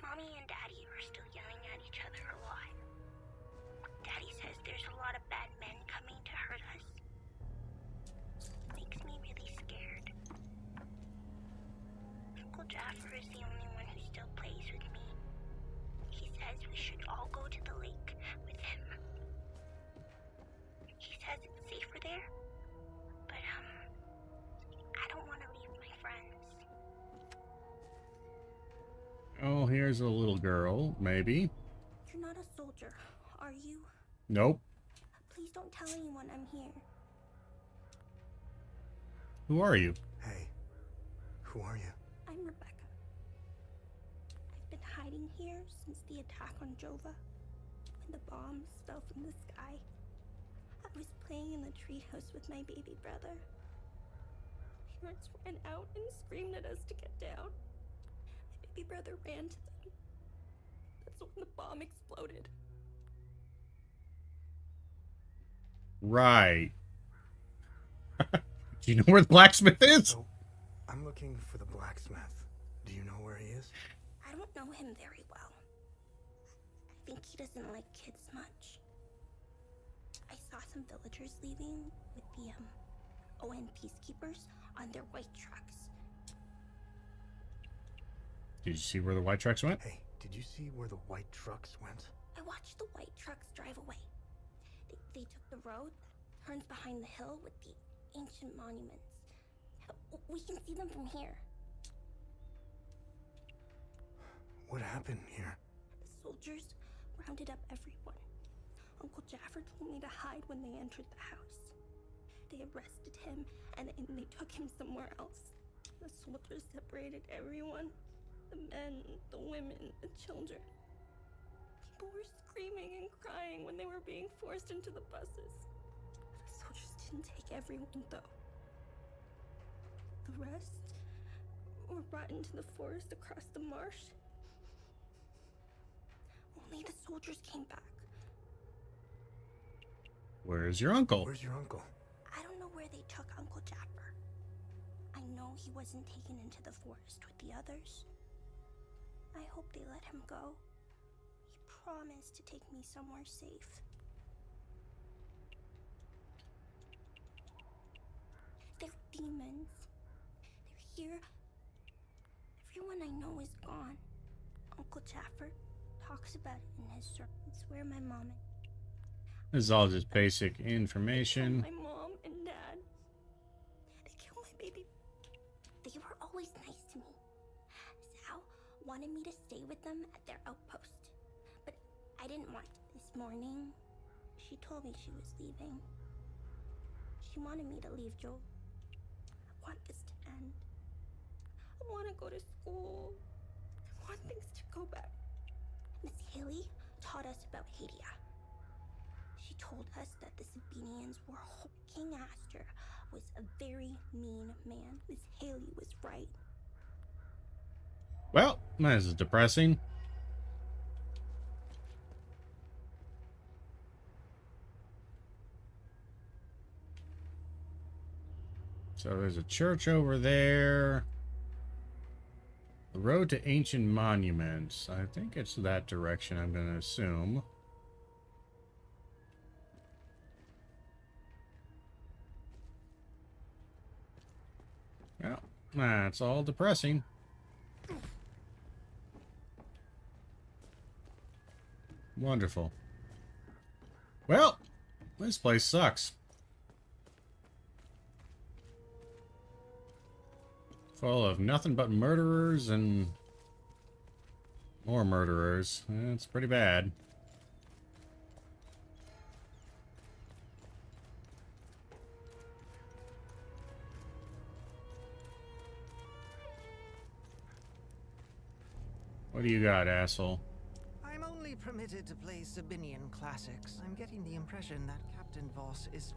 Mommy and Daddy are still yelling at each other a lot. Daddy says there's a lot of bad men coming to hurt us. Makes me really scared. Uncle Jaffer is the only one who still plays with me. He says we should all go to the lake with him. He says it's safer there, but I don't want to leave my friends. Oh, here's a little girl, maybe. You're not a soldier, are you? Nope. Please don't tell anyone I'm here. Who are you? Hey, who are you? I'm Rebecca. I've been hiding here since the attack on Jova. When the bombs fell from the sky, I was playing in the treehouse with my baby brother. Parents ran out and screamed at us to get down. My baby brother ran to them. That's when the bomb exploded. Right. Do you know where the blacksmith is? Oh, I'm looking for the blacksmith. Do you know where he is? I don't know him very well. I think he doesn't like kids much. I saw some villagers leaving with the ON peacekeepers on their white trucks. Did you see where the white trucks went? Hey, did you see where the white trucks went? I watched the white trucks drive away. They took the road that turns behind the hill with the ancient monuments. We can see them from here. What happened here? The soldiers rounded up everyone. Uncle Jaffer told me to hide when they entered the house. They arrested him and they took him somewhere else. The soldiers separated everyone. The men, the women, the children. People were screaming and crying when they were being forced into the buses. The soldiers didn't take everyone, though. The rest were brought into the forest across the marsh. Only the soldiers came back. Where's your uncle? Where's your uncle? I don't know where they took Uncle Jaffer. I know he wasn't taken into the forest with the others. I hope they let him go. He promised to take me somewhere safe. They're demons. They're here. Everyone I know is gone. Uncle Jaffer talks about it in his sermon. It's where my mom This is all just basic information. my mom and dad. They killed my baby. They were always nice to me. Sal wanted me to stay with them at their outpost, but I didn't want to. This morning, she told me she was leaving. She wanted me to leave, Joe. I want this to end. I want to go to school. I want things to go back. Miss Haley taught us about Hadia. She told us that the Sabinians were King Astor was a very mean man. Miss Haley was right. Well, this is depressing. So there's a church over there. The road to ancient monuments. I think it's that direction, I'm going to assume. Well, that's all depressing. Wonderful. Well, this place sucks. Full of nothing but murderers and more murderers. It's pretty bad. What do you got, asshole? I'm only permitted to play Sabinian classics. I'm getting the impression that Captain Voss is...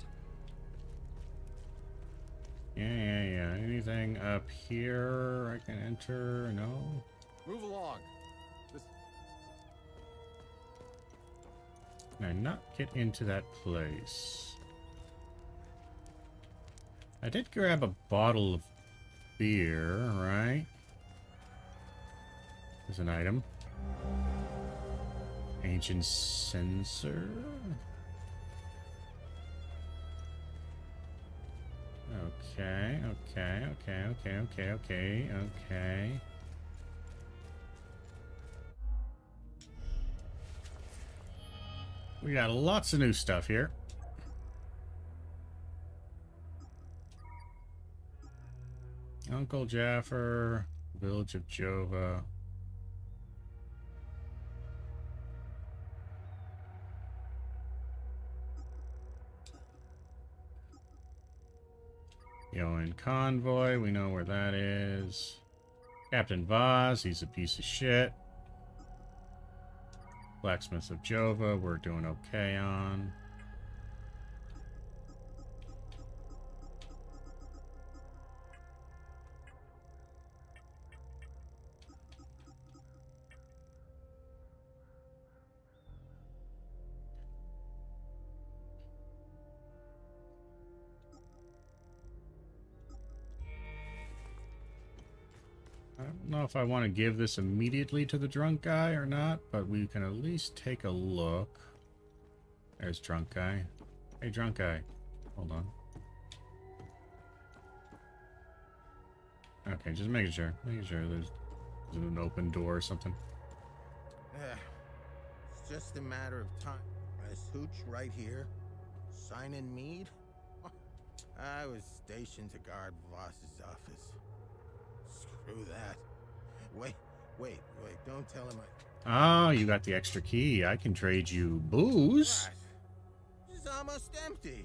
Yeah. Anything up here I can enter? No? Move along. Can I not get into that place? I did grab a bottle of beer, right? There's an item. Ancient sensor. Okay. We got lots of new stuff here. Uncle Jaffer, Village of Jova. Yoan Convoy, we know where that is. Captain Voss, he's a piece of shit. Blacksmith of Jova, we're doing okay on. I don't know if I want to give this immediately to the drunk guy or not, but we can at least take a look. There's drunk guy. Hey, drunk guy. Hold on. Okay, just making sure. Making sure there's an open door or something. It's just a matter of time. Is Hooch right here? Signing Mead? I was stationed to guard Voss's office. Screw that. Wait, don't tell him Oh, you got the extra key. I can trade you booze. It's almost empty.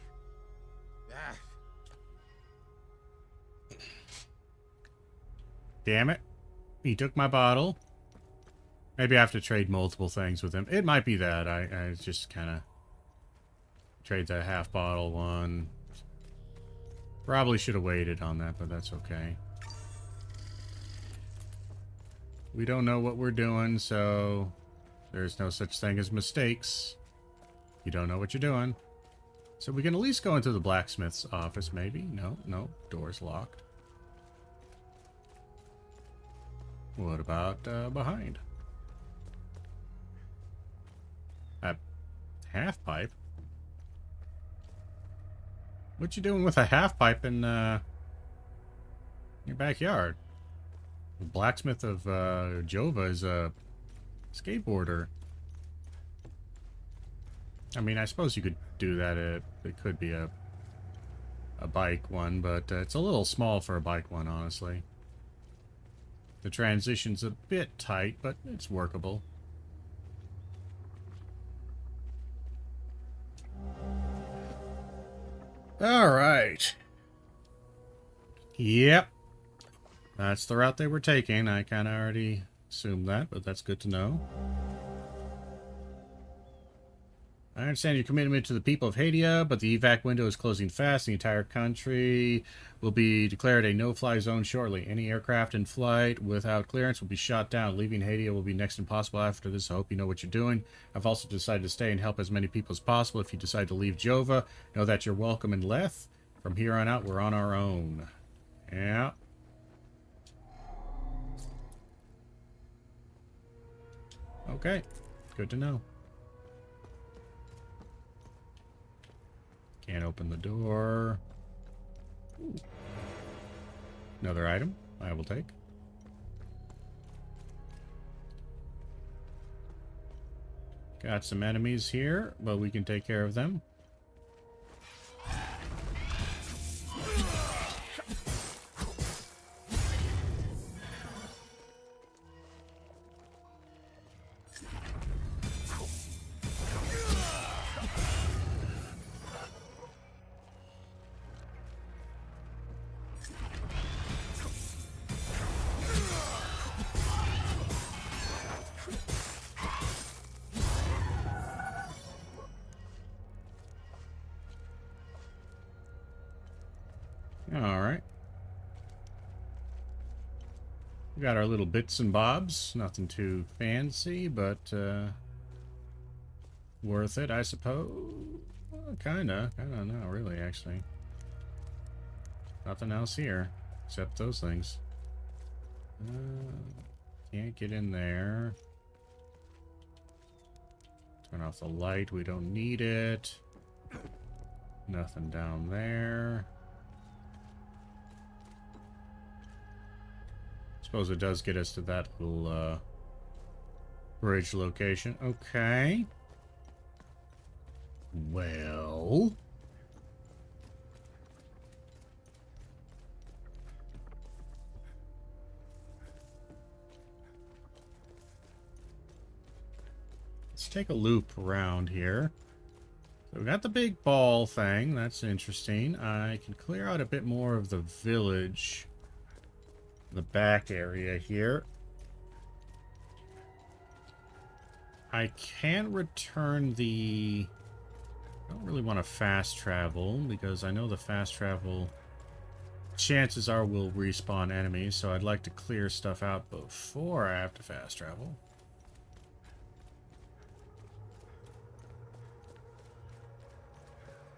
Damn it. He took my bottle. Maybe I have to trade multiple things with him. It might be that. I just kind of trade the half bottle one. Probably should have waited on that, but that's okay. We don't know what we're doing, so there's no such thing as mistakes. You don't know what you're doing. So we can at least go into the blacksmith's office, maybe? No, door's locked. What about behind? A half pipe? What you doing with a half pipe in your backyard? The blacksmith of Jova is a skateboarder. I mean, I suppose you could do that. It could be a bike one, but it's a little small for a bike one, honestly. The transition's a bit tight, but it's workable. All right. Yep. That's the route they were taking. I kind of already assumed that, but that's good to know. I understand your commitment to the people of Hadia, but the evac window is closing fast. The entire country will be declared a no-fly zone shortly. Any aircraft in flight without clearance will be shot down. Leaving Hadia will be next to impossible after this. I hope you know what you're doing. I've also decided to stay and help as many people as possible. If you decide to leave Jova, know that you're welcome in Leth. From here on out, we're on our own. Yeah. Okay. Good to know. Can't open the door. Ooh. Another item I will take. Got some enemies here, but we can take care of them. Alright. We got our little bits and bobs. Nothing too fancy, but worth it, I suppose. Well, kinda. Not really, actually. Nothing else here, except those things. Can't get in there. Turn off the light. We don't need it. Nothing down there. Suppose it does get us to that little bridge location. Okay. Well. Let's take a loop around here. So we got the big ball thing. That's interesting. I can clear out a bit more of the village. The back area here. I can return the... I don't really want to fast travel because I know the fast travel chances are we'll respawn enemies, so I'd like to clear stuff out before I have to fast travel.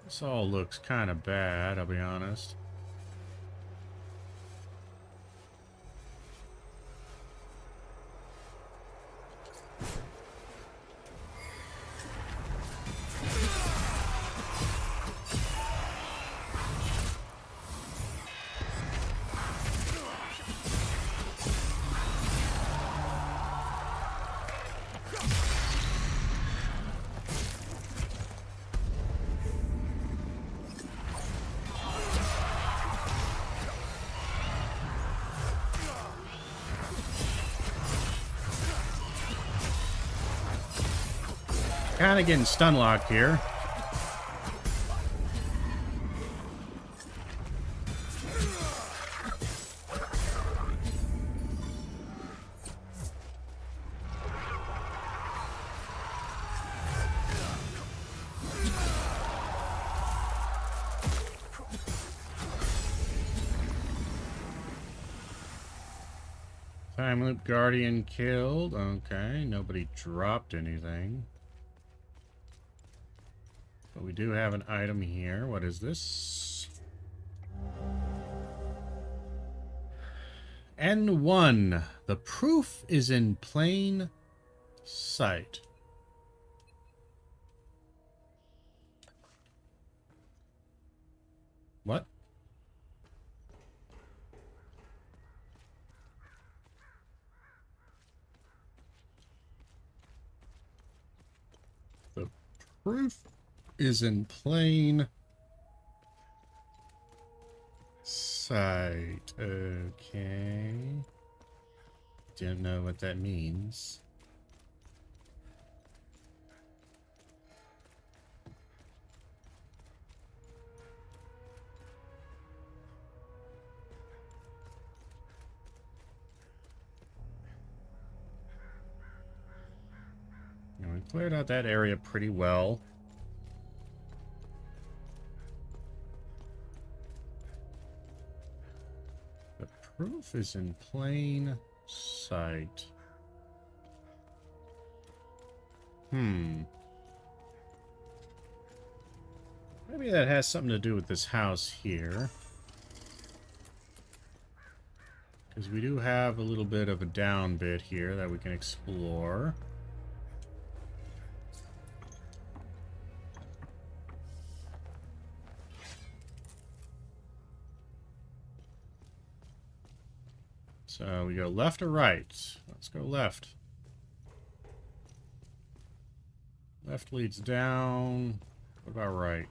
This all looks kind of bad, I'll be honest. Kind of getting stun locked here. Time loop guardian killed. Okay, nobody dropped anything. But we do have an item here. What is this? N1. The proof is in plain sight. What? The Proof is in plain sight. Okay. Don't know what that means. We cleared out that area pretty well. The proof is in plain sight. Maybe that has something to do with this house here. Because we do have a little bit of a down bit here that we can explore. So we go left or right? Let's go left. Left leads down. What about right?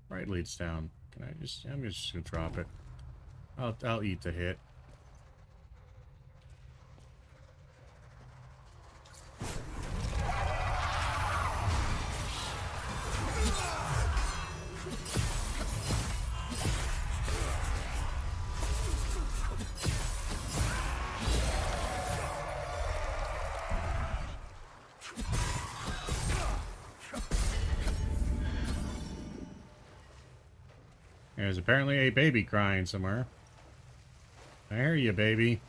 Right leads down. Can I just... I'm just gonna drop it. I'll eat the hit. There's apparently a baby crying somewhere. I hear you, baby.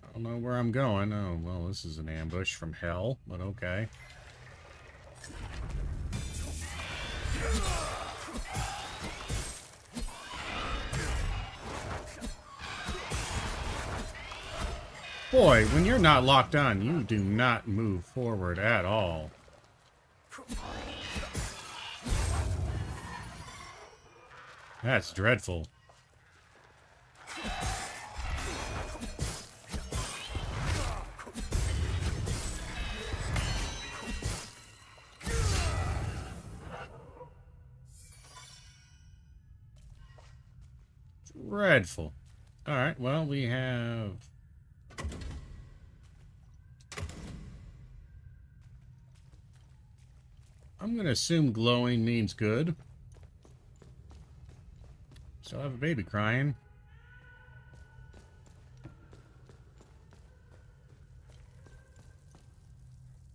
I don't know where I'm going. Oh, well, this is an ambush from hell, but okay. Boy, when you're not locked on, you do not move forward at all. That's dreadful. Dreadful. Alright, well, we have... I'm gonna assume glowing means good. Still have a baby crying.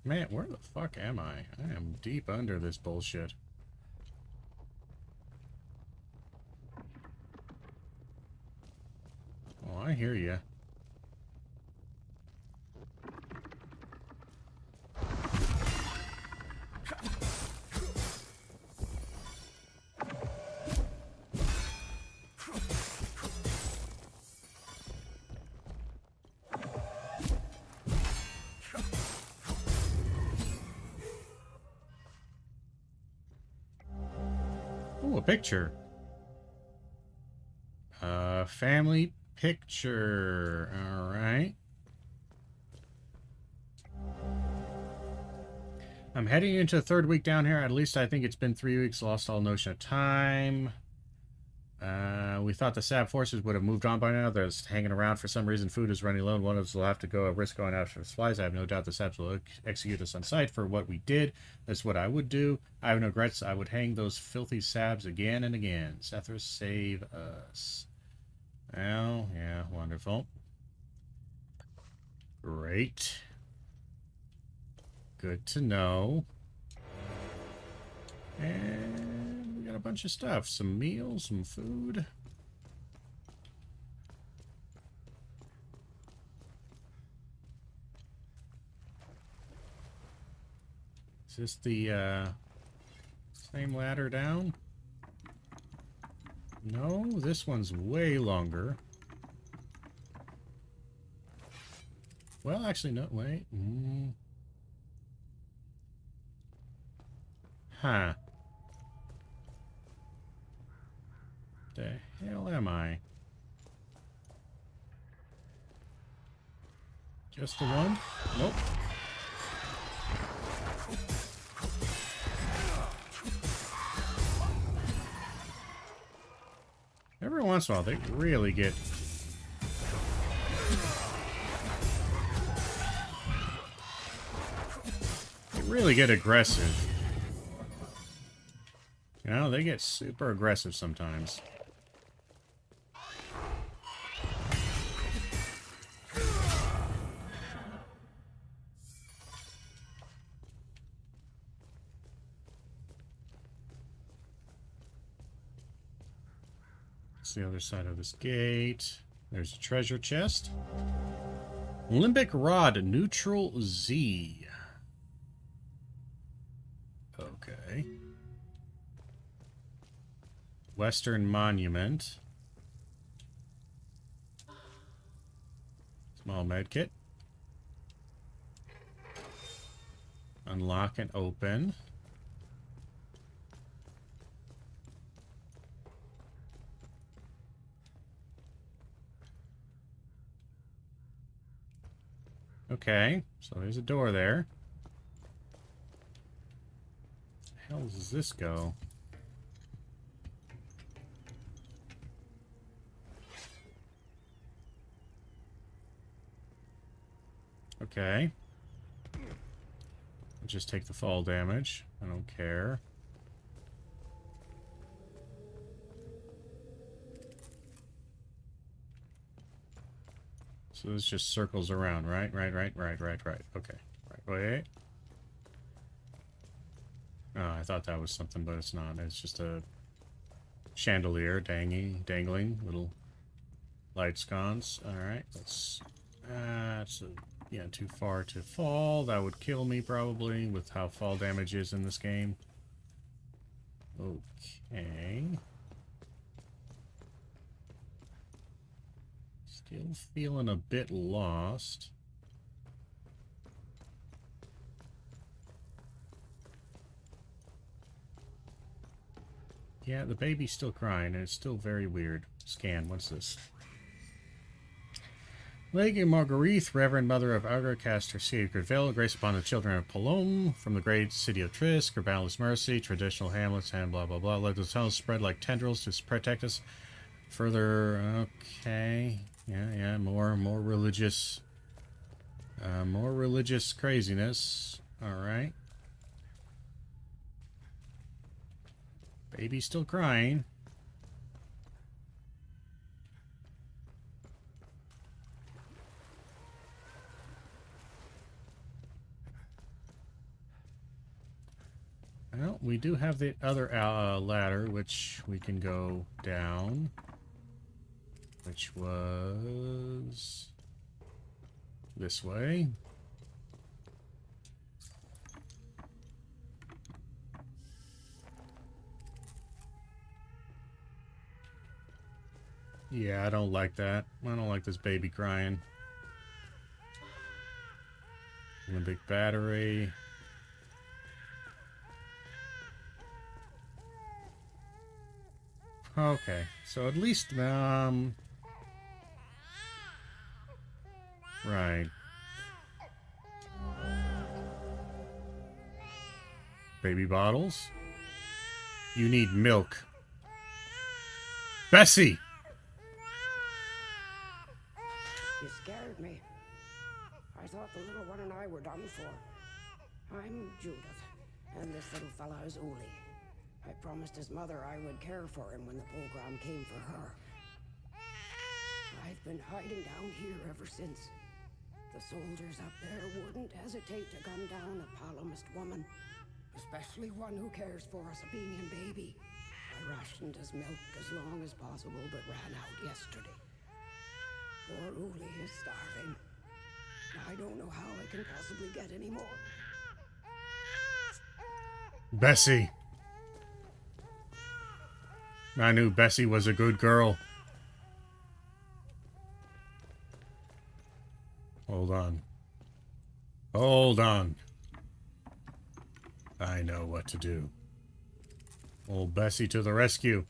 Man, where the fuck am I? I am deep under this bullshit. Oh, I hear ya. Ooh, a picture. Family picture. All right. I'm heading into the third week down here. At least I think it's been 3 weeks. Lost all notion of time. We thought the SAB forces would have moved on by now. They're just hanging around for some reason. Food is running low. One of us will have to go at risk going after supplies. I have no doubt the SABs will execute us on sight for what we did. That's what I would do. I have no regrets. I would hang those filthy SABs again and again. Sethra, save us. Well, yeah, wonderful. Great. Good to know. And we got a bunch of stuff. Some meals, some food. Is this the same ladder down? No, this one's way longer. Well, actually, no, wait. Huh. The hell am I? Just the one? Nope. Every once in a while, they really get... They really get aggressive. You know, they get super aggressive sometimes. It's the other side of this gate. There's a treasure chest. Limbic Rod, neutral Z. Okay. Western Monument. Small medkit. Unlock and open. Okay, so there's a door there. Where the hell does this go? Okay. I'll just take the fall damage. I don't care. So this just circles around, right? Right. Okay. Right, wait. Oh, I thought that was something, but it's not. It's just a chandelier dangling little light sconce. Alright, that's yeah, too far to fall. That would kill me probably with how fall damage is in this game. Okay. Still feeling a bit lost. Yeah, the baby's still crying, and it's still very weird. Scan, what's this? Lady Marguerite, Reverend Mother of Augur, cast her sacred veil, grace upon the children of Palom, from the great city of Trisk, her boundless mercy, traditional hamlets, and blah blah blah. Let the tunnels spread like tendrils to protect us. Further, okay, yeah, more religious craziness. All right. Baby's still crying. Well, we do have the other ladder, which we can go down. Which was this way. Yeah, I don't like that. I don't like this baby crying. Limbic battery. Okay, so at least, right. Baby bottles. You need milk. Bessie! You scared me. I thought the little one and I were done for. I'm Judith, and this little fella is Uli. I promised his mother I would care for him when the program came for her. I've been hiding down here ever since. The soldiers up there wouldn't hesitate to gun down a Palomist woman, especially one who cares for a Sabinian baby. I rationed his milk as long as possible, but ran out yesterday. Poor Uli is starving. I don't know how I can possibly get any more. Bessie. I knew Bessie was a good girl. Hold on. Hold on. I know what to do. Old Bessie to the rescue.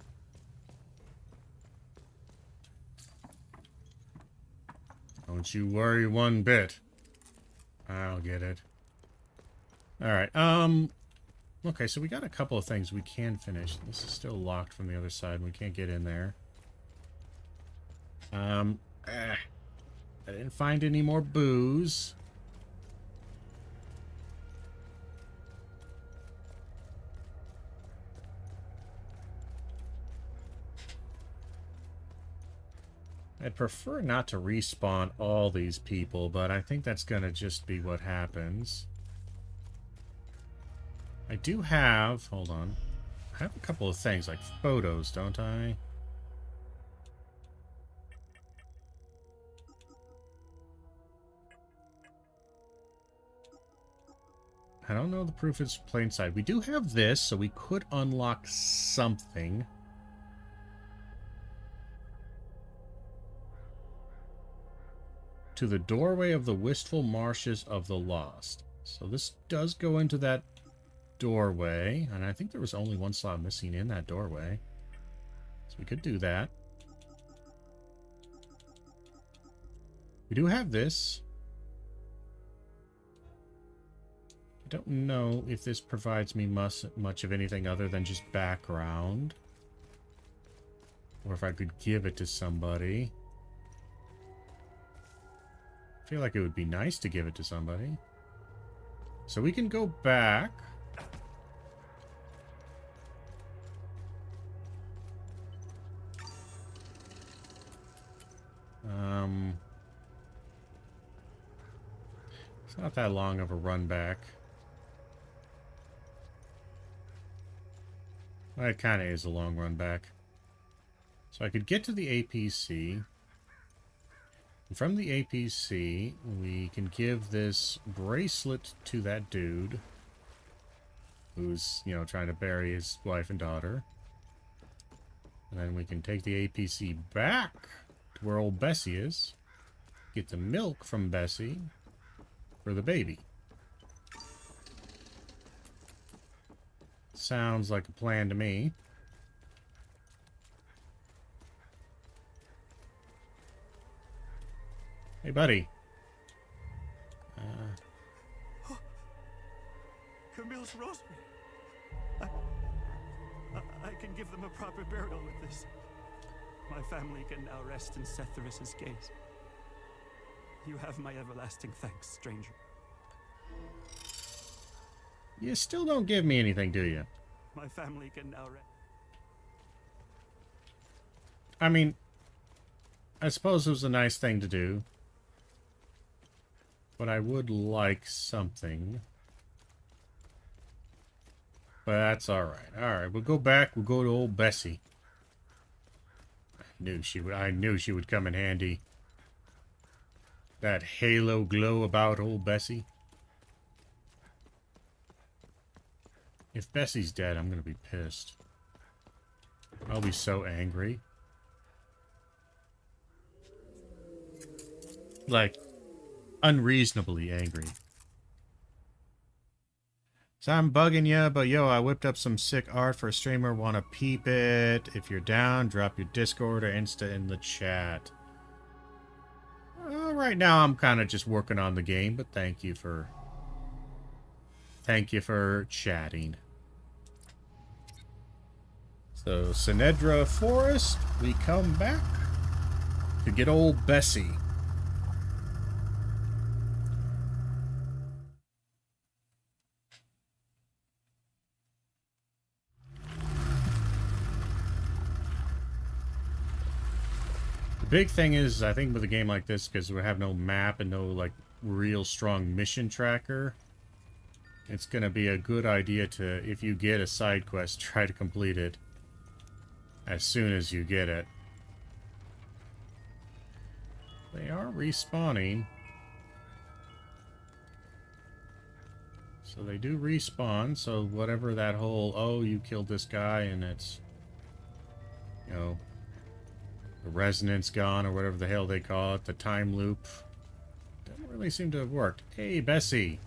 Don't you worry one bit. I'll get it. Alright, okay, so we got a couple of things we can finish. This is still locked from the other side. We can't get in there. I didn't find any more booze. I'd prefer not to respawn all these people, but I think that's gonna just be what happens. I do have... Hold on. I have a couple of things, like photos, don't I? I don't know the proof is plain sight. We do have this, so we could unlock something. To the doorway of the wistful marshes of the lost. So this does go into that doorway, and I think there was only one slot missing in that doorway. So we could do that. We do have this. I don't know if this provides me much of anything other than just background. Or if I could give it to somebody. I feel like it would be nice to give it to somebody. So we can go back. It's not that long of a run back. Well, it kind of is a long run back. So I could get to the APC. And from the APC, we can give this bracelet to that dude who's, you know, trying to bury his wife and daughter. And then we can take the APC back to where old Bessie is. Get the milk from Bessie for the baby. Sounds like a plan to me. Hey, buddy. Camille's rosemary. I can give them a proper burial with this. My family can now rest in Sethrus's gaze. You have my everlasting thanks, stranger. You still don't give me anything, do you? My family can now rest. I mean, I suppose it was a nice thing to do. But I would like something. But that's alright. Alright, we'll go back. We'll go to old Bessie. I knew she would come in handy. That halo glow about old Bessie. If Bessie's dead, I'm gonna be pissed. I'll be so angry. Like, unreasonably angry. So I'm bugging you, but yo, I whipped up some sick art for a streamer. Wanna peep it? If you're down, drop your Discord or Insta in the chat. Right now, I'm kind of just working on the game, but thank you for chatting. So, Sinedra Forest, we come back to get old Bessie. The big thing is, I think with a game like this, because we have no map and no, like, real strong mission tracker, it's going to be a good idea to, if you get a side quest, try to complete it as soon as you get it. They are respawning. So they do respawn, so whatever that whole, oh, you killed this guy and it's, you know, the resonance gone, or whatever the hell they call it, the time loop, doesn't really seem to have worked. Hey, Bessie.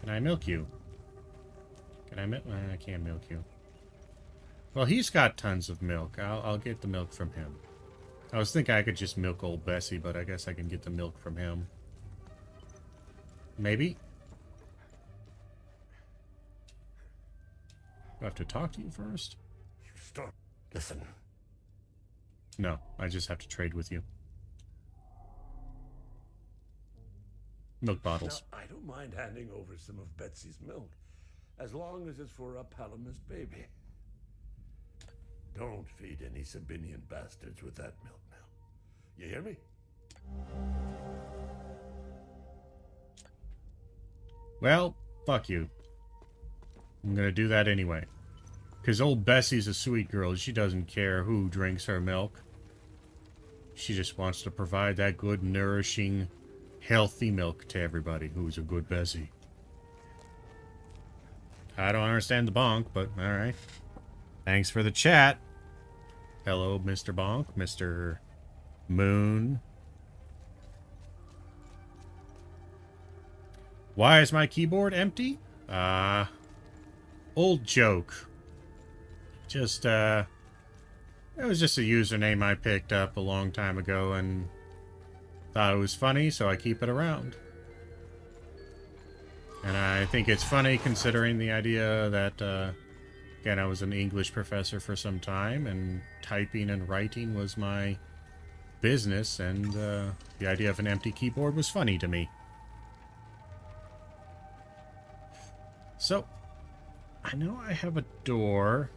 Can I milk you? Can I milk? I can't milk you. Well, he's got tons of milk. I'll get the milk from him. I was thinking I could just milk old Bessie, but I guess I can get the milk from him. Maybe. Do I have to talk to you first? Stop. Listen. No, I just have to trade with you. Milk bottles. Now, I don't mind handing over some of Betsy's milk, as long as it's for a Palamist baby. Don't feed any Sabinian bastards with that milk now. You hear me? Well, fuck you. I'm gonna do that anyway. Because old Bessie's a sweet girl. She doesn't care who drinks her milk. She just wants to provide that good, nourishing, healthy milk to everybody who's a good Bessie. I don't understand the bonk, but alright. Thanks for the chat. Hello, Mr. Bonk, Mr. Moon. Why is my keyboard empty? Old joke. Just, it was just a username I picked up a long time ago and thought it was funny, so I keep it around. And I think it's funny considering the idea that, again, I was an English professor for some time, and typing and writing was my business, and the idea of an empty keyboard was funny to me. So, I know I have a door.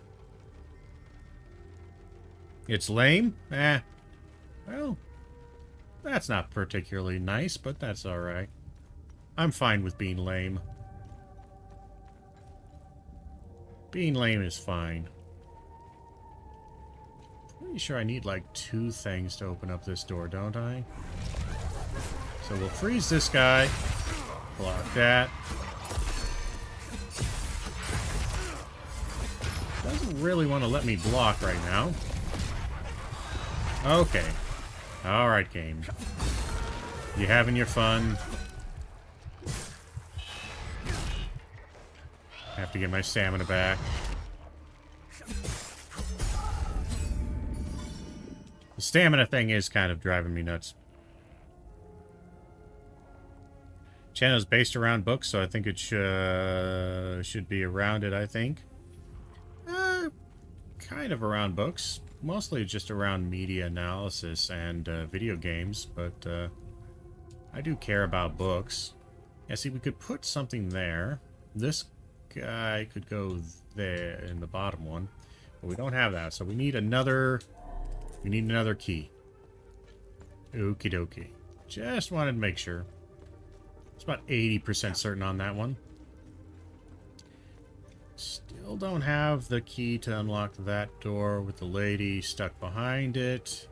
It's lame? Well, that's not particularly nice, but that's alright. I'm fine with being lame. Being lame is fine. Pretty sure I need like 2 things to open up this door, don't I? So we'll freeze this guy. Block that. Doesn't really want to let me block right now. Okay. Alright, game. You having your fun? Have to get my stamina back. The stamina thing is kind of driving me nuts. Channel is based around books, so I think it should be around it, I think. Kind of around books. Mostly just around media analysis and video games, but I do care about books. Yeah, see, we could put something there. This guy could go there in the bottom one, but we don't have that, so we need another key. Okie dokie. Just wanted to make sure. It's about 80% certain on that one. Still don't have the key to unlock that door with the lady stuck behind it.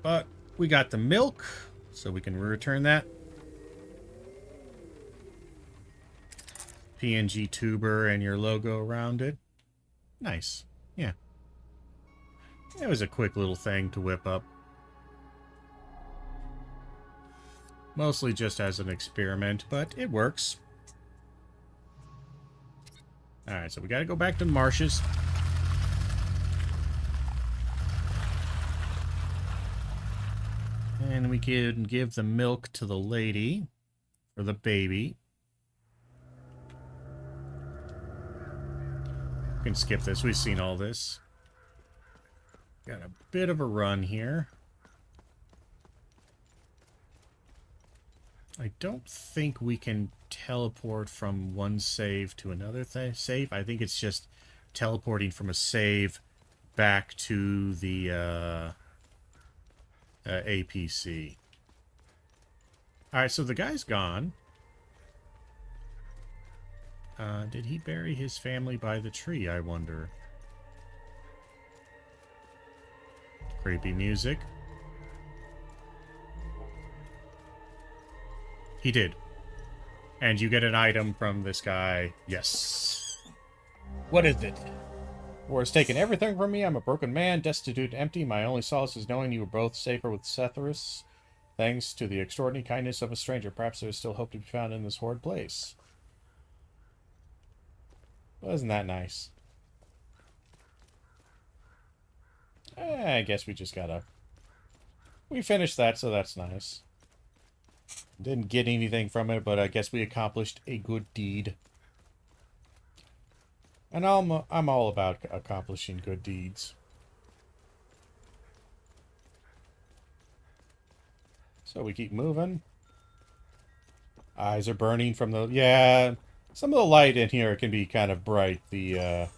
But we got the milk, so we can return that. PNG tuber and your logo around it. Nice. Yeah. It was a quick little thing to whip up. Mostly just as an experiment, but it works. Alright, so we gotta go back to the marshes. And we can give the milk to the lady. Or the baby. We can skip this. We've seen all this. Got a bit of a run here. I don't think we can teleport from one save to another save. I think it's just teleporting from a save back to the APC. Alright, so the guy's gone. Did he bury his family by the tree, I wonder? Creepy music. He did. And you get an item from this guy. Yes. What is it? War has taken everything from me. I'm a broken man, destitute and empty. My only solace is knowing you were both safer with Setharus. Thanks to the extraordinary kindness of a stranger. Perhaps there is still hope to be found in this horrid place. Wasn't that nice? I guess we just gotta We finished that, so that's nice. Didn't get anything from it, but I guess we accomplished a good deed. And I'm all about accomplishing good deeds. So we keep moving. Eyes are burning from the... Yeah, some of the light in here can be kind of bright. The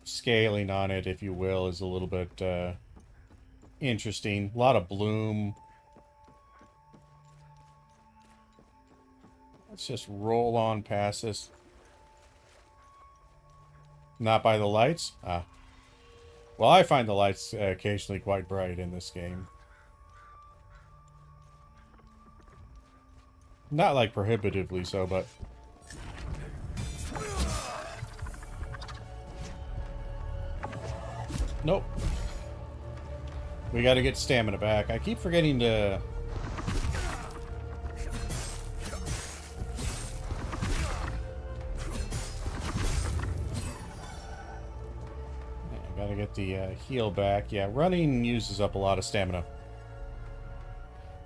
scaling on it, if you will, is a little bit interesting. A lot of bloom. Let's just roll on past this. Not by the lights? Ah. Well, I find the lights occasionally quite bright in this game. Not like prohibitively so, but... Nope. We gotta get stamina back. I keep forgetting to... Gotta get the heal back. Yeah, running uses up a lot of stamina.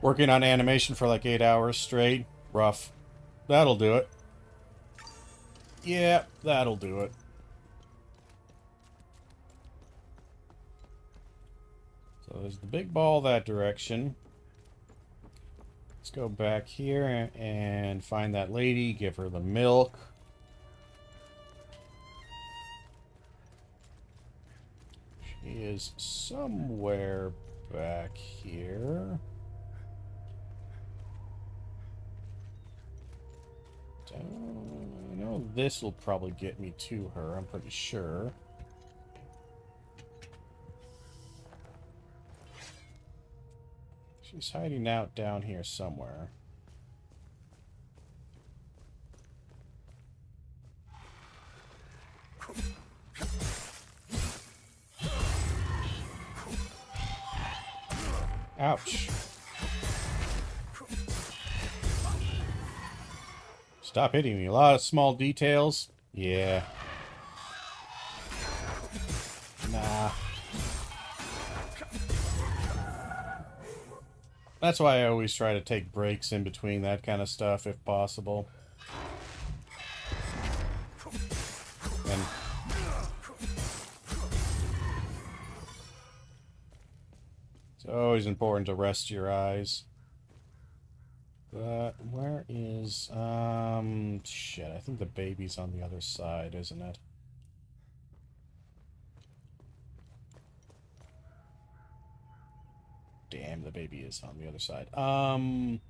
Working on animation for like 8 hours straight. Rough. That'll do it. Yeah, that'll do it. So there's the big ball that direction. Let's go back here and find that lady. Give her the milk. She is somewhere back here. I know this will probably get me to her, I'm pretty sure. She's hiding out down here somewhere. Ouch. Stop hitting me. A lot of small details. Yeah. Nah. That's why I always try to take breaks in between that kind of stuff if possible. And it's always important to rest your eyes. But where is shit, I think the baby's on the other side, isn't it? Damn, the baby is on the other side. Can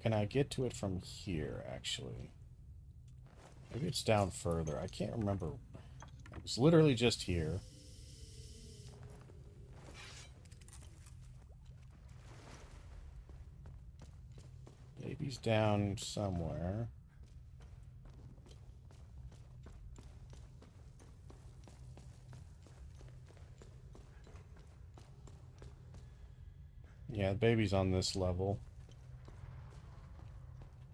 I get to it from here, actually? Maybe it's down further. I can't remember. It was literally just here. Baby's down somewhere. Yeah, the baby's on this level.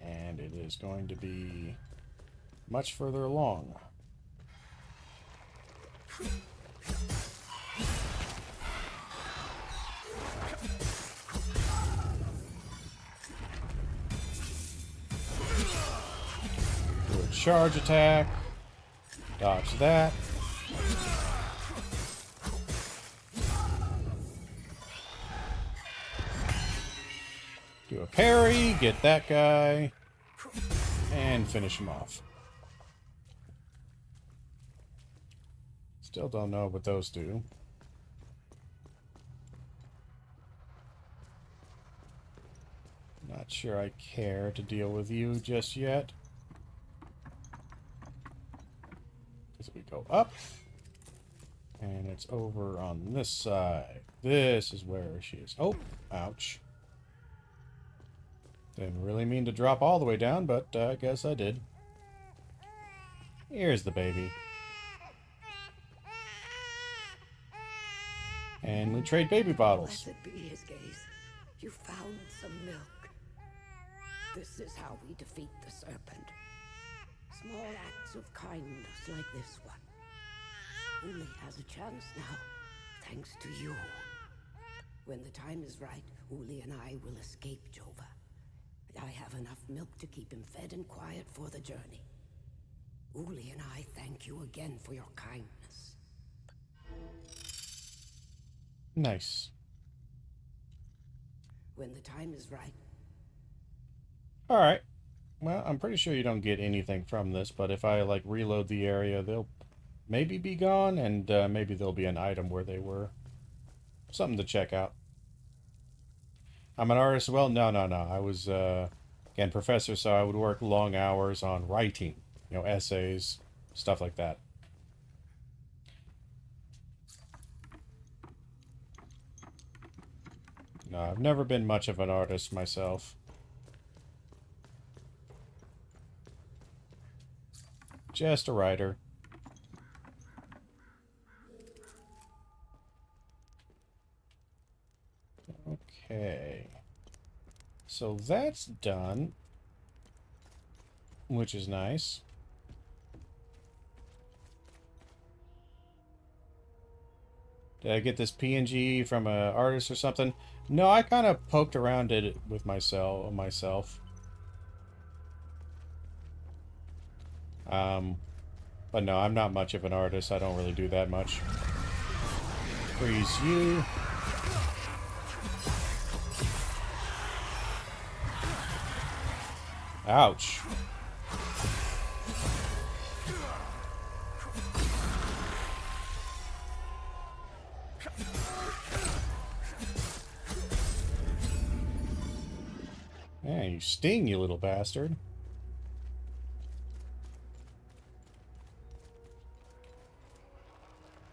And it is going to be much further along. Do a charge attack. Dodge that. Do a parry, get that guy, and finish him off. Still don't know what those do. Not sure I care to deal with you just yet. As we go up, and it's over on this side. This is where she is. Oh, ouch. Didn't really mean to drop all the way down, but I guess I did. Here's the baby. And we trade baby bottles. Blessed be his gaze. You found some milk. This is how we defeat the serpent. Small acts of kindness like this one. Uli has a chance now, thanks to you. When the time is right, Uli and I will escape Jova. I have enough milk to keep him fed and quiet for the journey. Uli and I thank you again for your kindness. Nice. When the time is right. Alright. Well, I'm pretty sure you don't get anything from this, but if I, like, reload the area, they'll maybe be gone, and maybe there'll be an item where they were. Something to check out. I'm an artist. Well, no. I was, again, professor, so I would work long hours on writing. You know, essays, stuff like that. No, I've never been much of an artist myself. Just a writer. Okay. So that's done. Which is nice. Did I get this PNG from an artist or something? No, I kind of poked around it with myself. But no, I'm not much of an artist. I don't really do that much. Freeze you. Ouch. Yeah, you sting, you little bastard.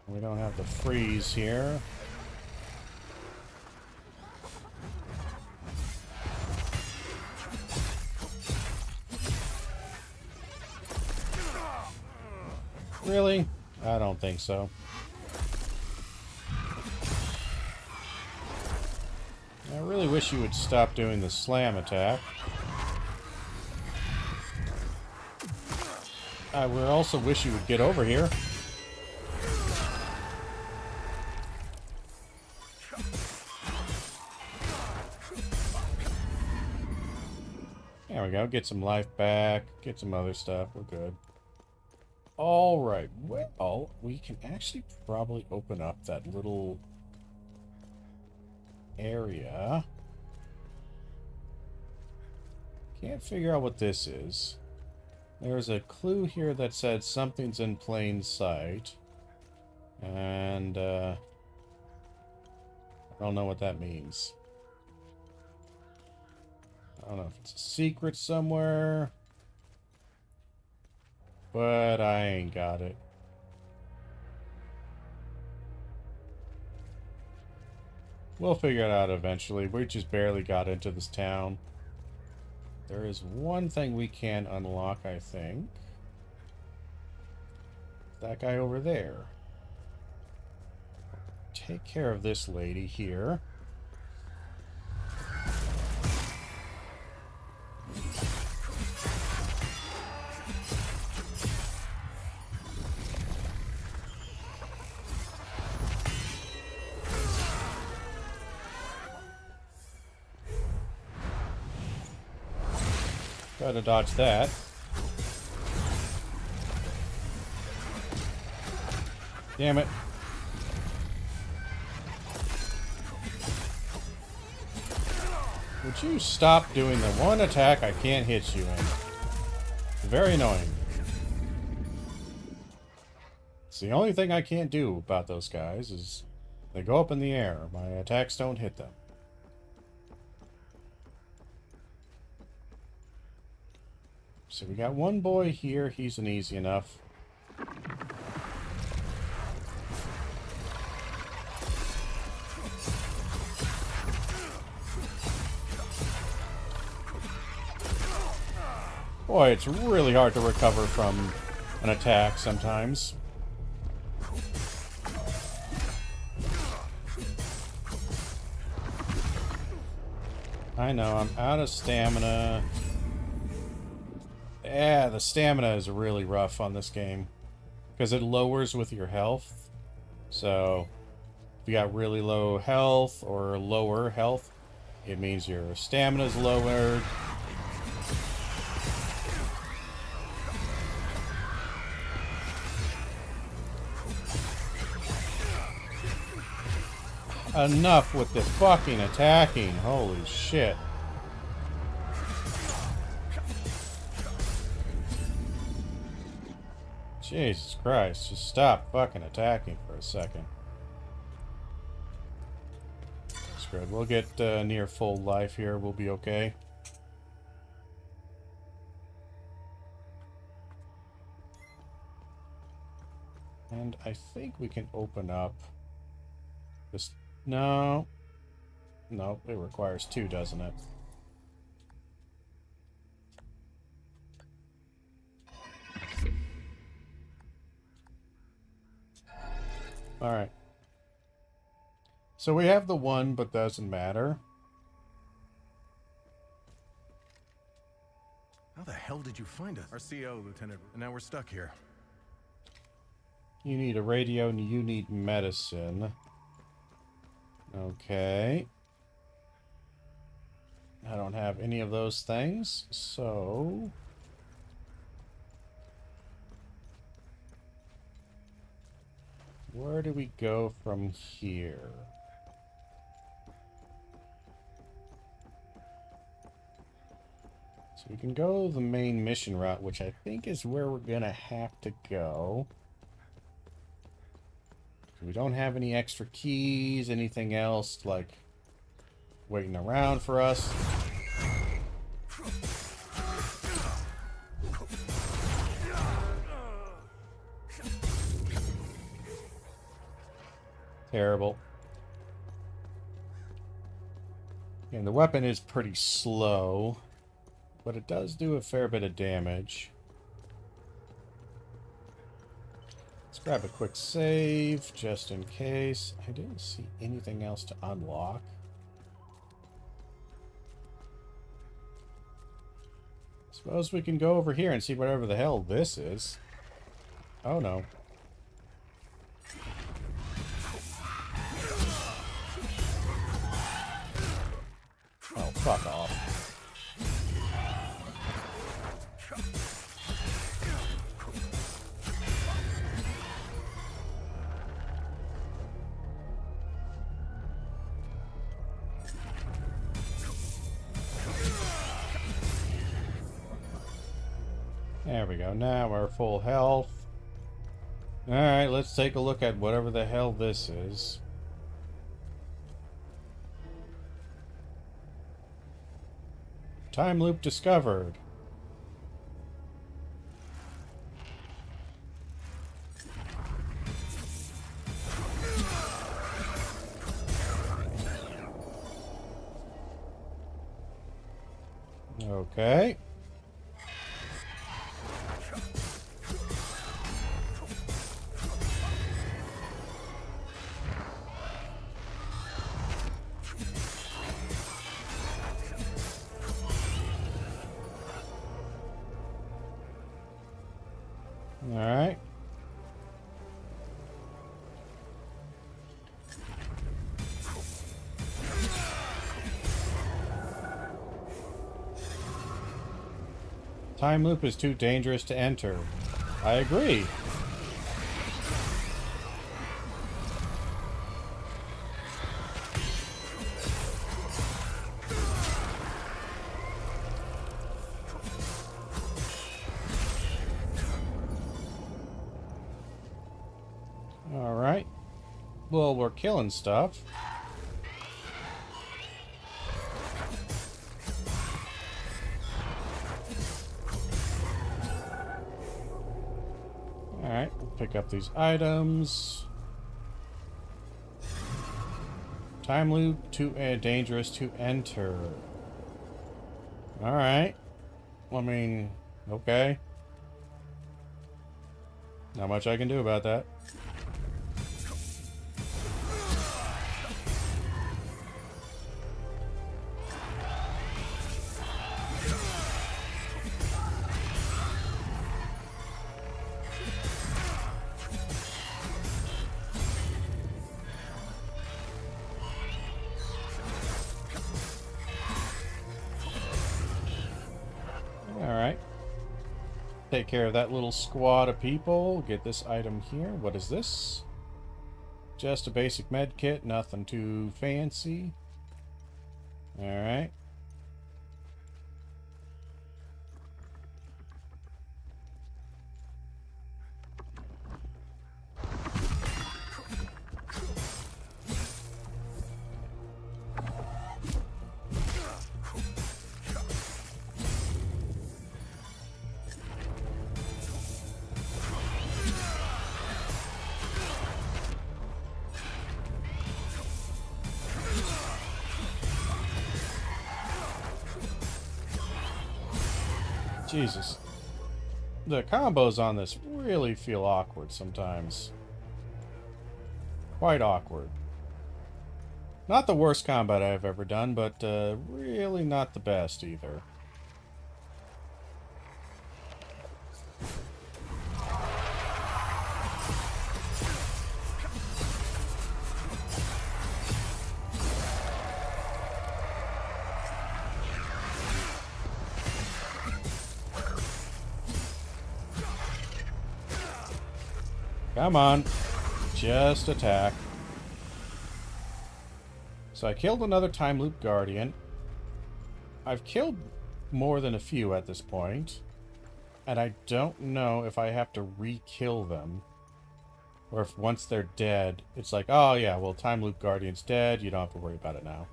We don't have the freeze here. Really? I don't think so. I really wish you would stop doing the slam attack. I would also wish you would get over here. There we go. Get some life back. Get some other stuff. We're good. Alright. Well, we can actually probably open up that little area. Can't figure out what this is. There's a clue here that said something's in plain sight. And, I don't know what that means. I don't know if it's a secret somewhere. But I ain't got it. We'll figure it out eventually. We just barely got into this town. There is one thing we can unlock, I think. That guy over there. Take care of this lady here. Gotta dodge that. Damn it. Would you stop doing the one attack I can't hit you in? Very annoying. It's the only thing I can't do about those guys is they go up in the air. My attacks don't hit them. So we got one boy here. He's an easy enough. Boy, it's really hard to recover from an attack sometimes. I know, I'm out of stamina. Yeah, the stamina is really rough on this game. because it lowers with your health. So if you got really low health or lower health, it means your stamina's lowered. Enough with the fucking attacking. Holy shit. Jesus Christ. Just stop fucking attacking for a second. That's good. We'll get near full life here. We'll be okay. And I think we can open up this. No. No, it requires 2, doesn't it? Alright. So we have the 1, but doesn't matter. How the hell did you find us? Our CO, Lieutenant, and now we're stuck here. You need a radio and you need medicine. Okay. I don't have any of those things, so... where do we go from here? So we can go the main mission route, which I think is where we're gonna have to go. We don't have any extra keys, anything else, like, waiting around for us. Terrible. And the weapon is pretty slow, but it does do a fair bit of damage. Let's grab a quick save, just in case. I didn't see anything else to unlock. Suppose we can go over here and see whatever the hell this is. Oh no. Oh, fuck off. There we go. Now we're full health. Alright, let's take a look at whatever the hell this is. Time loop discovered. Okay. Alright. Time loop is too dangerous to enter. I agree. Alright. Well, we're killing stuff. Alright, we'll pick up these items. Time loop too dangerous to enter. Alright. I mean, okay. Not much I can do about that. take care of that little squad of people. Get this item here. What is this? Just a basic med kit, nothing too fancy. Alright. Jesus. The combos on this really feel awkward sometimes. Quite awkward. Not the worst combat I've ever done, but really not the best either. Come on. Just attack. So I killed another time loop guardian. I've killed more than a few at this point. And I don't know if I have to re-kill them. Or if once they're dead, it's like, oh yeah, well, time loop guardian's dead. You don't have to worry about it now.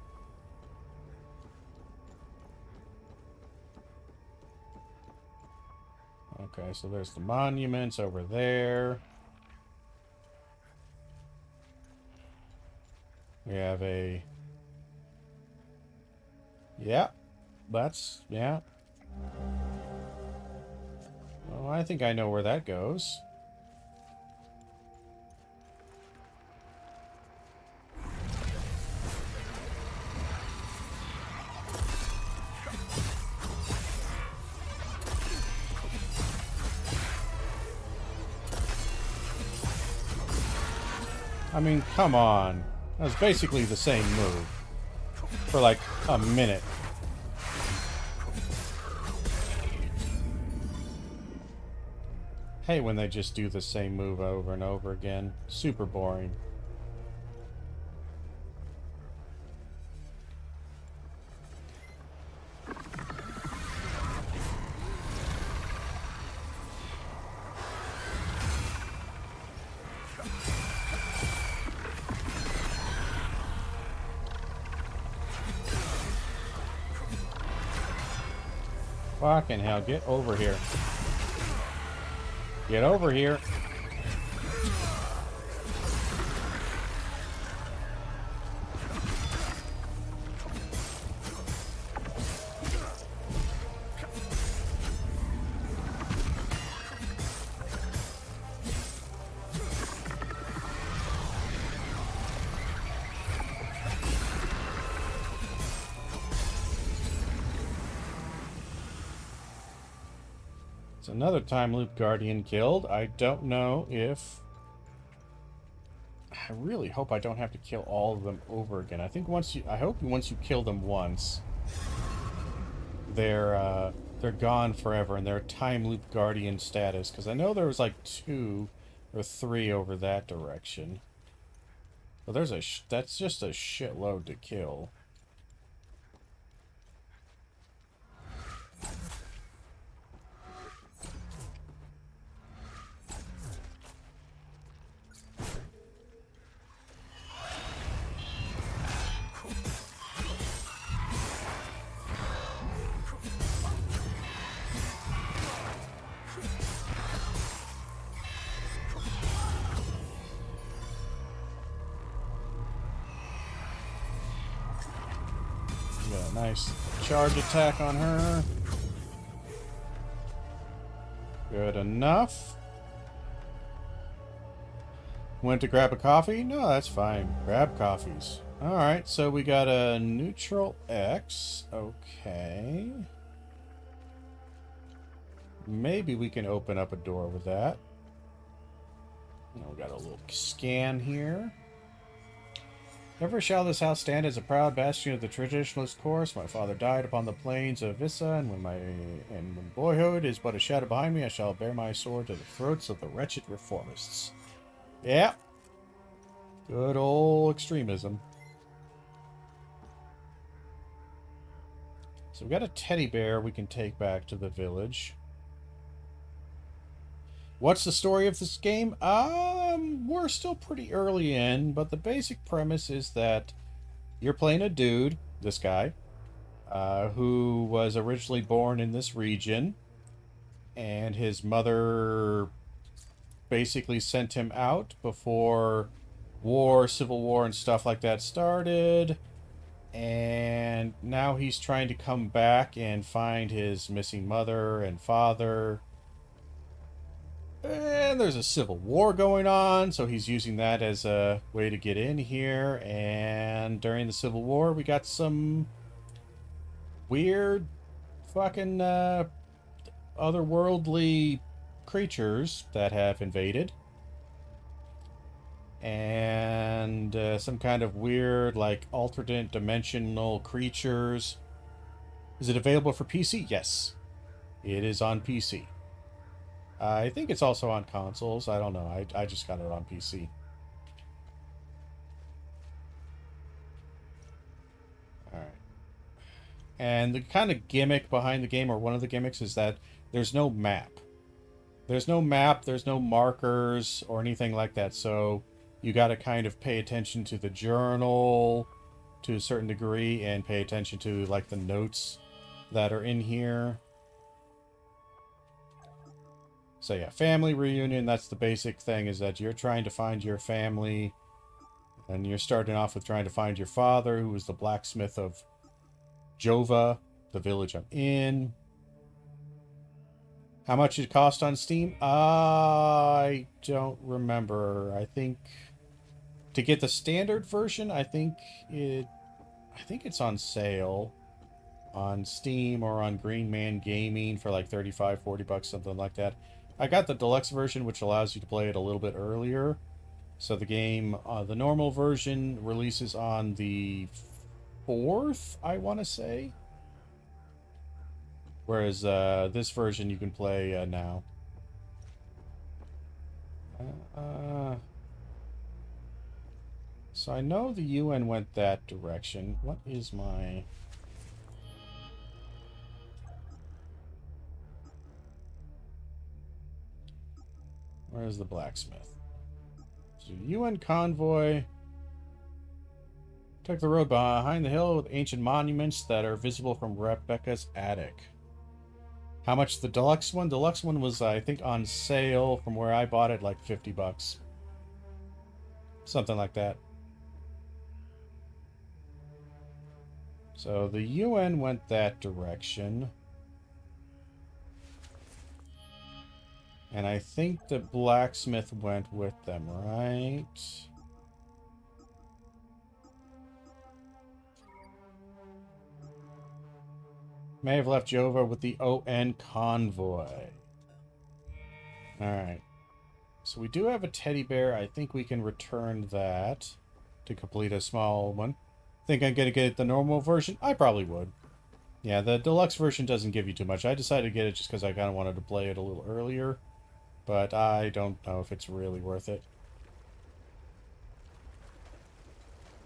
Okay, so there's the monuments over there. We have a... Yeah. That's... Yeah. Well, I think I know where that goes. I mean, come on. That was basically the same move. For like a minute. Hate when they just do the same move over and over again. Super boring. Fucking hell, get over here. Get over here. It's another time loop guardian killed. I don't know if... I really hope I don't have to kill all of them over again. I think once you... I hope once you kill them once, they're gone forever and they're time loop guardian status. Because I know there was like 2 or 3 over that direction. But there's a... that's just a shitload to kill. Nice charge attack on her. Good enough. Went to grab a coffee? No, that's fine. Grab coffees. Alright, so we got a neutral X. Okay. Maybe we can open up a door with that. We got a little scan here. Ever shall this house stand as a proud bastion of the traditionalist course. My father died upon the plains of Vissa, and when boyhood is but a shadow behind me, I shall bear my sword to the throats of the wretched reformists. Yeah. Good old extremism. So we got a teddy bear we can take back to the village. What's the story of this game? We're still pretty early in, but the basic premise is that you're playing a dude, this guy, who was originally born in this region, and his mother basically sent him out before war, civil war, and stuff like that started, and now he's trying to come back and find his missing mother and father. And there's a civil war going on, so he's using that as a way to get in here. And during the Civil War, we got some weird fucking otherworldly creatures that have invaded. And some kind of weird, like, alternate dimensional creatures. Is it available for PC? Yes. It is on PC. I think it's also on consoles. I don't know. I just got it on PC. Alright. And the kind of gimmick behind the game, or one of the gimmicks, is that there's no map. There's no map, there's no markers, or anything like that. So you got to kind of pay attention to the journal to a certain degree, and pay attention to, like, the notes that are in here. So yeah, family reunion, that's the basic thing, is that you're trying to find your family, and you're starting off with trying to find your father, who was the blacksmith of Jova, the village I'm in. How much it cost on Steam? I don't remember. I think to get the standard version, I think it's on sale on Steam or on Green Man Gaming for like 35, 40 bucks, something like that. I got the deluxe version, which allows you to play it a little bit earlier. So the game, the normal version releases on the 4th, I want to say. Whereas this version you can play now. So I know the UN went that direction. What is my... Where's the blacksmith? So UN convoy took the road behind the hill with ancient monuments that are visible from Rebecca's attic. How much the deluxe one? Deluxe one was, I think, on sale from where I bought it, like 50 bucks. Something like that. So the UN went that direction. And I think the blacksmith went with them, right? May have left Jova with the ON convoy. Alright. So we do have a teddy bear. I think we can return that to complete a small one. Think I'm going to get the normal version? I probably would. Yeah, the deluxe version doesn't give you too much. I decided to get it just because I kind of wanted to play it a little earlier. But I don't know if it's really worth it.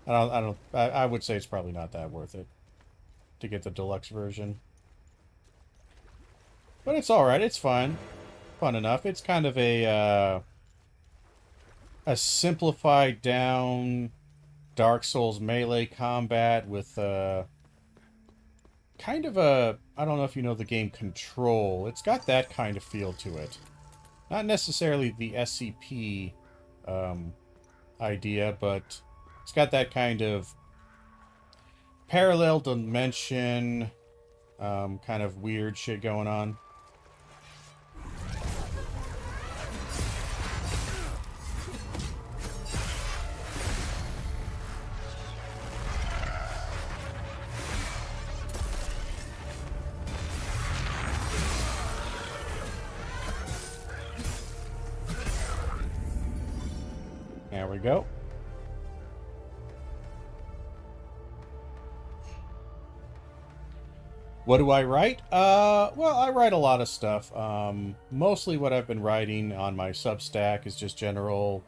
I would say it's probably not that worth it to get the deluxe version. But it's alright, it's fun. Fun enough. It's kind of a simplified down Dark Souls melee combat with kind of a... I don't know if you know the game Control. It's got that kind of feel to it. Not necessarily the SCP idea, but it's got that kind of parallel dimension kind of weird shit going on. There we go. What do I write? Well, I write a lot of stuff. Mostly what I've been writing on my Substack is just general,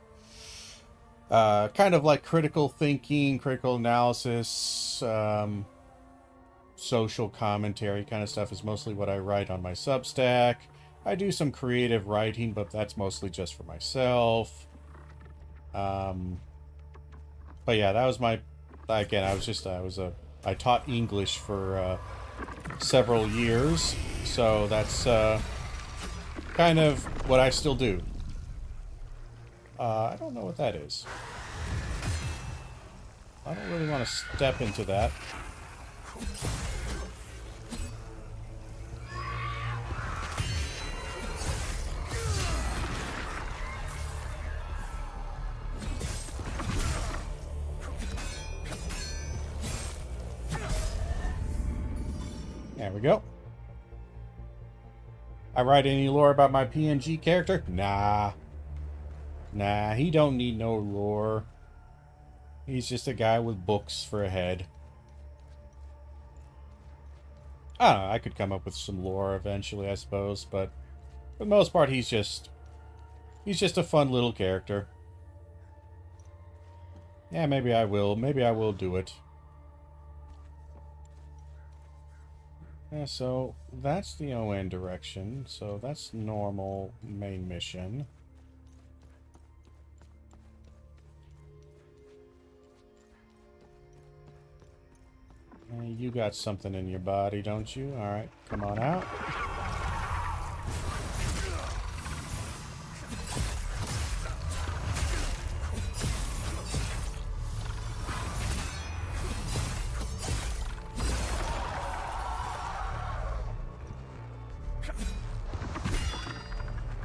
kind of like critical thinking, critical analysis, social commentary kind of stuff is mostly what I write on my Substack. I do some creative writing, but that's mostly just for myself. But yeah, that was my, again, I taught English for, several years, so that's kind of what I still do. I don't know what that is. I don't really want to step into that. There we go. I write any lore about my PNG character? Nah. Nah, he don't need no lore. He's just a guy with books for a head. I don't know, I could come up with some lore eventually, I suppose, but for the most part, he's just a fun little character. Yeah, maybe I will do it. Yeah, so that's the ON direction. So that's normal main mission. You got something in your body, don't you? Alright, come on out.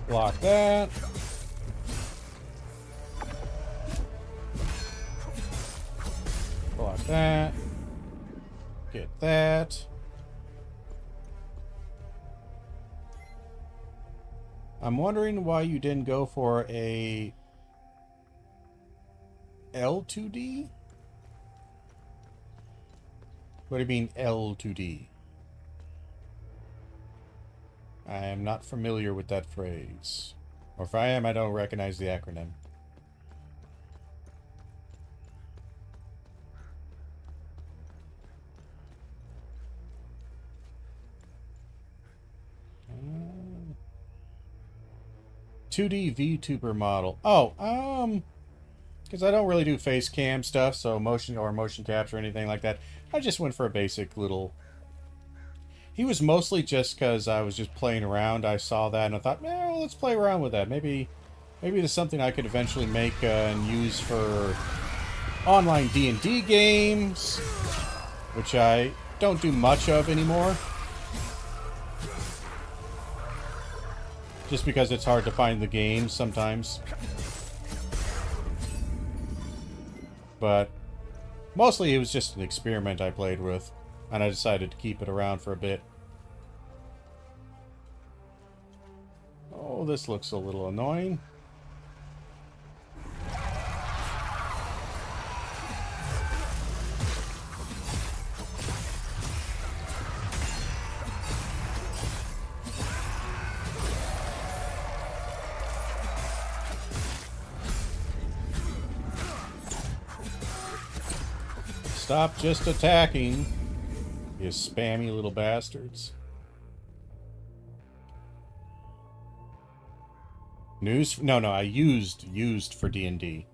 Block that. Block that. Get that. I'm wondering why you didn't go for a L2D? What do you mean L2D? I am not familiar with that phrase. Or if I am, I don't recognize the acronym. Uh, 2D VTuber model. Oh, because I don't really do face cam stuff, so motion capture or anything like that. I just went for a basic little... He was mostly just because I was just playing around. I saw that and I thought, well, let's play around with that. Maybe there's something I could eventually make and use for online D&D games, which I don't do much of anymore. Just because it's hard to find the games sometimes. But mostly it was just an experiment I played with. And I decided to keep it around for a bit. Oh, this looks a little annoying. Stop just attacking. You spammy little bastards. News? No, I used for D&D.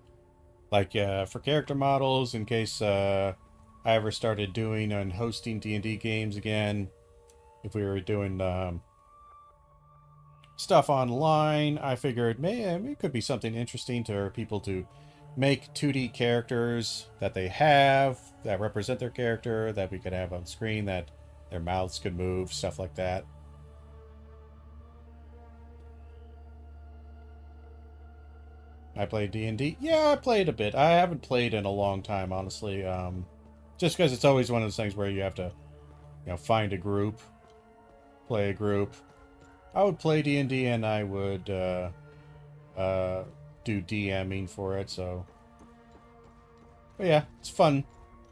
Like, for character models, in case, I ever started doing and hosting D&D games again. If we were doing, stuff online, I figured, man, it could be something interesting for people to make 2D characters that they have, that represent their character, that we could have on screen, that their mouths could move, stuff like that. I played D&D? Yeah, I played a bit. I haven't played in a long time, honestly. Just because it's always one of those things where you have to, find a group, play a group. I would play D&D and I would, do DMing for it, so... But yeah, it's fun.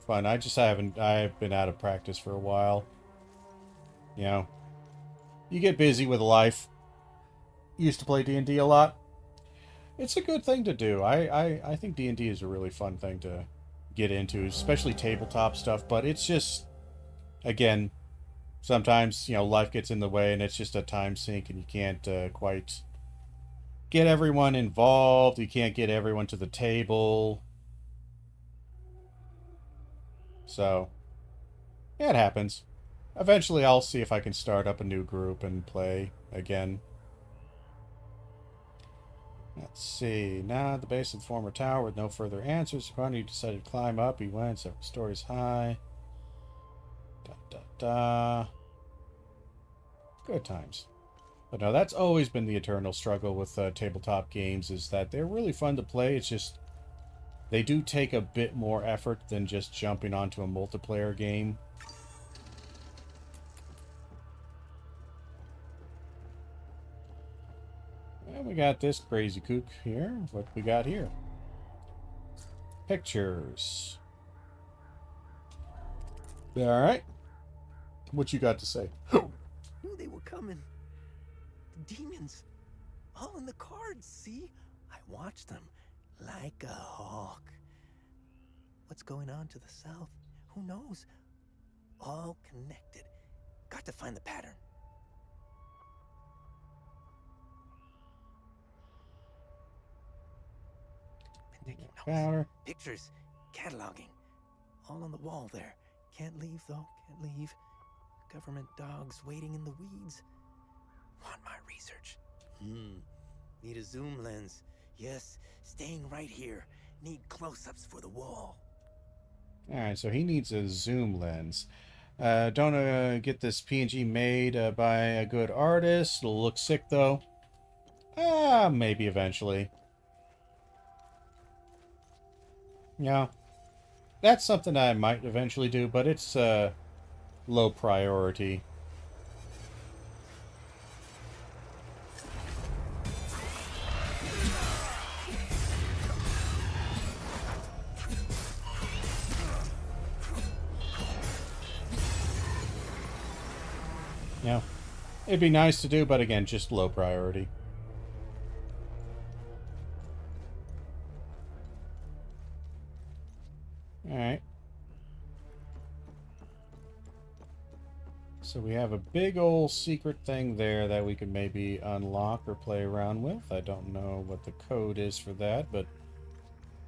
I've been out of practice for a while. You know, you get busy with life. Used to play D&D a lot. It's a good thing to do. I think D&D is a really fun thing to get into, especially tabletop stuff, but it's just, again, sometimes, you know, life gets in the way and it's just a time sink and you can't quite get everyone involved. You can't get everyone to the table. So, yeah, it happens. Eventually I'll see if I can start up a new group and play again. Let's see. Now at the base of the former tower with no further answers. He decided to climb up. He went several stories high. Good times. But no, that's always been the eternal struggle with tabletop games, is that they're really fun to play. It's just they do take a bit more effort than just jumping onto a multiplayer game. And we got this crazy kook here. What we got here? Pictures. Alright. What you got to say? Knew they were coming. The demons. All in the cards, see? I watched them like a hawk. What's going on to the south? Who knows? All connected. Got to find the pattern. Been taking notes. Pictures. Cataloging. All on the wall there. Can't leave, though. Can't leave. Government dogs waiting in the weeds. Want my research. Need a zoom lens. Yes, staying right here. Need close-ups for the wall. Alright, so he needs a zoom lens. Don't get this PNG made by a good artist. It'll look sick, though. Maybe eventually. Yeah. That's something I might eventually do, but it's low priority. Yeah. It'd be nice to do, but again, just low priority. Alright. So we have a big old secret thing there that we can maybe unlock or play around with. I don't know what the code is for that, but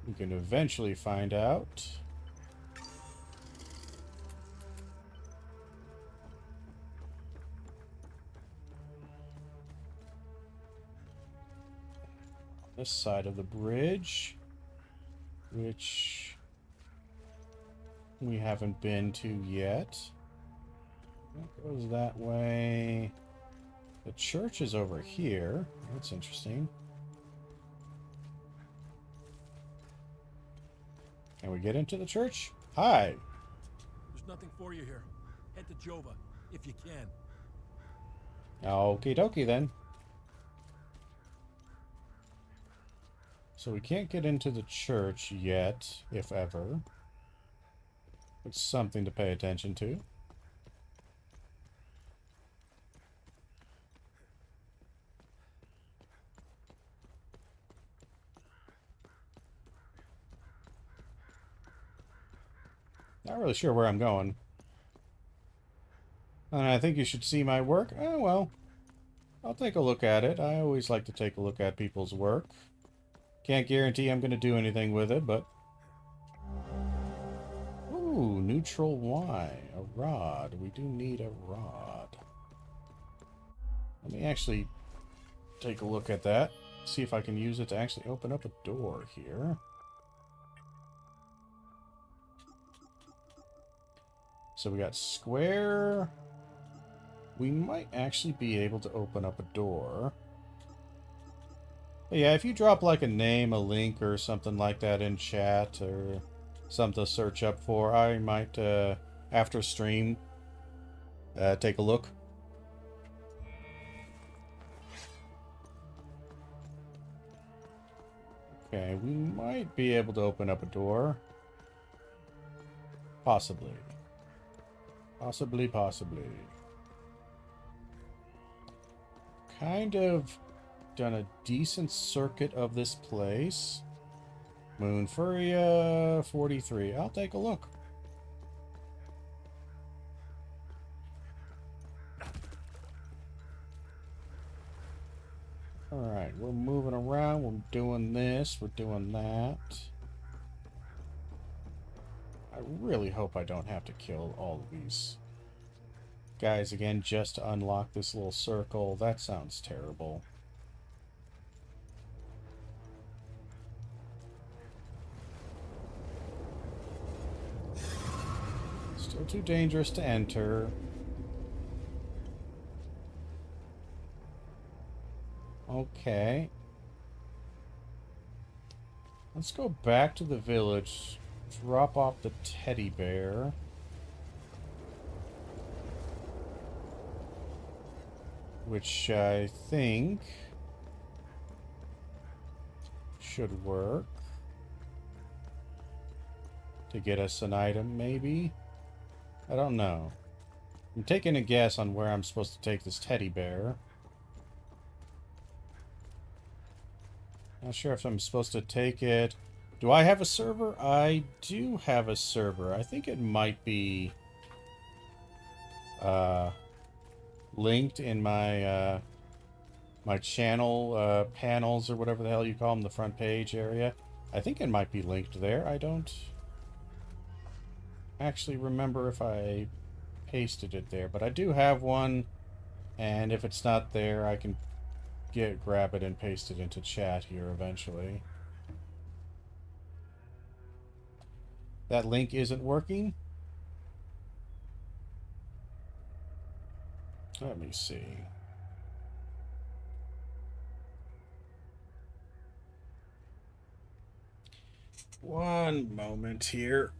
we can eventually find out. This side of the bridge, which we haven't been to yet. That goes that way. The church is over here. That's interesting. Can we get into the church? Hi. There's nothing for you here. Head to Jova, if you can. Okie dokie then. So we can't get into the church yet, if ever. It's something to pay attention to. Not really sure where I'm going. And I think you should see my work. Oh, well. I'll take a look at it. I always like to take a look at people's work. Can't guarantee I'm going to do anything with it, but... Ooh, neutral Y. A rod. We do need a rod. Let me actually take a look at that. See if I can use it to actually open up a door here. So we got square. We might actually be able to open up a door. But yeah, if you drop like a name, a link, or something like that in chat, or something to search up for, I might, after stream, take a look. Okay, we might be able to open up a door. Possibly. Possibly. kind of done a decent circuit of this place. Moon Furia 43. I'll take a look. Alright, we're moving around. We're doing this. We're doing that. I really hope I don't have to kill all of these guys again just to unlock this little circle. That sounds terrible. Still too dangerous to enter. Okay. Let's go back to the village. Drop off the teddy bear. Which I think should work. To get us an item, maybe? I don't know. I'm taking a guess on where I'm supposed to take this teddy bear. Not sure if I'm supposed to take it. Do I have a server? I do have a server. I think it might be linked in my my channel panels or whatever the hell you call them, the front page area. I think it might be linked there. I don't actually remember if I pasted it there, but I do have one, and if it's not there, I can grab it and paste it into chat here eventually. That link isn't working. Let me see. One moment here.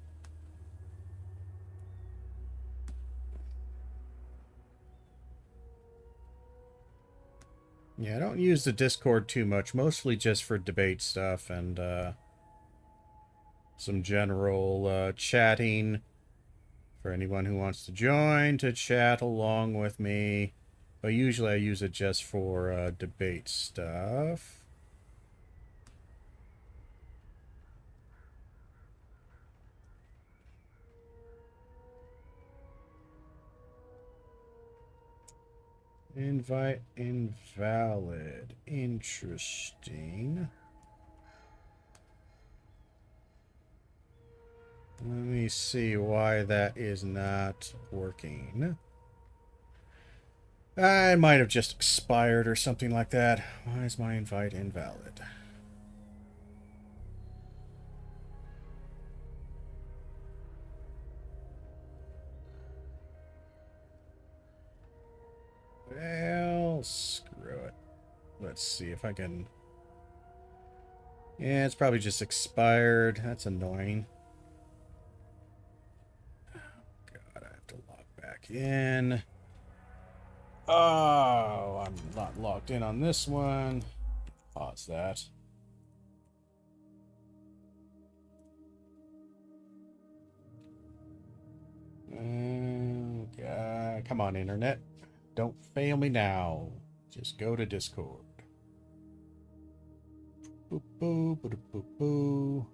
Yeah, I don't use the Discord too much, mostly just for debate stuff and some general chatting for anyone who wants to join to chat along with me. But usually I use it just for debate stuff. Invite invalid. Interesting. Let me see why that is not working. I might have just expired or something like that. Why is my invite invalid? Well, screw it. Let's see if I can... Yeah, it's probably just expired. That's annoying. Oh, God, I have to log back in. Oh, I'm not logged in on this one. Pause that. God, come on, internet. Don't fail me now. Just go to Discord. Boop, boop, boop, boop, boop.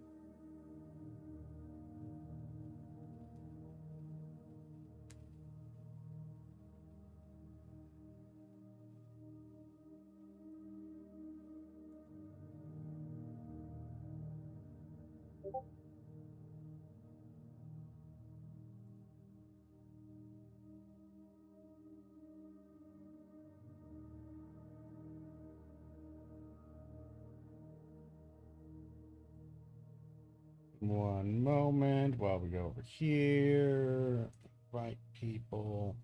One moment while we go over here. Right, people.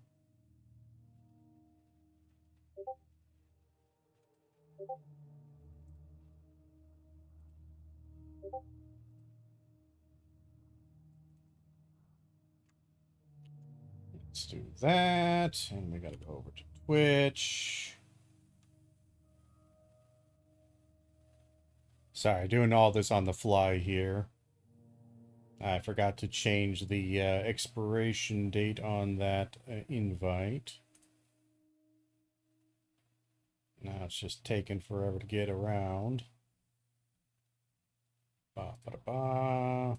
Let's do that. And we gotta go over to Twitch. Sorry, doing all this on the fly here. I forgot to change the expiration date on that invite. Now it's just taking forever to get around. Ba ba da ba.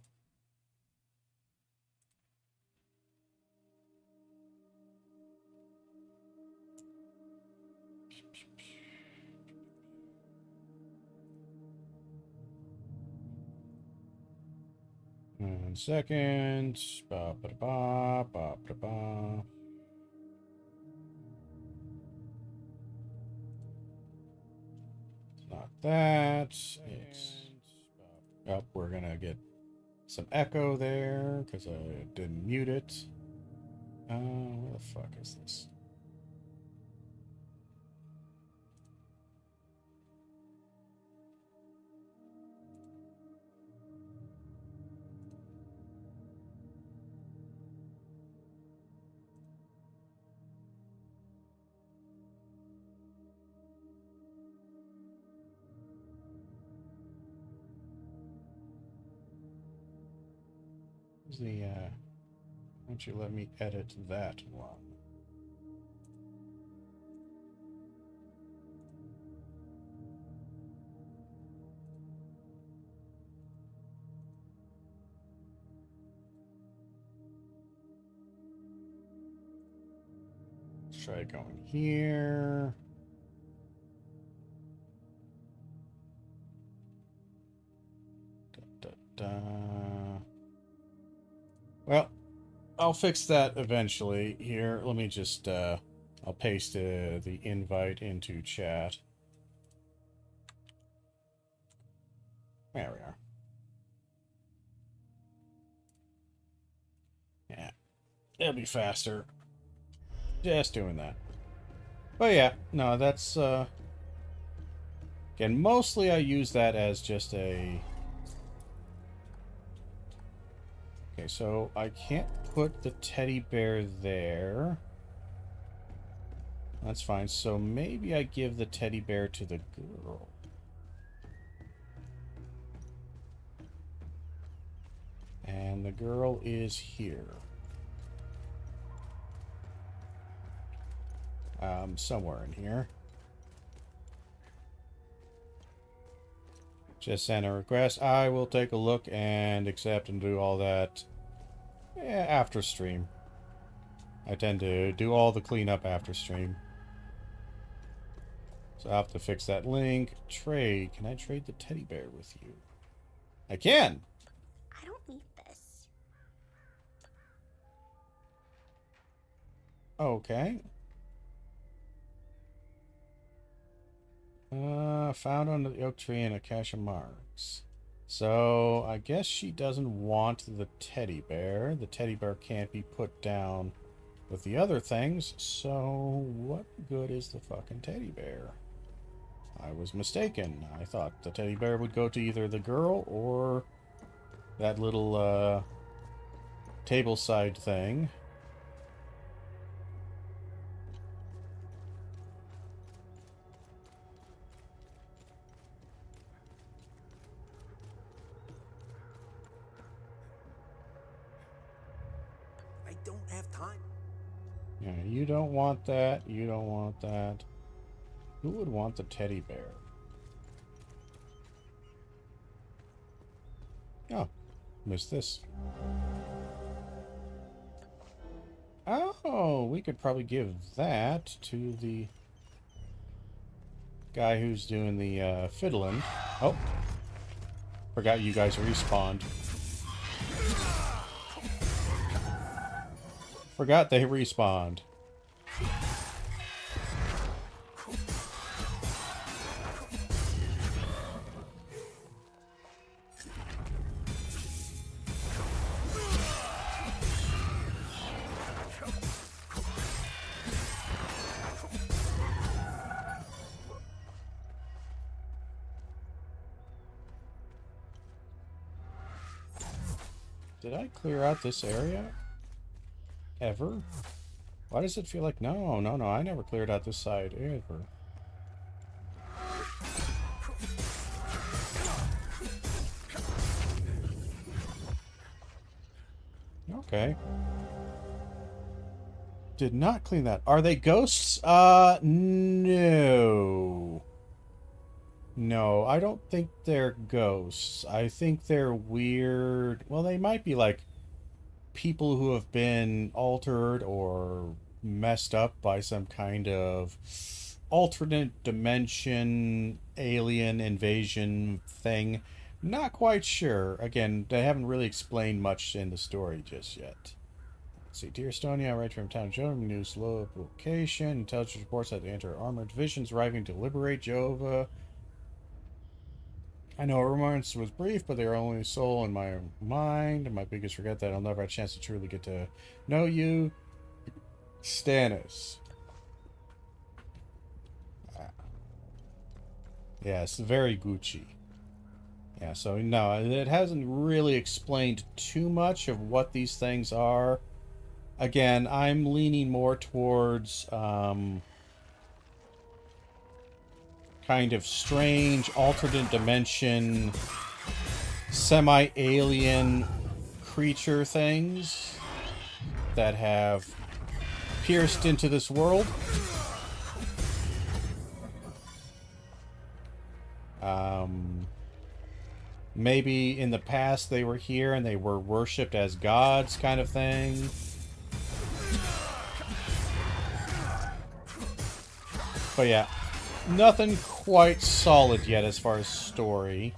One second. Ba ba da ba ba ba ba. It's not that. It's. Oh, we're gonna get some echo there because I didn't mute it. Where the fuck is this? Why don't you let me edit that one? Let's try going here. Da, da, da. Well, I'll fix that eventually. Here, let me just, I'll paste the invite into chat. There we are. Yeah, it'll be faster. Just doing that. But yeah, no, that's, again, mostly I use that as just a... Okay, so I can't put the teddy bear there. That's fine. So maybe I give the teddy bear to the girl. And the girl is here. Somewhere in here. Just send a request. I will take a look and accept and do all that after stream. I tend to do all the cleanup after stream. So I'll have to fix that link. Trade. Can I trade the teddy bear with you? I can! I don't need this. Okay. Found under the oak tree in a cache of marks. So, I guess she doesn't want the teddy bear. The teddy bear can't be put down with the other things, so what good is the fucking teddy bear? I was mistaken. I thought the teddy bear would go to either the girl or that little, tableside thing. I don't have time. Yeah, you don't want that. You don't want that. Who would want the teddy bear? Oh, missed this. Oh, we could probably give that to the guy who's doing the fiddling. Oh, forgot you guys respawned. Forgot they respawned. Did I clear out this area? Ever? Why does it feel like... No, I never cleared out this side, ever. Okay. Did not clean that. Are they ghosts? No. No, I don't think they're ghosts. I think they're weird. Well, they might be like people who have been altered or messed up by some kind of alternate dimension alien invasion thing. Not quite sure. Again, they haven't really explained much in the story just yet. Let's see, Dear Estonia, right from town Jova, news location. Intelligence reports that the anti-armored divisions arriving to liberate Jova. I know romance was brief, but they are only soul in my mind. And my biggest regret that I'll never have a chance to truly get to know you. Stannis. Yes, very Gucci. Yeah, so no, it hasn't really explained too much of what these things are. Again, I'm leaning more towards kind of strange alternate dimension semi-alien creature things that have pierced into this world. Maybe in the past they were here and they were worshipped as gods kind of thing. But yeah, nothing quite solid yet as far as story.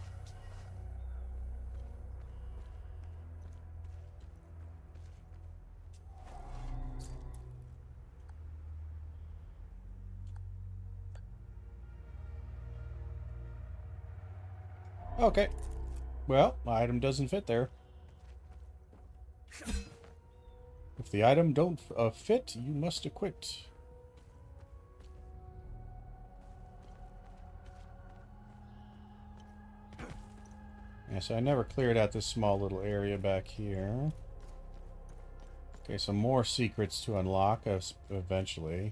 Okay. Well, my item doesn't fit there. If the item don't fit, you must acquit. Yeah, so I never cleared out this small little area back here. Okay, some more secrets to unlock us eventually.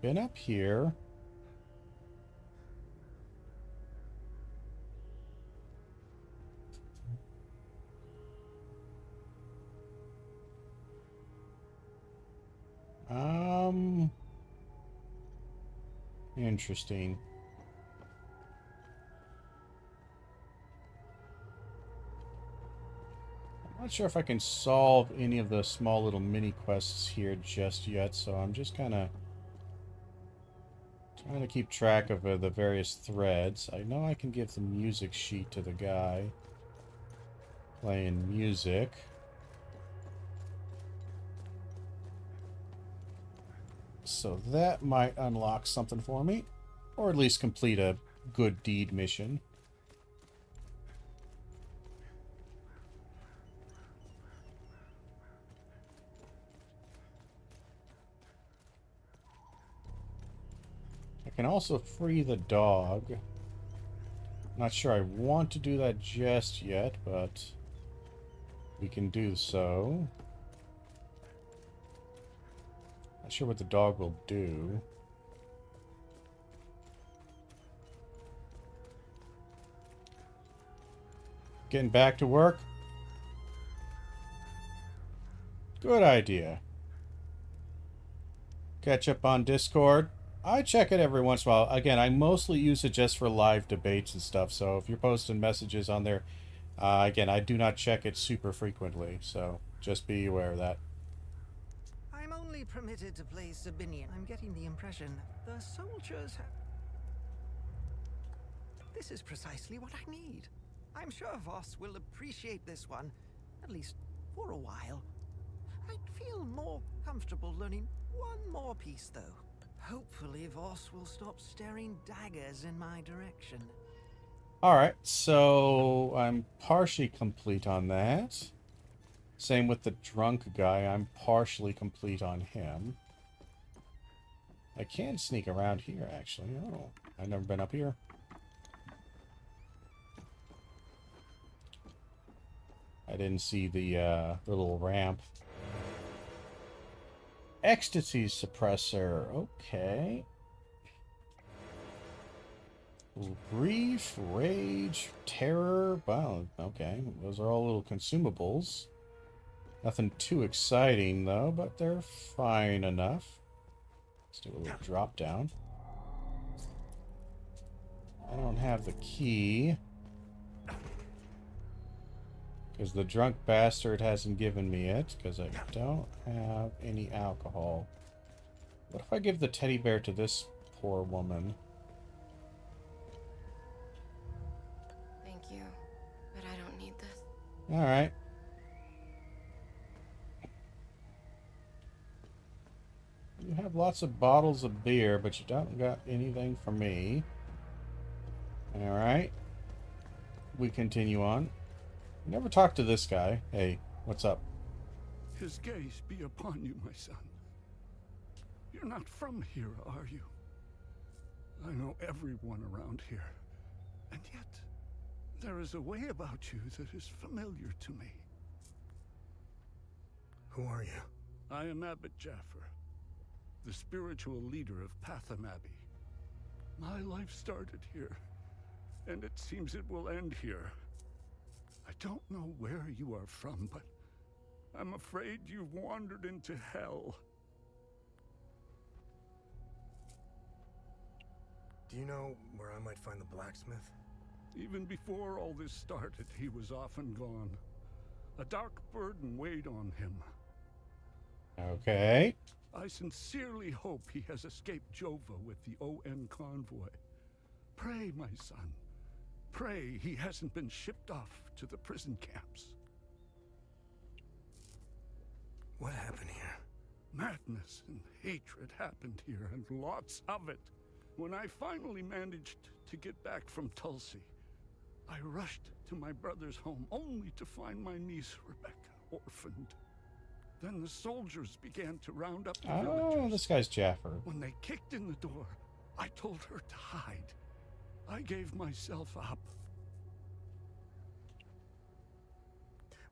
Been up here. Interesting. I'm not sure if I can solve any of the small little mini quests here just yet, so I'm just kind of trying to keep track of the various threads. I know I can give the music sheet to the guy playing music. So that might unlock something for me. Or at least complete a good deed mission. I can also free the dog. Not sure I want to do that just yet, but we can do so. Not sure what the dog will do. Getting back to work? Good idea. Catch up on Discord. I check it every once in a while. Again, I mostly use it just for live debates and stuff, so if you're posting messages on there, again, I do not check it super frequently, so just be aware of that. I'm only permitted to play Sabinian. I'm getting the impression the soldiers have... This is precisely what I need. I'm sure Voss will appreciate this one, at least for a while. I'd feel more comfortable learning one more piece, though. Hopefully Voss will stop staring daggers in my direction. Alright, so I'm partially complete on that. Same with the drunk guy, I'm partially complete on him. I can sneak around here, actually. Oh, I've never been up here. I didn't see the little ramp. Ecstasy suppressor. Okay. Grief, rage, terror. Wow, okay. Those are all little consumables. Nothing too exciting, though, but they're fine enough. Let's do a little drop down. I don't have the key. Because the drunk bastard hasn't given me it, because I don't have any alcohol. What if I give the teddy bear to this poor woman? Thank you, but I don't need this. Alright. You have lots of bottles of beer, but you don't got anything for me. Alright. We continue on. Never talked to this guy. Hey, what's up? His gaze be upon you, my son. You're not from here, are you? I know everyone around here. And yet, there is a way about you that is familiar to me. Who are you? I am Abbot Jaffer, the spiritual leader of Patham Abbey. My life started here, and it seems it will end here. I don't know where you are from, but I'm afraid you've wandered into hell. Do you know where I might find the blacksmith? Even before all this started, he was off and gone. A dark burden weighed on him. Okay. I sincerely hope he has escaped Jova with the ON convoy. Pray, my son. Pray he hasn't been shipped off to the prison camps. What happened here? Madness and hatred happened here, and lots of it. When I finally managed to get back from Tulsi, I rushed to my brother's home only to find my niece Rebecca orphaned. Then the soldiers began to round up the villagers. Oh, this guy's Jaffer. When they kicked in the door, I told her to hide. I gave myself up.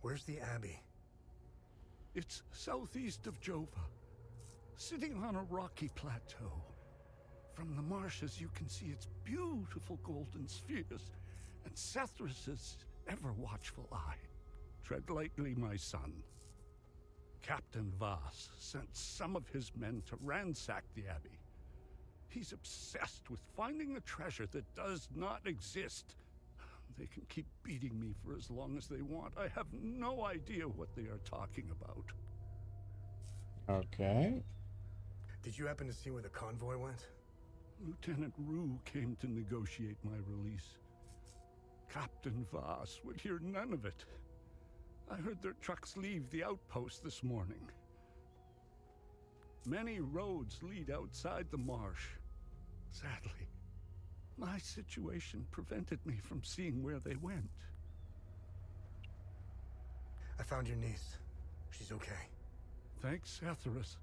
Where's the Abbey? It's southeast of Jova, sitting on a rocky plateau. From the marshes, you can see its beautiful golden spheres and Sethrus's ever-watchful eye. Tread lightly, my son. Captain Voss sent some of his men to ransack the Abbey. He's obsessed with finding a treasure that does not exist. They can keep beating me for as long as they want. I have no idea what they are talking about. Okay. Did you happen to see where the convoy went? Lieutenant Rue came to negotiate my release. Captain Voss would hear none of it. I heard their trucks leave the outpost this morning. Many roads lead outside the marsh. Sadly, my situation prevented me from seeing where they went. I found your niece. She's okay. Thanks, Sethrus.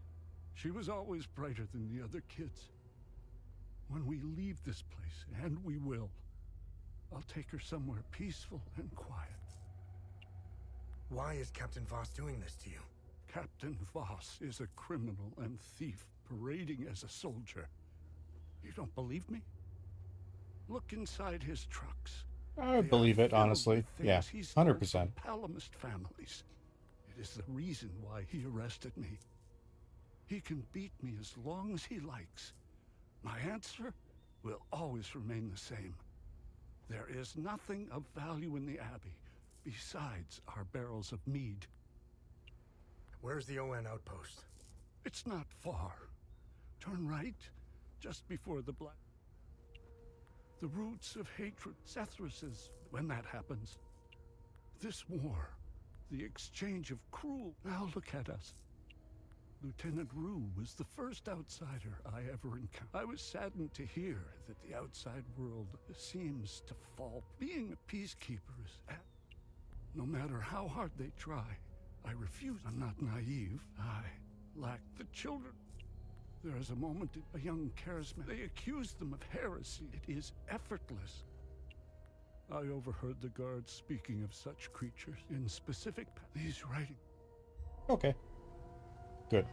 She was always brighter than the other kids. When we leave this place, and we will, I'll take her somewhere peaceful and quiet. Why is Captain Voss doing this to you? Captain Voss is a criminal and thief parading as a soldier. You don't believe me? Look inside his trucks. I would believe it, honestly. Yeah, 100%. Palamist families. It is the reason why he arrested me. He can beat me as long as he likes. My answer will always remain the same. There is nothing of value in the Abbey besides our barrels of mead. Where's the ON outpost? It's not far. Turn right, just before the black... The roots of hatred, Sethrus's, when that happens. This war, the exchange of cruel... Now look at us. Lieutenant Rue was the first outsider I ever encountered. I was saddened to hear that the outside world seems to fall. Being a peacekeeper is... No matter how hard they try, I refuse. I'm not naive. I lack the children. There is a moment, a young charismatic. They accuse them of heresy. It is effortless. I overheard the guards speaking of such creatures in specific... These writings. Okay. Good.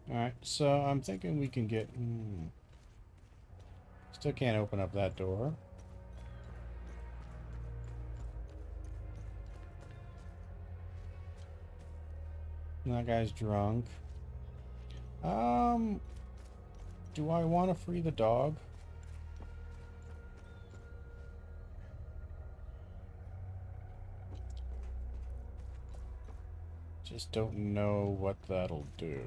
Alright, so I'm thinking we can get... Still can't open up that door. That guy's drunk. Do I want to free the dog? Just don't know what that'll do.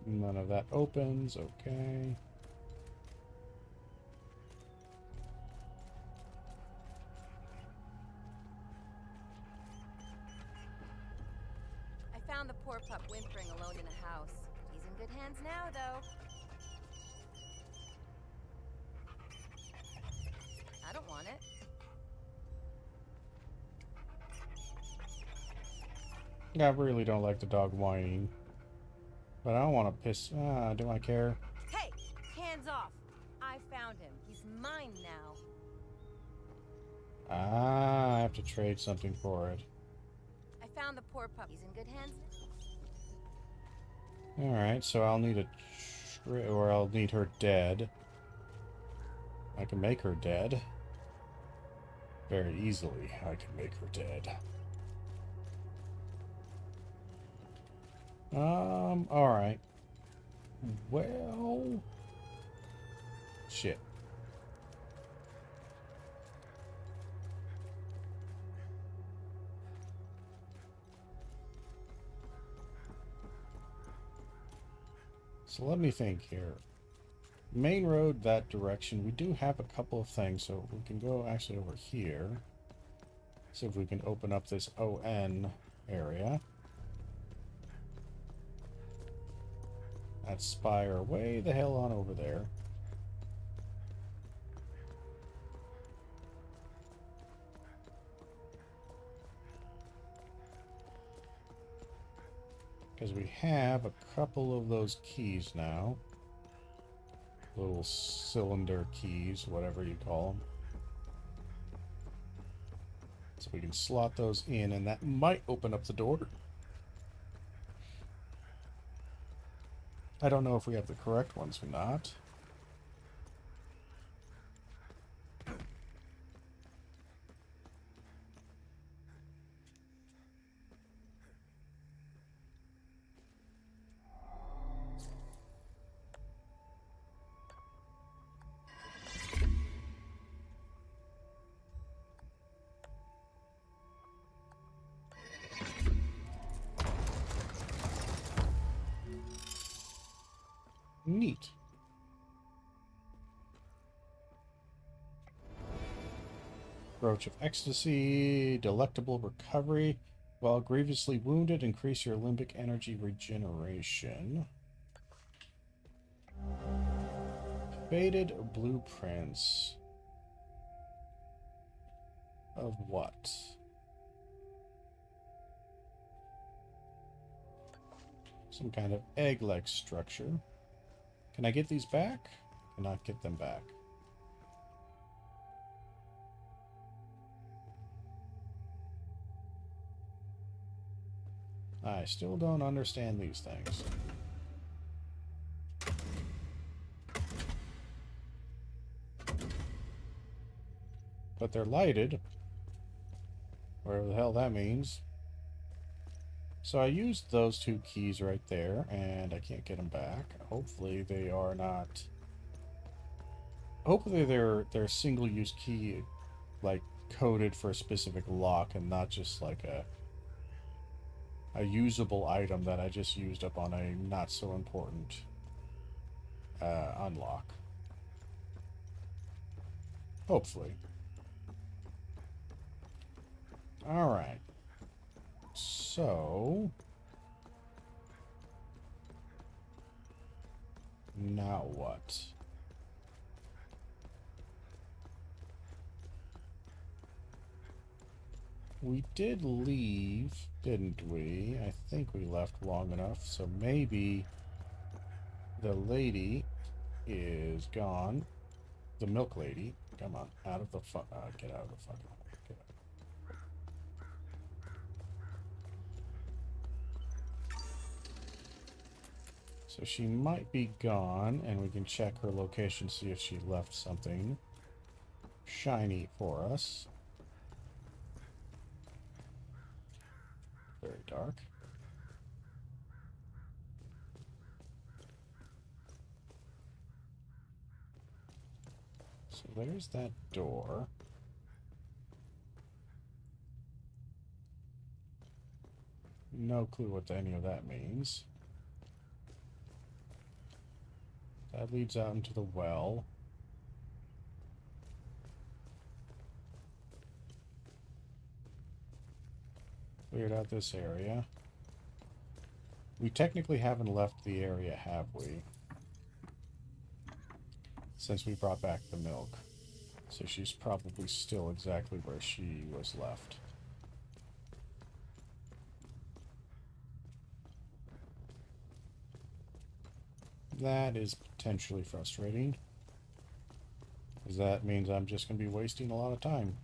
None of that opens, okay. I found the poor pup whimpering alone in a house. He's in good hands now, though. I don't want it. I really don't like the dog whining. But I don't want to piss... do I care? Hey! Hands off! I found him. He's mine now. I have to trade something for it. I found the poor pup. He's in good hands now. Alright, so I'll need or I'll need her dead. I can make her dead. Very easily, I can make her dead. Alright. Well... Shit. So let me think here. Main road that direction. We do have a couple of things, so we can go actually over here. See if we can open up this ON area. That spire way the hell on over there. Because we have a couple of those keys now. Little cylinder keys, whatever you call them. So we can slot those in, and that might open up the door. I don't know if we have the correct ones or not. Neat. Brooch of Ecstasy, Delectable Recovery. While grievously wounded, increase your limbic energy regeneration. Faded Blueprints. Of what? Some kind of egg-like structure. Can I get these back? Cannot get them back. I still don't understand these things. But they're lighted. Whatever the hell that means. So I used those two keys right there, and I can't get them back. Hopefully they are not... Hopefully they're single-use key, like, coded for a specific lock and not just like a usable item that I just used up on a not-so-important unlock. Hopefully. Alright. So... now what? We did leave, didn't we? I think we left long enough, so maybe The lady is gone. The milk lady. Come on, out of the get out of the fucking hole. Get out. So she might be gone, and we can check her location, see if she left something shiny for us. Very dark. So there's that door. No clue what any of that means. That leads out into the well. Cleared out this area. We technically haven't left the area, have we? Since we brought back the milk. So she's probably still exactly where she was left. That is potentially frustrating, because that means I'm just going to be wasting a lot of time.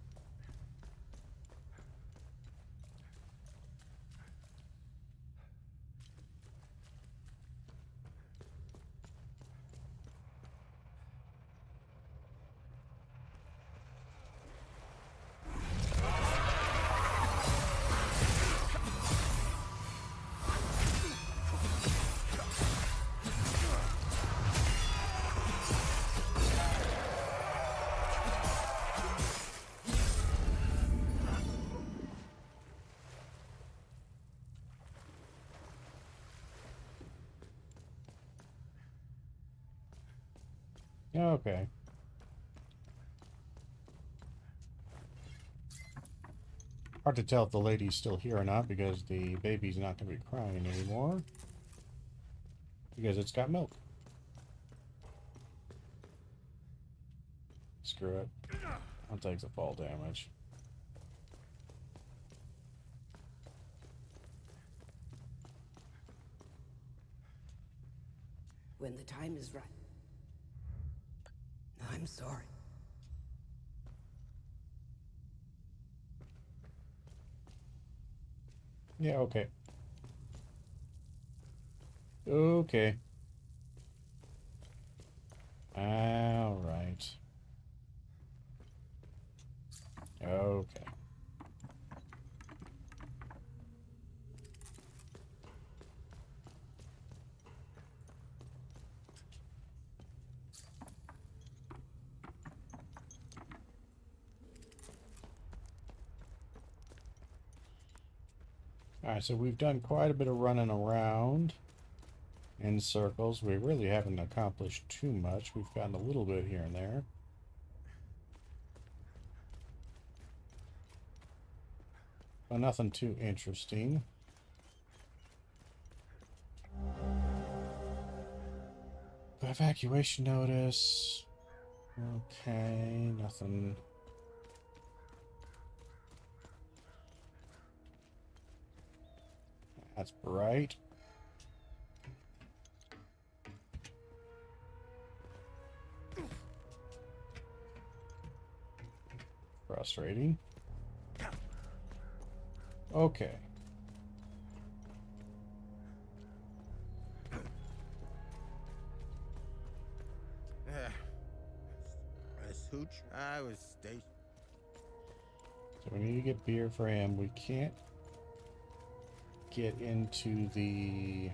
Okay. Hard to tell if the lady's still here or not, because the baby's not going to be crying anymore. Because it's got milk. Screw it. I'll take the fall damage. When the time is right. I'm sorry. Yeah, okay. Okay. All right. Okay. Alright, so we've done quite a bit of running around in circles. We really haven't accomplished too much. We've gotten a little bit here and there. But nothing too interesting. Evacuation notice. Okay, nothing. That's bright. Frustrating. Okay. Hooch, I was stationed. So we need to get beer for him. We can't get into the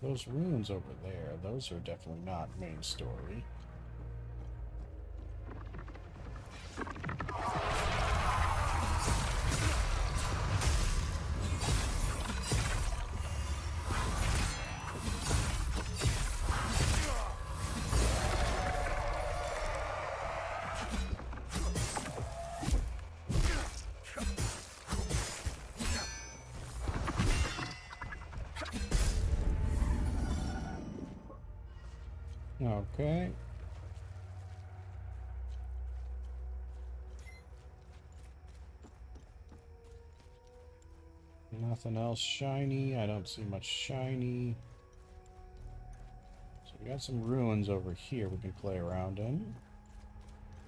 those ruins over there. Those are definitely not main story. Okay. Nothing else shiny. I don't see much shiny. So we got some ruins over here we can play around in.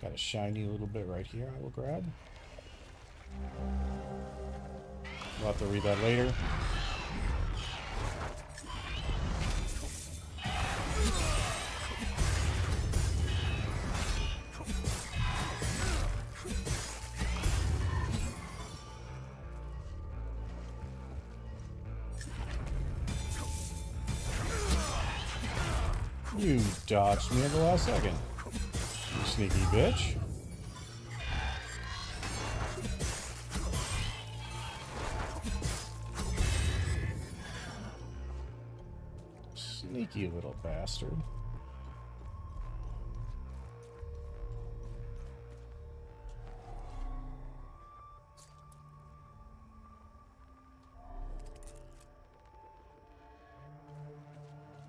Got a shiny little bit right here I will grab. We'll have to read that later. You dodged me at the last second. You sneaky bitch. Sneaky little bastard.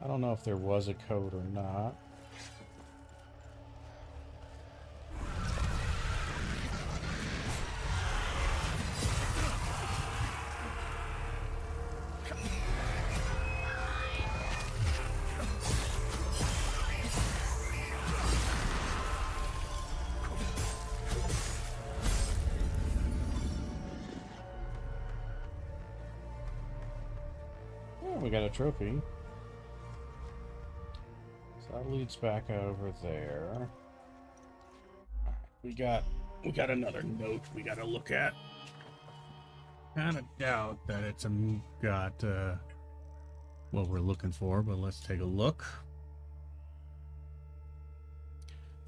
I don't know if there was a code or not. Oh, we got a trophy. So that leads back over there. We got another note we gotta look at. Kind of doubt that it's got what we're looking for, but let's take a look.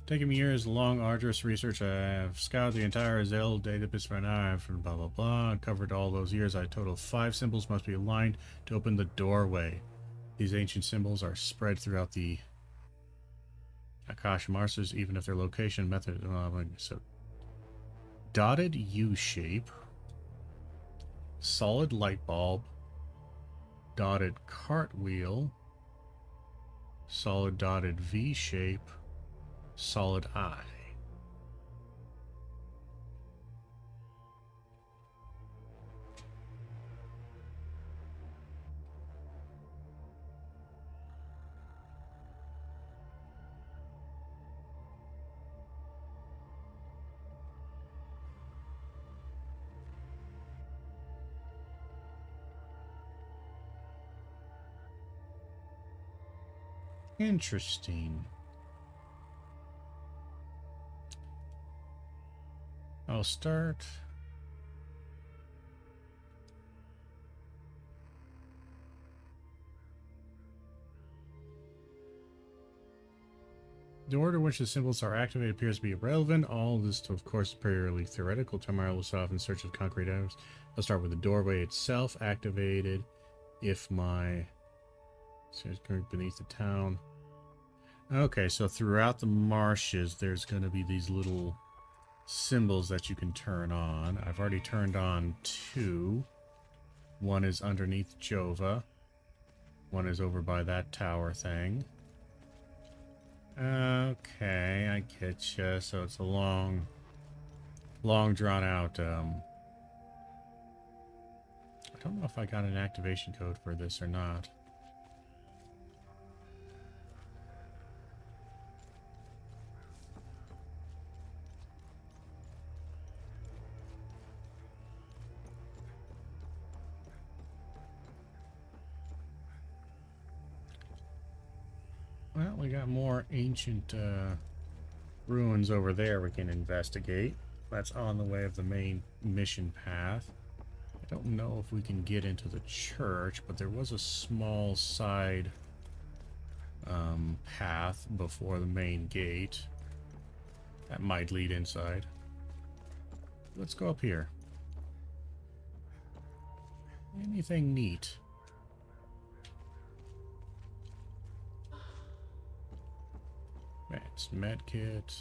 Taking me years of long, arduous research, I have scoured the entire Zell database by now. I've blah blah blah. Covered all those years. I total 5 symbols must be aligned to open the doorway. These ancient symbols are spread throughout the Akash Marshes, even if their location method. So, dotted U shape, solid light bulb, dotted cartwheel, solid dotted V shape, solid eye. Interesting. I'll start. The order in which the symbols are activated appears to be irrelevant. All this, of course, is purely theoretical. Tomorrow we'll start off in search of concrete items. I'll start with the doorway itself activated. If my... So it's going beneath the town. Okay, so throughout the marshes, there's going to be these little symbols that you can turn on. I've already turned on 2. One is underneath Jova. One is over by that tower thing. Okay, I get you. So it's a long drawn out. I don't know if I got an activation code for this or not. Well, we got more ancient ruins over there we can investigate. That's on the way of the main mission path. I don't know if we can get into the church, but there was a small side path before the main gate. That might lead inside. Let's go up here. Anything neat? It's medkit.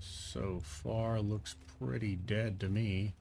So far looks pretty dead to me.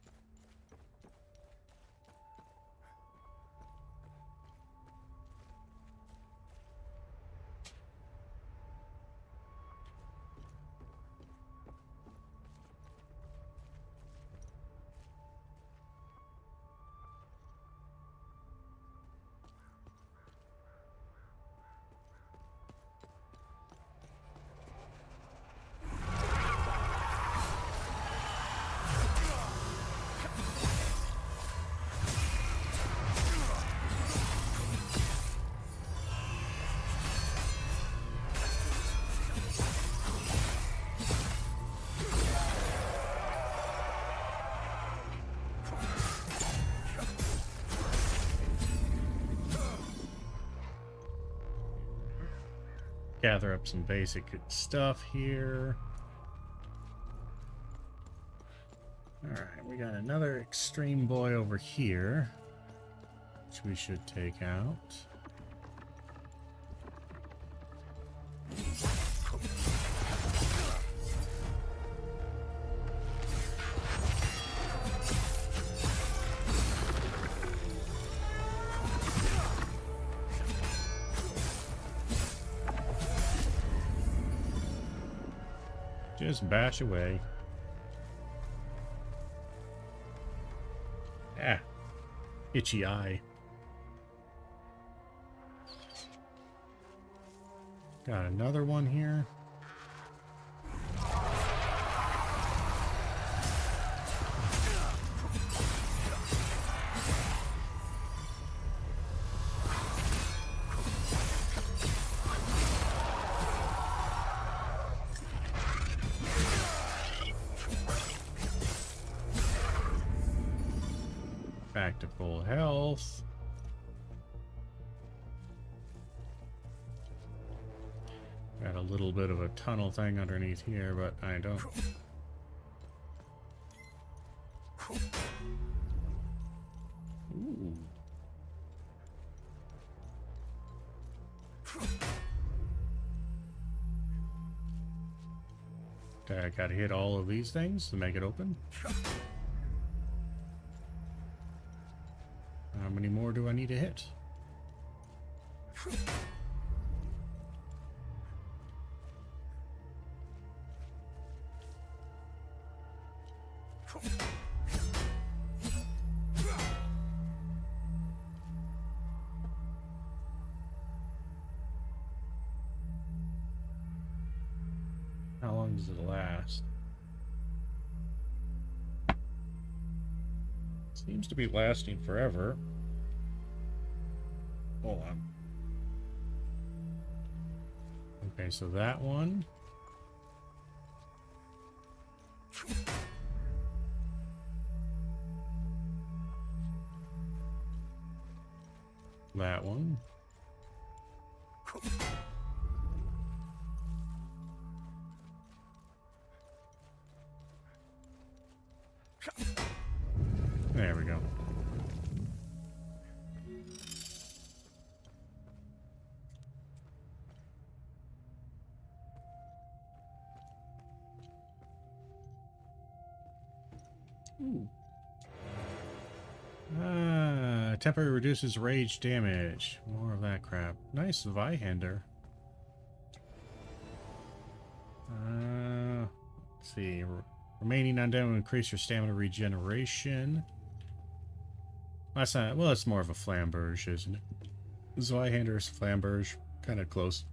gather up some basic stuff here. Alright, we got another extreme boy over here, which we should take out. Just bash away. Ah, itchy eye. Got another one here. Back to full health. Got a little bit of a tunnel thing underneath here, but I don't. Ooh. I gotta hit all of these things to make it open. How many more do I need to hit? How long does it last? Seems to be lasting forever. Hold on. Okay, so that one. That one. There we go. Ooh. Temporary reduces rage damage. More of that crap. Nice Vihander. Let's see. Remaining undead will increase your stamina regeneration. That's not. Well, it's more of a flamberge, isn't it? Zweihander's flamberge. Kind of close.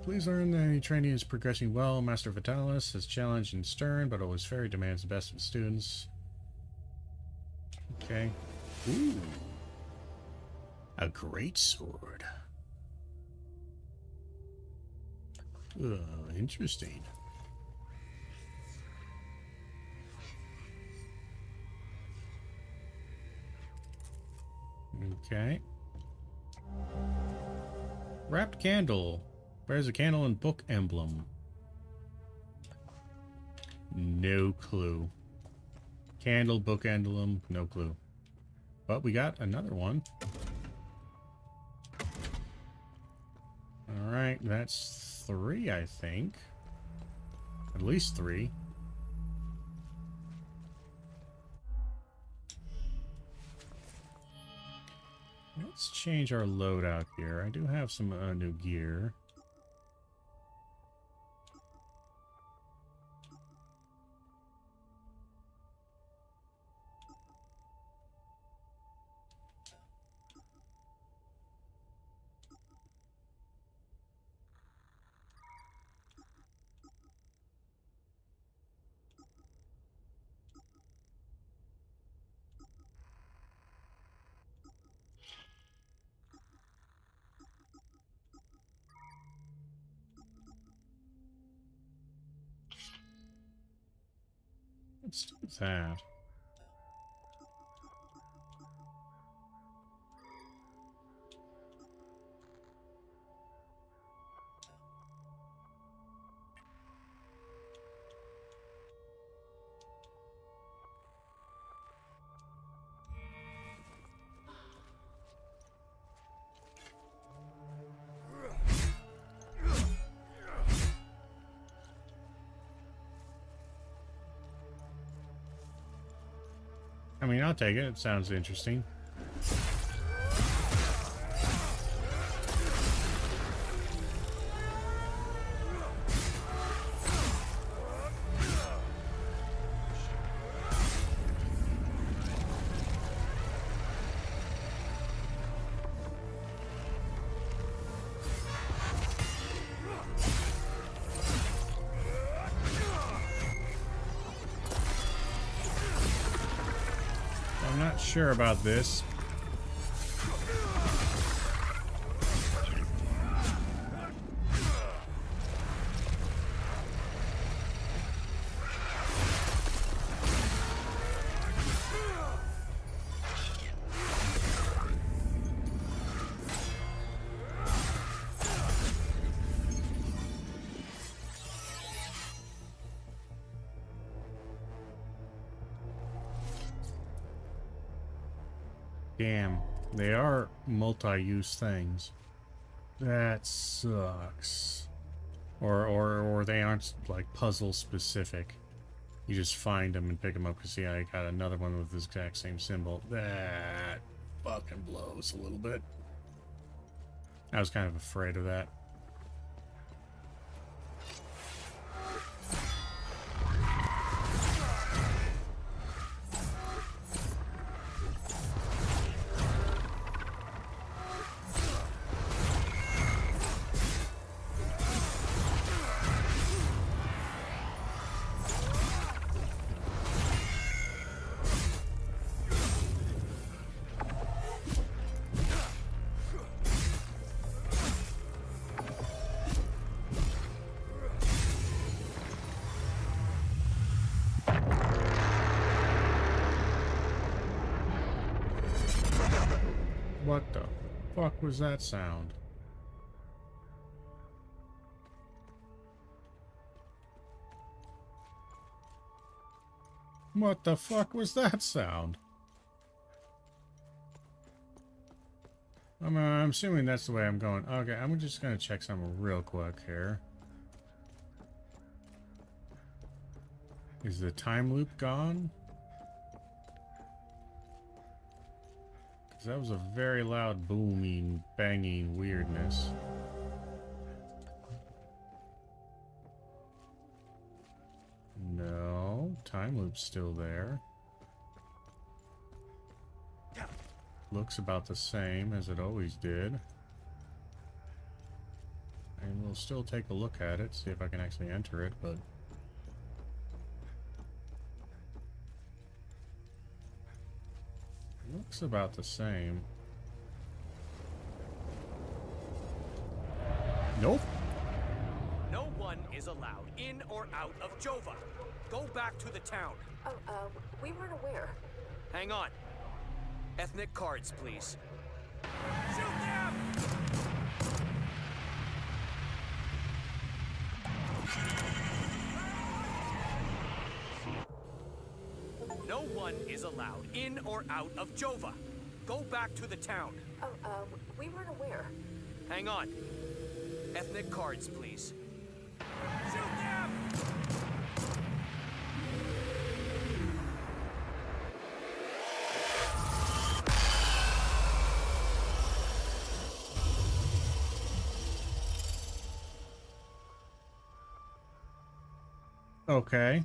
Please learn that the training is progressing well. Master Vitalis is challenged and stern, but always fair. He demands the best of students. Okay. Ooh. A great sword. Interesting. Okay. Wrapped candle. Bears a candle and book emblem. No clue. Candle, book emblem, no clue. But we got another one. Alright, that's 3, I think. At least 3. Let's change our loadout here. I do have some new gear. Let's do that. I mean, I'll take it. It sounds interesting. I'm not sure about this. Damn, they are multi-use things. That sucks. Or they aren't like puzzle specific. You just find them and pick them up because yeah, I got another one with the exact same symbol. That fucking blows a little bit. I was kind of afraid of that. What the fuck was that sound? What the fuck was that sound? I'm assuming that's the way I'm going. Okay, I'm just gonna check something real quick here. Is the time loop gone? Because that was a very loud booming, banging weirdness. No, time loop's still there. Looks about the same as it always did. And we'll still take a look at it, see if I can actually enter it, but... looks about the same. Nope. No one is allowed in or out of Jova. Go back to the town. Oh, we weren't aware. Hang on. Ethnic cards, please. Shoot them! No one is allowed in or out of Jova. Go back to the town. Oh, we weren't aware. Hang on. Ethnic cards, please. Shoot them! Okay.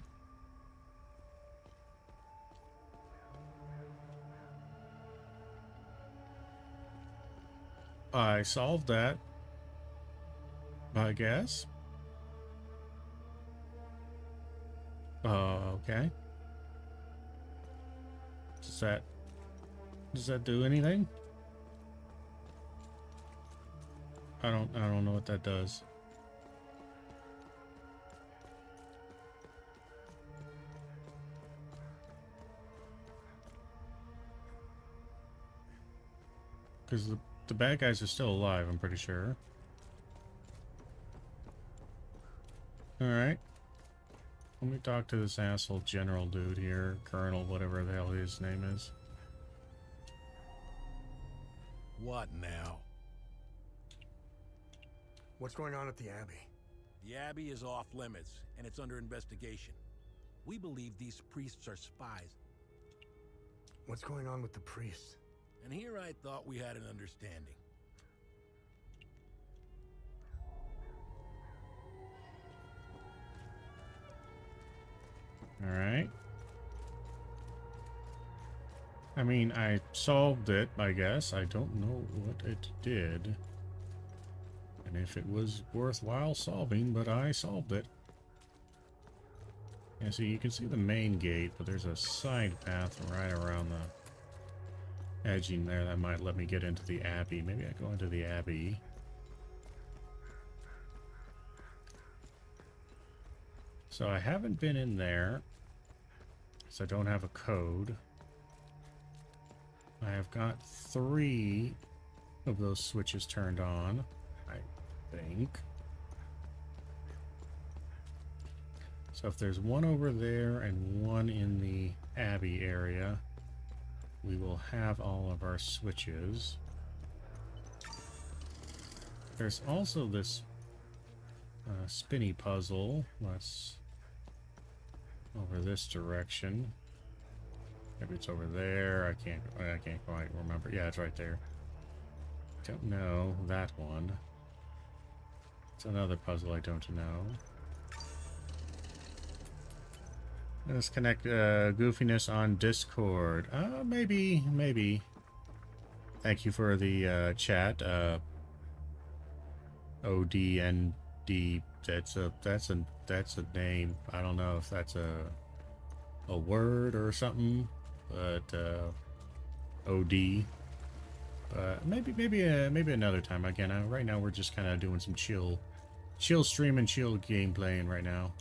I solved that, I guess. Okay. Does that do anything? I don't know what that does. Because the bad guys are still alive, I'm pretty sure. Alright. Let me talk to this asshole general dude here. Colonel, whatever the hell his name is. What now? What's going on at the Abbey? The Abbey is off limits, and it's under investigation. We believe these priests are spies. What's going on with the priest? And here I thought we had an understanding. Alright. I mean, I solved it, I guess. I don't know what it did. And if it was worthwhile solving, but I solved it. Yeah, so you can see the main gate, but there's a side path right around the edging there that might let me get into the Abbey. Maybe I go into the Abbey. So I haven't been in there, because I don't have a code. I have got 3 of those switches turned on, I think. So if there's one over there and one in the Abbey area, we will have all of our switches. There's also this spinny puzzle that's over this direction. Maybe it's over there. I can't quite remember. Yeah, it's right there. Don't know that one. It's another puzzle I don't know. Let's connect goofiness on Discord. Maybe. Thank you for the chat. ODND. That's a name. I don't know if that's a word or something, but OD. Maybe another time. Again, right now we're just kind of doing some chill stream and chill gameplaying right now.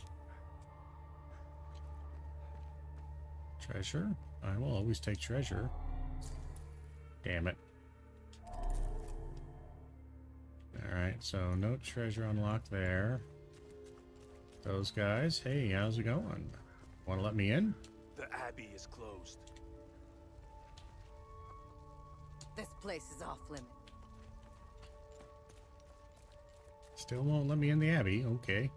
Treasure? I will always take treasure. Damn it. Alright, so no treasure unlocked there. Those guys, hey, how's it going? Want to let me in? The Abbey is closed. This place is off limit. Still won't let me in the Abbey, okay.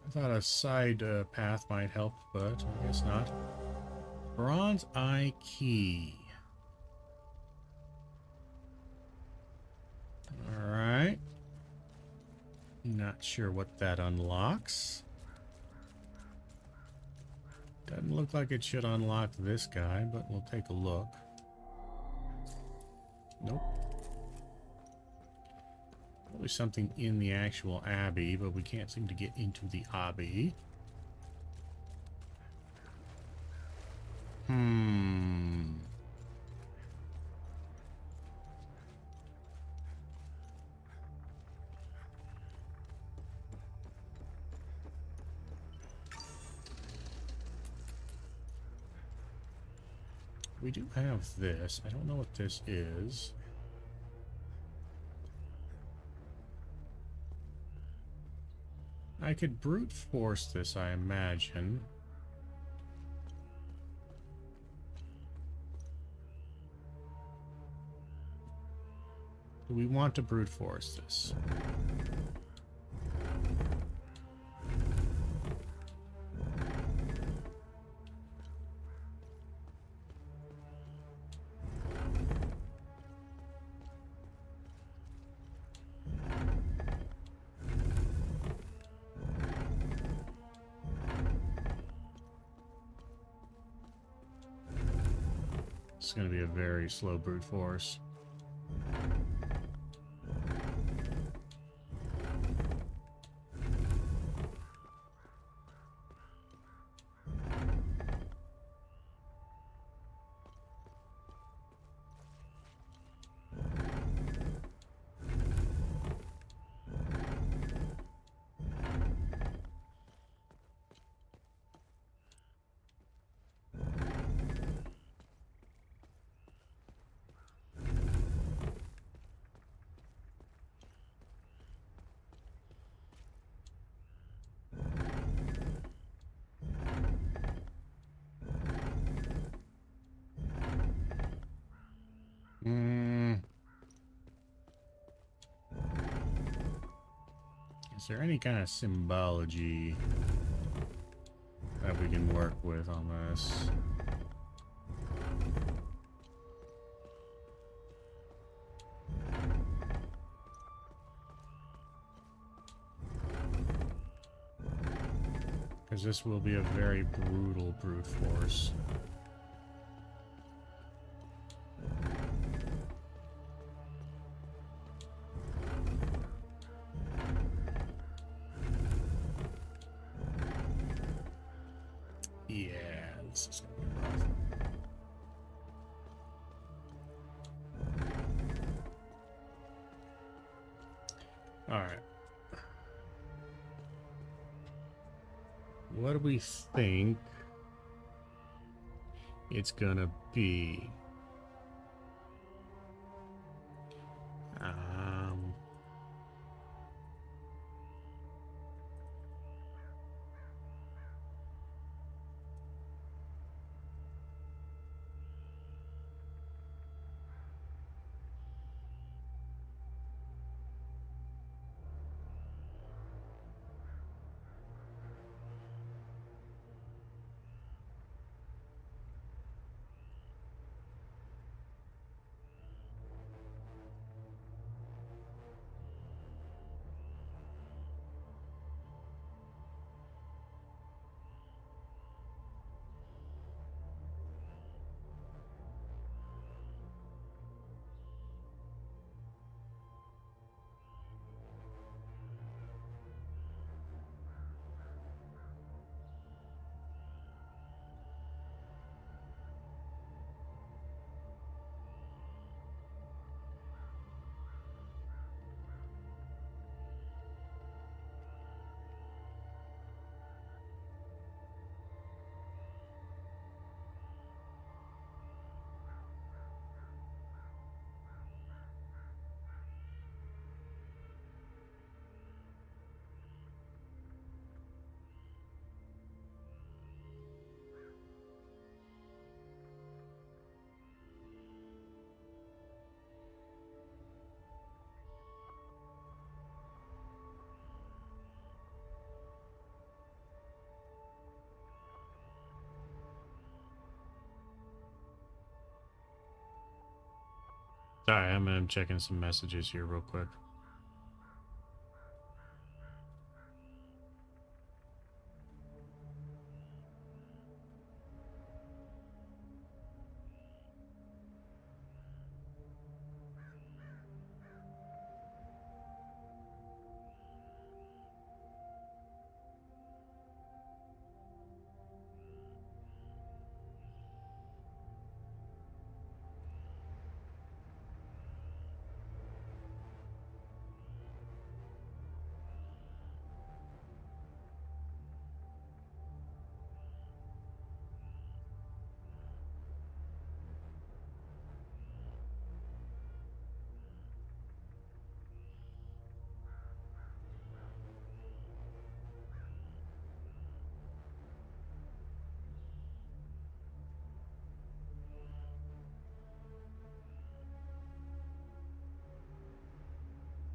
I thought a side path might help, but I guess not. Bronze Eye Key. Alright. Not sure what that unlocks. Doesn't look like it should unlock this guy, but we'll take a look. Nope. Probably something in the actual Abbey, but we can't seem to get into the Abbey. We do have this. I don't know what this is. I could brute force this, I imagine. Do we want to brute force this? It's going to be a very slow brute force. Is there any kind of symbology that we can work with on this? Because this will be a very brutal brute force. Yeah, this is gonna be rough. Alright. What do we think it's gonna be? Sorry, I'm checking some messages here real quick.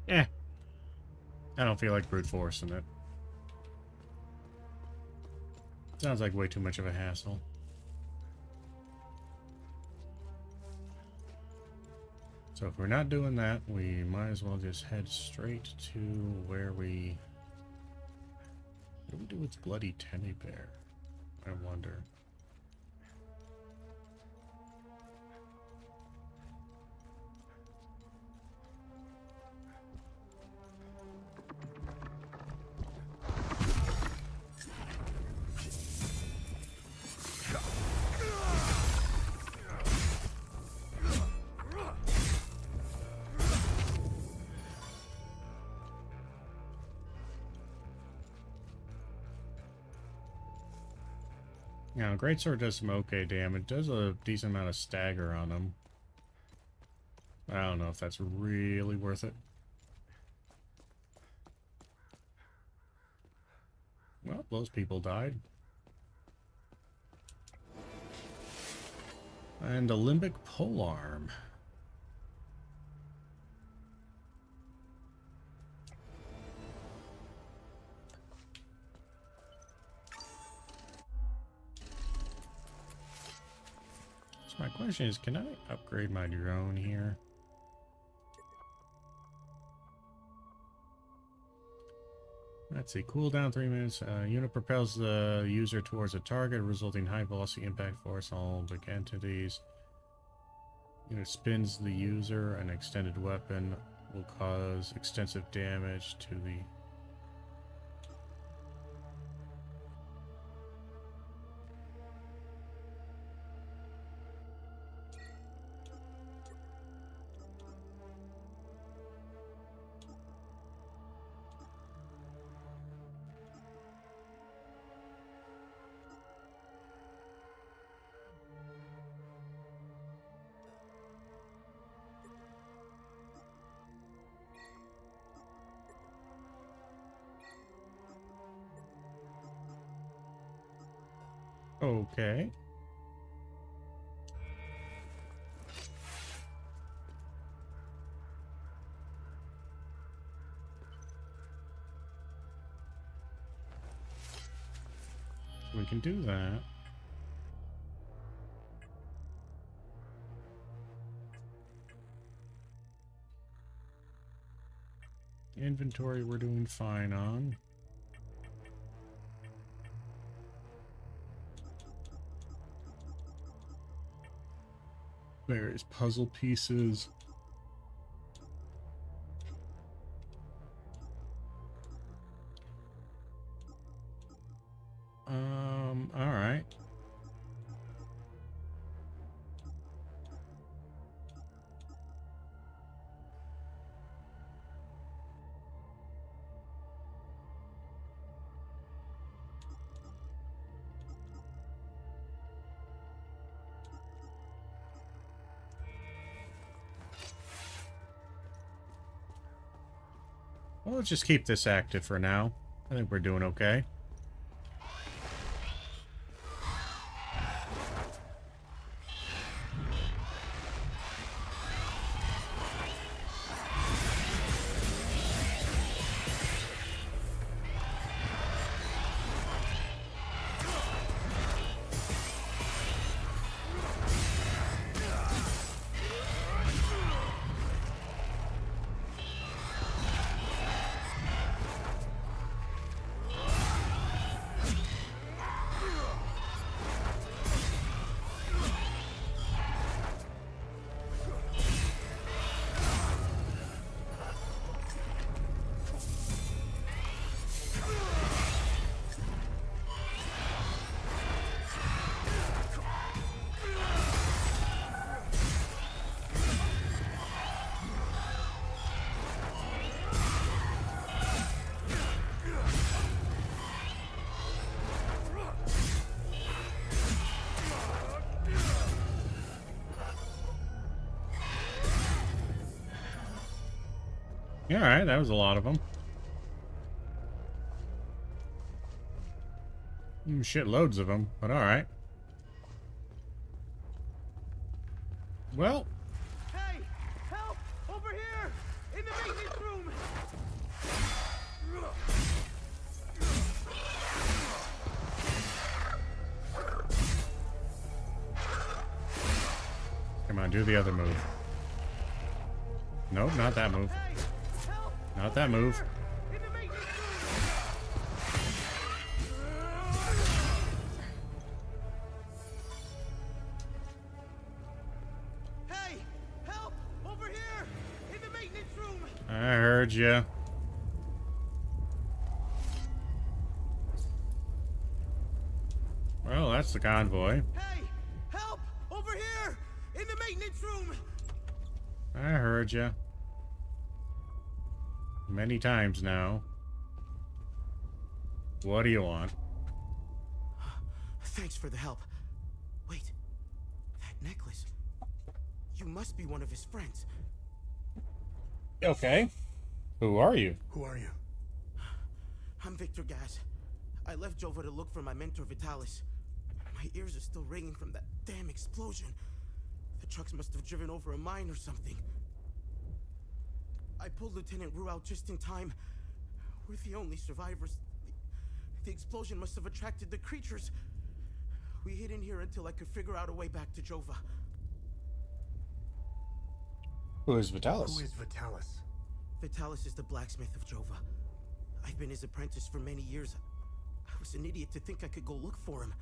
Eh. I don't feel like brute force in it. Sounds like way too much of a hassle. So if we're not doing that, we might as well just head straight to where we... What do we do with bloody teddy bear? I wonder. Now, Greatsword does some okay damage. Does a decent amount of stagger on them. I don't know if that's really worth it. Well, those people died. And a limbic polearm. So my question is, can I upgrade my drone here? Let's see. Cooldown 3 minutes. Unit propels the user towards a target, resulting high velocity impact force on all big entities. Unit spins the user. An extended weapon will cause extensive damage to the... Okay. We can do that. Inventory we're doing fine on. Various puzzle pieces. All right. Well, let's just keep this active for now. I think we're doing okay. Yeah, all right, that was a lot of them. Shit loads of them, but all right. Well. Hey, help! Over here! In the maintenance room! Come on, do the other move. Nope, not that move. Not that move. Hey, help! Over here! In the maintenance room! I heard ya. Well, that's the convoy. Hey, help! Over here! In the maintenance room! I heard ya. Many times now. What do you want? Thanks for the help. Wait, that necklace. You must be one of his friends. Okay. Who are you? Who are you? I'm Victor Gaz. I left Jova to look for my mentor Vitalis. My ears are still ringing from that damn explosion. The trucks must have driven over a mine or something. I pulled Lieutenant Rue out just in time. We're the only survivors. The explosion must have attracted the creatures. We hid in here until I could figure out a way back to Jova. Who is Vitalis? Who is Vitalis? Vitalis is the blacksmith of Jova. I've been his apprentice for many years. I was an idiot to think I could go look for him.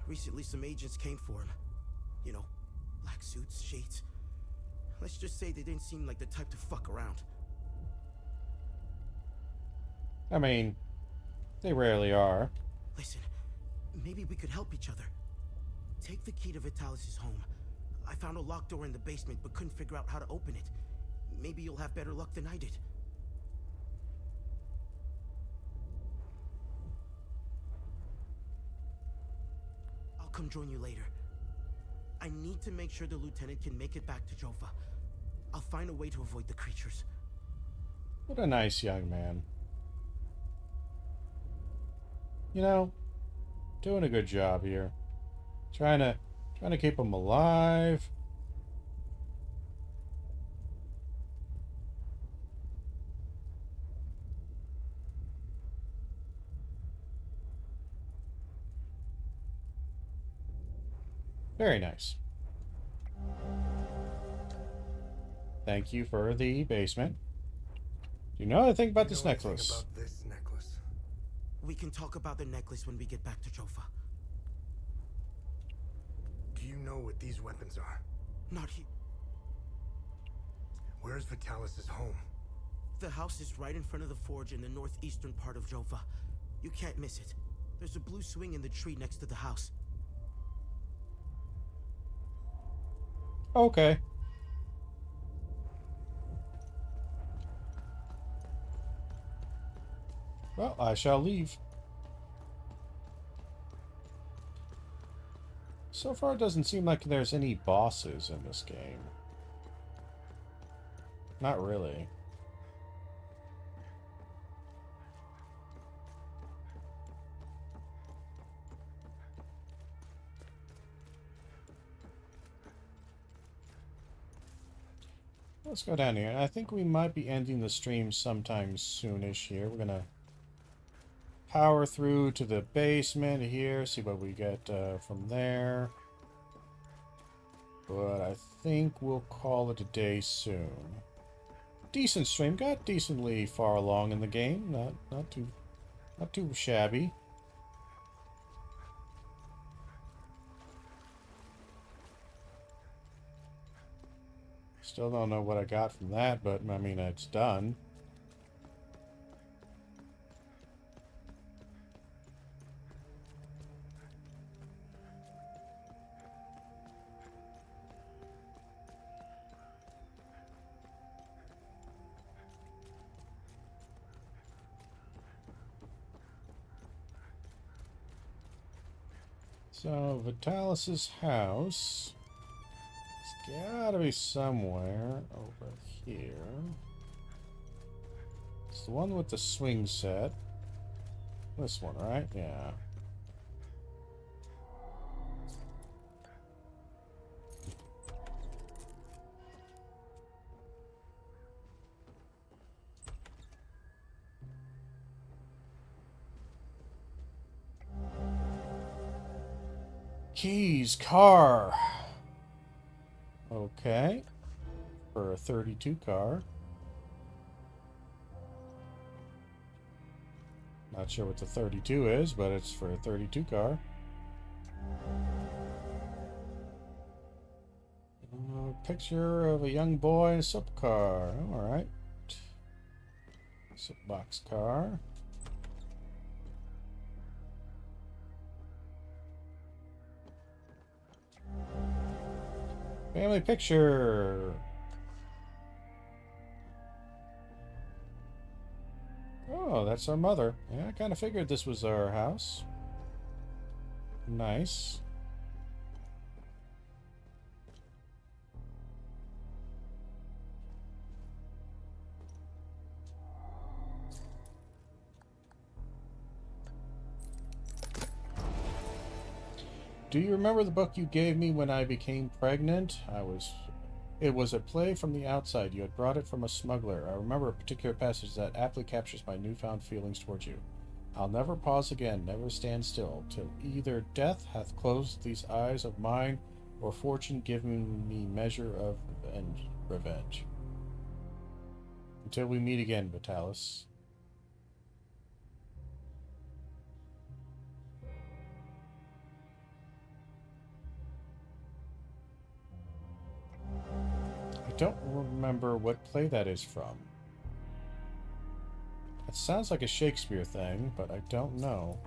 Recently, some agents came for him. You know, black suits, shades. Let's just say they didn't seem like the type to fuck around. I mean, they rarely are. Listen, maybe we could help each other. Take the key to Vitalis' home. I found a locked door in the basement, but couldn't figure out how to open it. Maybe you'll have better luck than I did. I'll come join you later. I need to make sure the lieutenant can make it back to Jova. I'll find a way to avoid the creatures. What a nice young man. You know, doing a good job here. Trying to keep him alive. Very nice. Thank you for the basement. Do you know anything about this necklace? About this necklace? We can talk about the necklace when we get back to Jova. Do you know what these weapons are? Not here. Where's Vitalis' home? The house is right in front of the forge in the northeastern part of Jova. You can't miss it. There's a blue swing in the tree next to the house. Okay. Well, I shall leave. So far, it doesn't seem like there's any bosses in this game. Not really. Let's go down here. I think we might be ending the stream sometime soonish here. We're gonna power through to the basement here, see what we get from there. But I think we'll call it a day soon. Decent stream, got decently far along in the game. Not too shabby. Still don't know what I got from that, but I mean, it's done. So, Vitalis' house. It's gotta be somewhere over here. It's the one with the swing set. This one, right? Yeah. Keys, car. Okay. For a 32 car. Not sure what the 32 is, but it's for a 32 car. Picture of a young boy in a soap car. Alright. Soapbox car. Family picture. Oh, that's our mother. Yeah, I kind of figured this was our house. Nice. Do you remember the book you gave me when I became pregnant? It was a play from the outside. You had brought it from a smuggler. I remember a particular passage that aptly captures my newfound feelings towards you. I'll never pause again, never stand still, till either death hath closed these eyes of mine, or fortune given me measure of revenge. Until we meet again, Vitalis. I don't remember what play that is from. It sounds like a Shakespeare thing, but I don't know.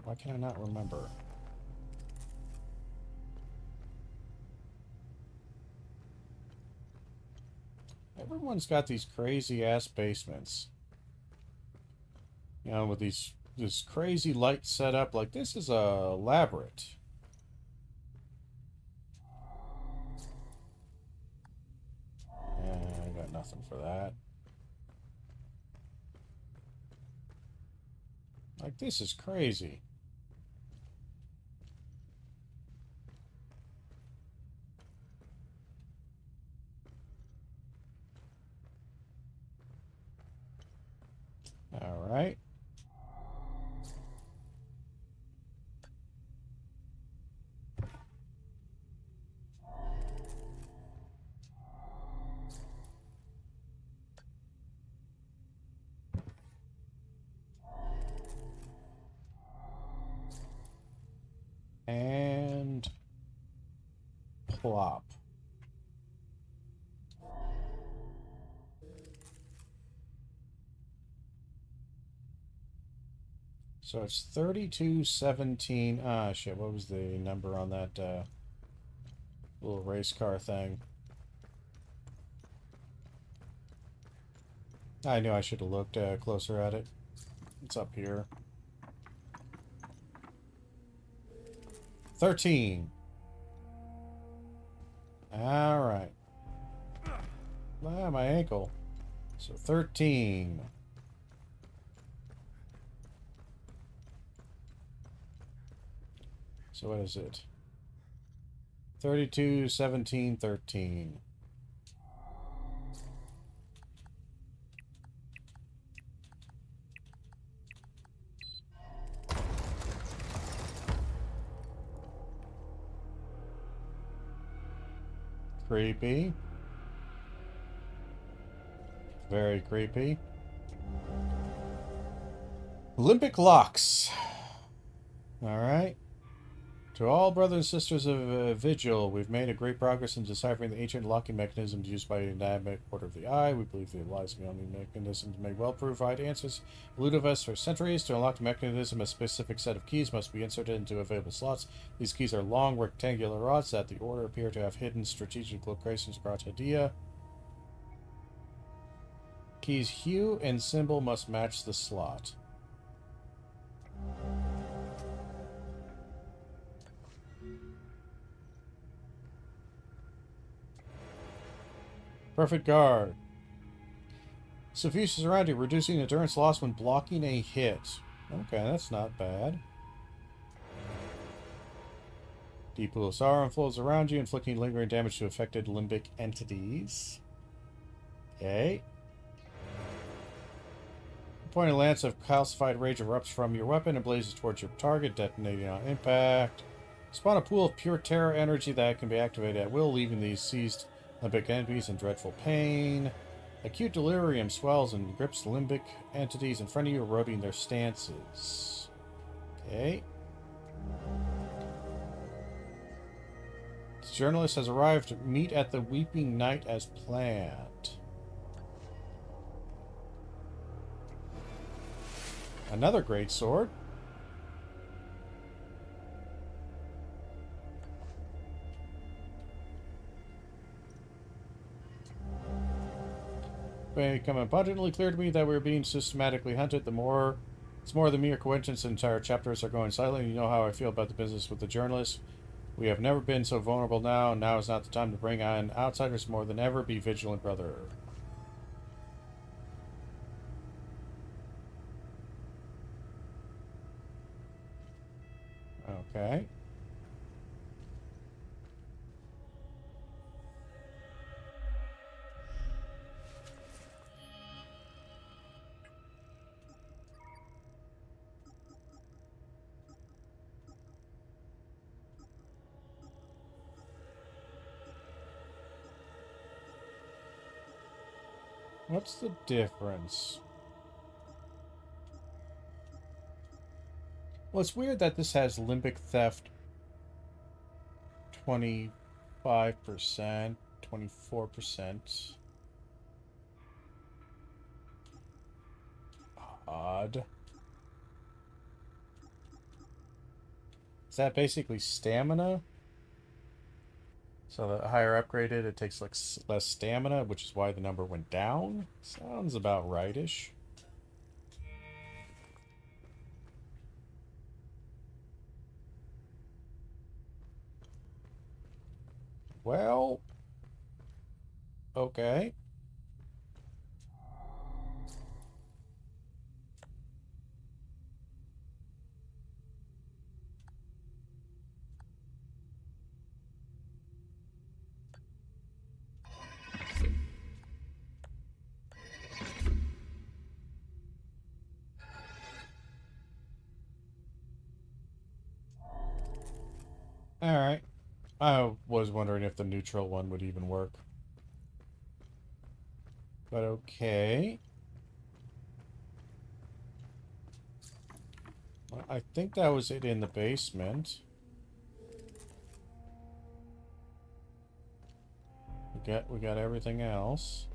Why can I not remember? Everyone's got these crazy ass basements. You know, with this crazy light setup. Like, this is elaborate. I got nothing for that. Like, this is crazy. All right. And plop. So it's 3217. Ah, shit. What was the number on that little race car thing? I knew I should have looked closer at it. It's up here. 13. All right. Ah, my ankle. So 13. So what is it? 32, 17, 13. Creepy. Very creepy. Olympic locks. All right. To all brothers and sisters of Vigil, we've made a great progress in deciphering the ancient locking mechanisms used by the Anatomic Order of the Eye. We believe the lies beyond the mechanisms may well provide answers elusive us for centuries. To unlock the mechanism, a specific set of keys must be inserted into available slots. These keys are long rectangular rods that the Order appear to have hidden strategic locations across Hadia. Key's hue and symbol must match the slot. Perfect guard. Suffuses around you, reducing endurance loss when blocking a hit. Okay, that's not bad. Deep pool of sorrow flows around you, inflicting lingering damage to affected limbic entities. Okay. Pointed lance of calcified rage erupts from your weapon and blazes towards your target, detonating on impact. Spawn a pool of pure terror energy that can be activated at will, leaving these seized limbic entities in dreadful pain. Acute delirium swells and grips limbic entities in front of you, eroding their stances. Okay. The journalist has arrived. Meet at the Weeping Night as planned. Another great sword. Become abundantly clear to me that we're being systematically hunted. It's more than mere coincidence. The entire chapters are going silent. You know how I feel about the business with the journalists. We have never been so vulnerable now. Now is not the time to bring on outsiders more than ever. Be vigilant, brother. Okay. What's the difference? Well, it's weird that this has limbic theft 25%, 24%. Odd. Is that basically stamina? So the higher upgraded, it takes like less stamina, which is why the number went down? Sounds about rightish. Well, okay. Alright. I was wondering if the neutral one would even work. But okay. Well, I think that was it in the basement. We got everything else.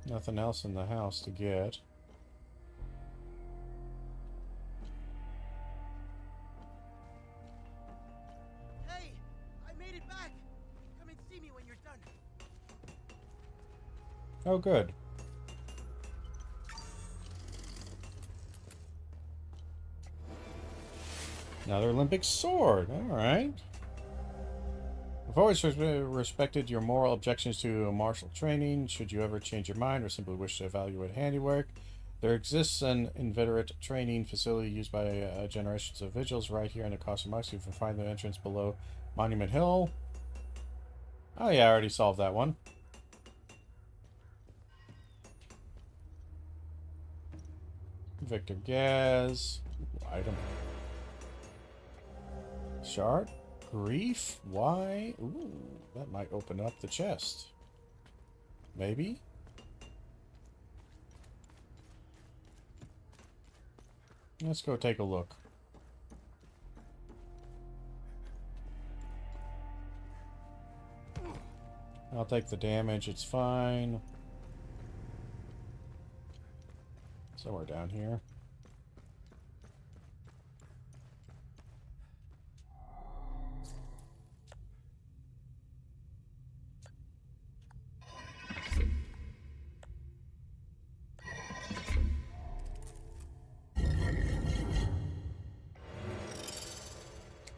Nothing else in the house to get. Hey, I made it back. Come and see me when you're done. Oh, good. Another Olympic sword. All right. I've always respected your moral objections to martial training. Should you ever change your mind or simply wish to evaluate handiwork, there exists an inveterate training facility used by generations of vigils right here in the Casa Max. You can find the entrance below Monument Hill. Oh yeah, I already solved that one. Victor Gaz. Item. Shard. Grief? Why? Ooh, that might open up the chest. Maybe? Let's go take a look. I'll take the damage, it's fine. Somewhere down here.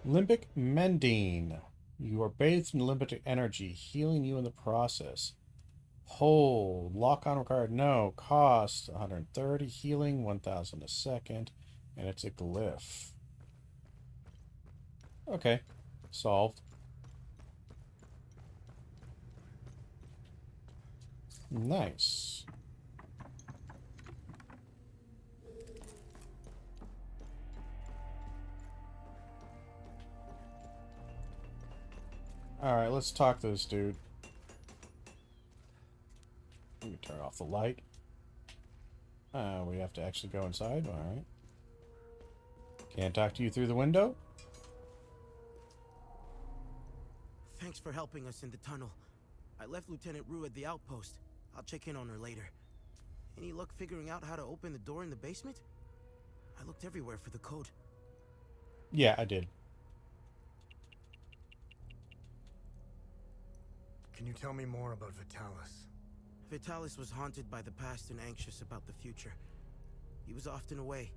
Limbic Mending. You are bathed in limbic energy, healing you in the process. Hold. Lock on required. No. Cost 130. Healing 1,000 a second. And it's a glyph. Okay. Solved. Nice. Alright, let's talk to this dude. Let me turn off the light. We have to actually go inside. Alright. Can't talk to you through the window? Thanks for helping us in the tunnel. I left Lieutenant Rue at the outpost. I'll check in on her later. Any luck figuring out how to open the door in the basement? I looked everywhere for the code. Yeah, I did. Can you tell me more about Vitalis? Vitalis was haunted by the past and anxious about the future. He was often away,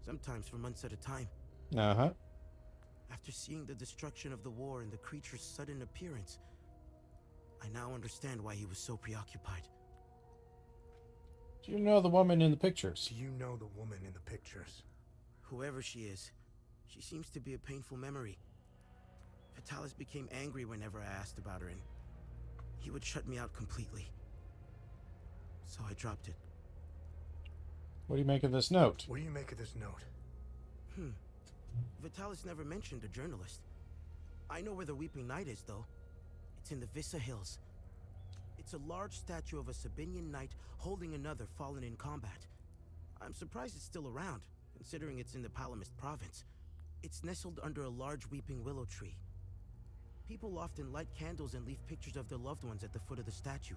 sometimes for months at a time. Uh-huh. After seeing the destruction of the war and the creature's sudden appearance, I now understand why he was so preoccupied. Do you know the woman in the pictures? Do you know the woman in the pictures? Whoever she is, she seems to be a painful memory. Vitalis became angry whenever I asked about her, and he would shut me out completely. So I dropped it. What do you make of this note? What do you make of this note? Vitalis never mentioned a journalist. I know where the Weeping Knight is, though. It's in the Vissa Hills. It's a large statue of a Sabinian knight holding another fallen in combat. I'm surprised it's still around, considering it's in the Palamist province. It's nestled under a large weeping willow tree. People often light candles and leave pictures of their loved ones at the foot of the statue.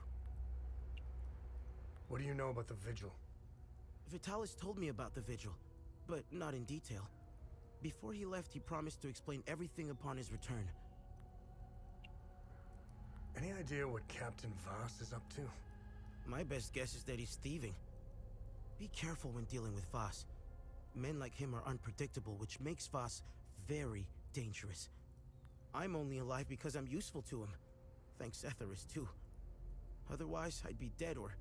What do you know about the vigil? Vitalis told me about the vigil, but not in detail. Before he left, he promised to explain everything upon his return. Any idea what Captain Voss is up to? My best guess is that he's thieving. Be careful when dealing with Voss. Men like him are unpredictable, which makes Voss very dangerous. I'm only alive because I'm useful to him. Thanks Etheris, too. Otherwise, I'd be dead or,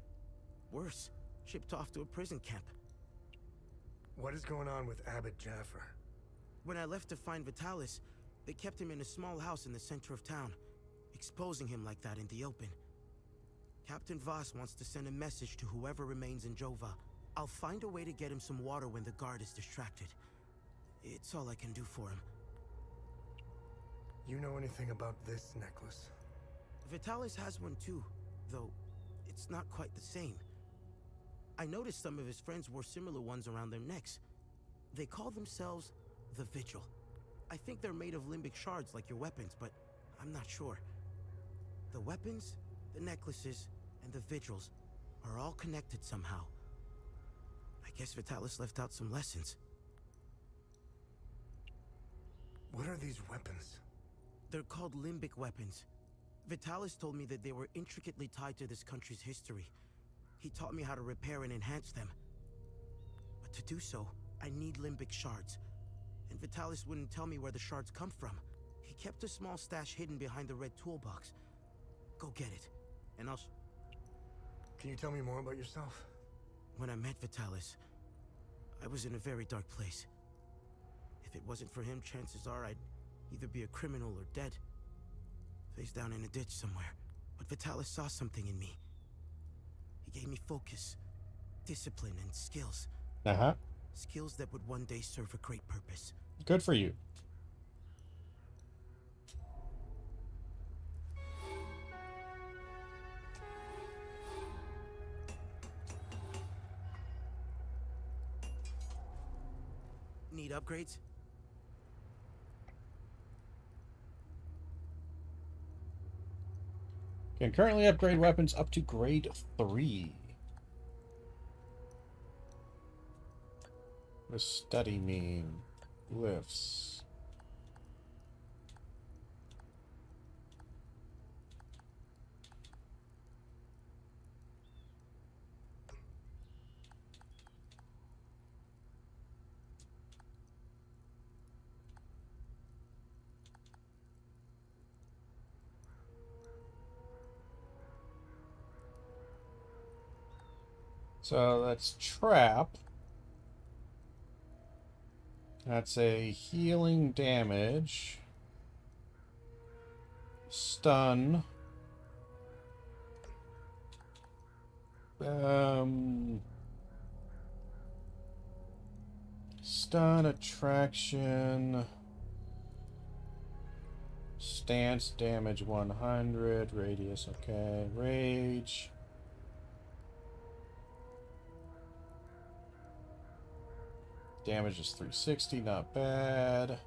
worse, shipped off to a prison camp. What is going on with Abbot Jaffer? When I left to find Vitalis, they kept him in a small house in the center of town, exposing him like that in the open. Captain Voss wants to send a message to whoever remains in Jova. I'll find a way to get him some water when the guard is distracted. It's all I can do for him. You know anything about this necklace? Vitalis has one too, though it's not quite the same. I noticed some of his friends wore similar ones around their necks. They call themselves the Vigil. I think they're made of limbic shards like your weapons, but I'm not sure. The weapons, the necklaces, and the Vigils are all connected somehow. I guess Vitalis left out some lessons. What are these weapons? They're called limbic weapons. Vitalis told me that they were intricately tied to this country's history. He taught me how to repair and enhance them. But to do so, I need limbic shards. And Vitalis wouldn't tell me where the shards come from. He kept a small stash hidden behind the red toolbox. Go get it, and I'll... Can you tell me more about yourself? When I met Vitalis, I was in a very dark place. If it wasn't for him, chances are I'd either be a criminal or dead. Face down in a ditch somewhere. But Vitalis saw something in me. He gave me focus, discipline, and skills. Uh-huh. Skills that would one day serve a great purpose. Good for you. Need upgrades? Can currently upgrade weapons up to grade 3. What does study mean? Glyphs. So that's trap. That's a healing damage. Stun. Stun, attraction. Stance damage 100. Radius, okay. Rage. Damage is 360, not bad.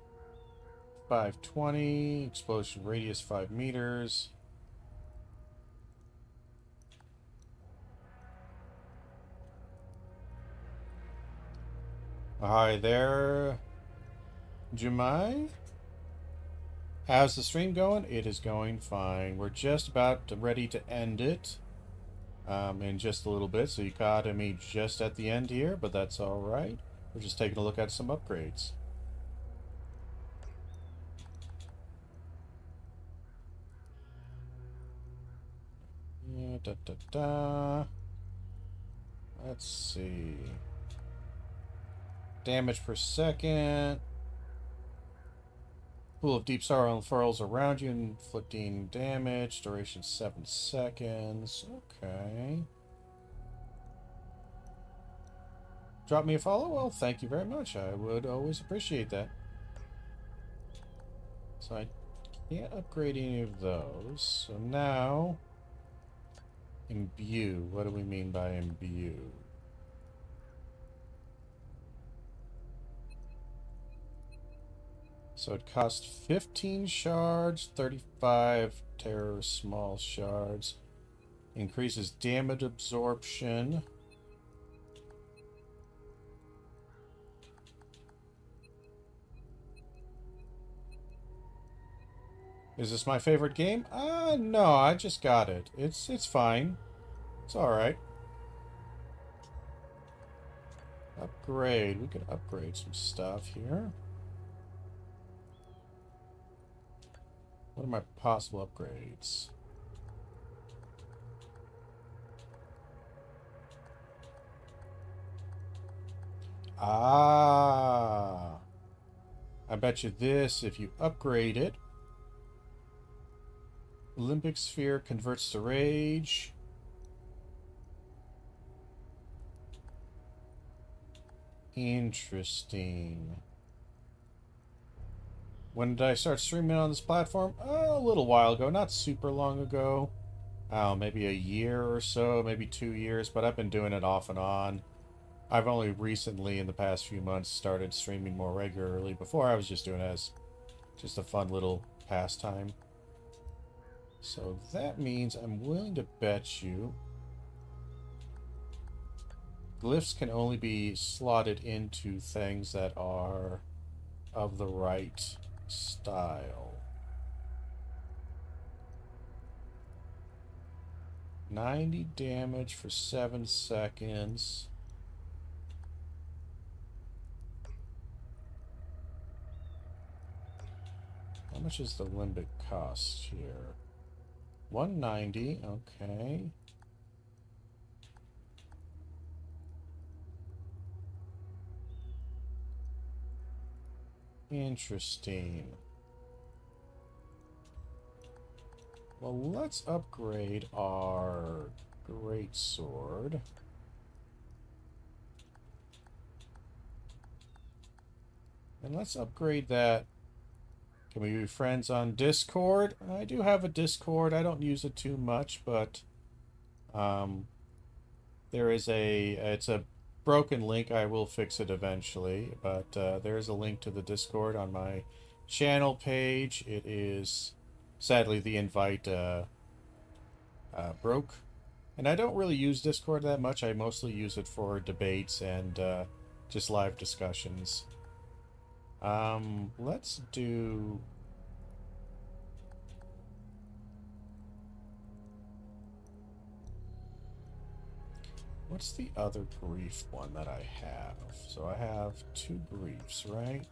520. Explosion radius 5 meters. Hi there, Jemai. How's the stream going? It is going fine. We're just about ready to end it in just a little bit, so you caught me just at the end here, but that's all right. We're just taking a look at some upgrades. Let's see. Damage per second. Pool of deep sorrow unfurls around you, inflicting damage. Duration 7 seconds. Okay. Drop me a follow? Well, thank you very much. I would always appreciate that. So I can't upgrade any of those. So now, imbue. What do we mean by imbue? So it costs 15 shards, 35 terror small shards. Increases damage absorption. Is this my favorite game? No, I just got it. It's fine. It's alright. Upgrade. We could upgrade some stuff here. What are my possible upgrades? Ah. I bet you this, if you upgrade it, Olympic Sphere converts to rage. Interesting. When did I start streaming on this platform? A little while ago, not super long ago. Oh, maybe a year or so, maybe 2 years, but I've been doing it off and on. I've only recently, in the past few months, started streaming more regularly. Before, I was just doing it as just a fun little pastime. So that means I'm willing to bet you glyphs can only be slotted into things that are of the right style. 90 damage for 7 seconds. How much is the limbic cost here? 190, okay. Interesting. Well, let's upgrade our greatsword. And let's upgrade that. Can we be friends on Discord? I do have a Discord. I don't use it too much, but there is it's a broken link. I will fix it eventually, but there is a link to the Discord on my channel page. It is, sadly, the invite broke. And I don't really use Discord that much. I mostly use it for debates and just live discussions. Let's do... What's the other brief one that I have? So I have 2 briefs, right?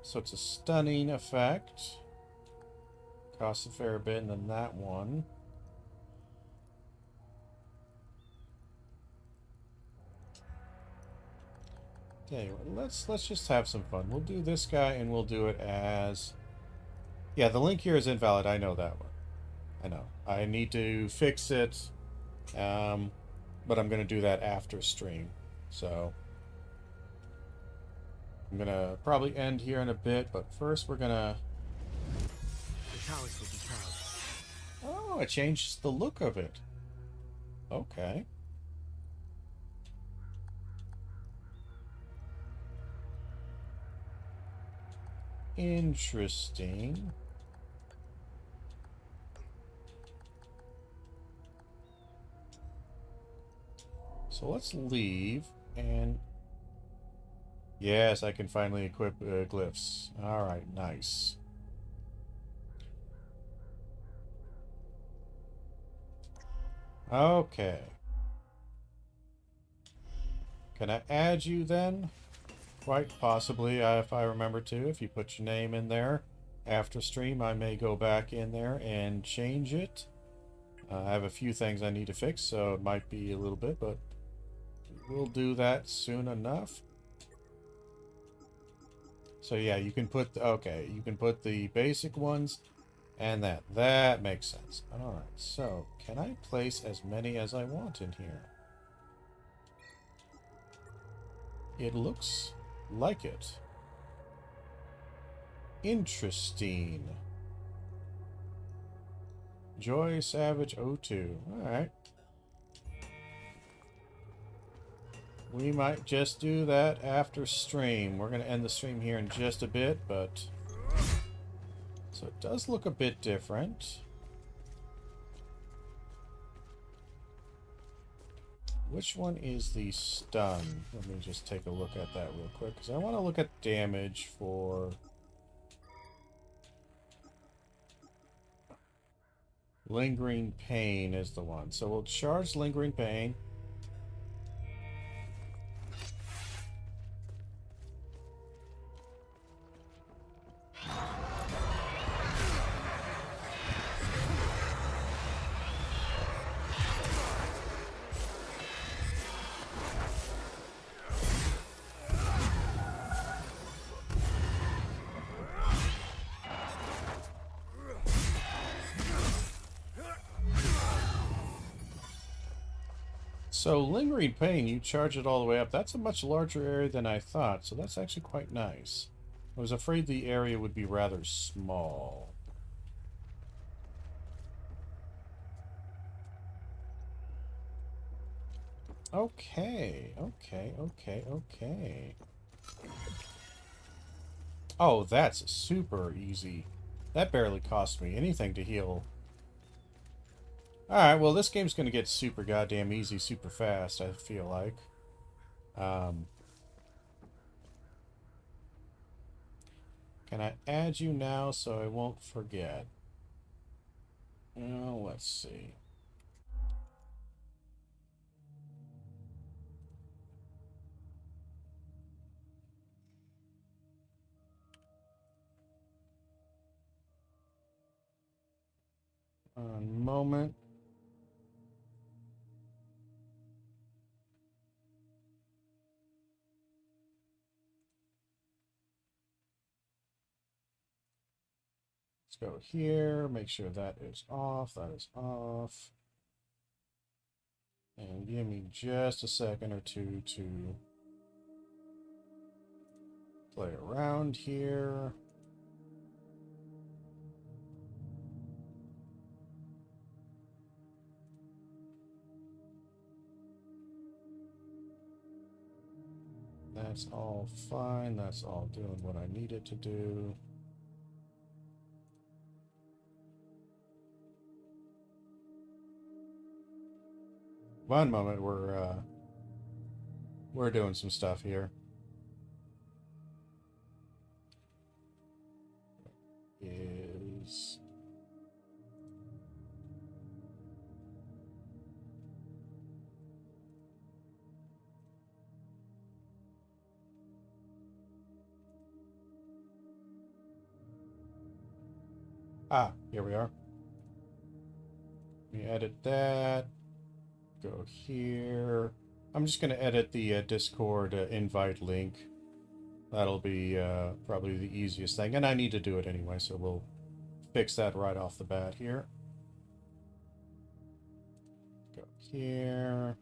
So it's a stunning effect. Costs a fair bit, and then that one. Okay, let's just have some fun. We'll do this guy, and we'll do it as... Yeah, the link here is invalid. I know that one. I know. I need to fix it, but I'm going to do that after stream. So I'm going to probably end here in a bit, but first we're going to... Vitalis will be proud. Oh, it changes the look of it. Okay. Interesting. So let's leave and... Yes, I can finally equip glyphs. Alright, nice. Okay. Can I add you then? Quite possibly, if I remember to. If you put your name in there after stream, I may go back in there and change it. I have a few things I need to fix, so it might be a little bit, but we'll do that soon enough. So yeah, you can put, okay, you can put the basic ones and that makes sense. Alright, so can I place as many as I want in here? It looks like it. Interesting. Joy Savage 02. Alright. We might just do that after stream. We're going to end the stream here in just a bit, but... So it does look a bit different. Which one is the stun? Let me just take a look at that real quick, because I want to look at damage for... Lingering Pain is the one. So we'll charge Lingering Pain. So, Lingering Pain, you charge it all the way up. That's a much larger area than I thought, so that's actually quite nice. I was afraid the area would be rather small. Okay. Oh, that's super easy. That barely cost me anything to heal. Alright, well, this game's gonna get super goddamn easy super fast, I feel like. Can I add you now so I won't forget? Oh, let's see. One moment. Let's go here, make sure that is off, that is off. And give me just a second or two to play around here. That's all fine, that's all doing what I need it to do. One moment, we're doing some stuff here. Is here we are. Let me edit that. Go here. I'm just going to edit the Discord invite link. That'll be probably the easiest thing. And I need to do it anyway, so we'll fix that right off the bat here. Go here.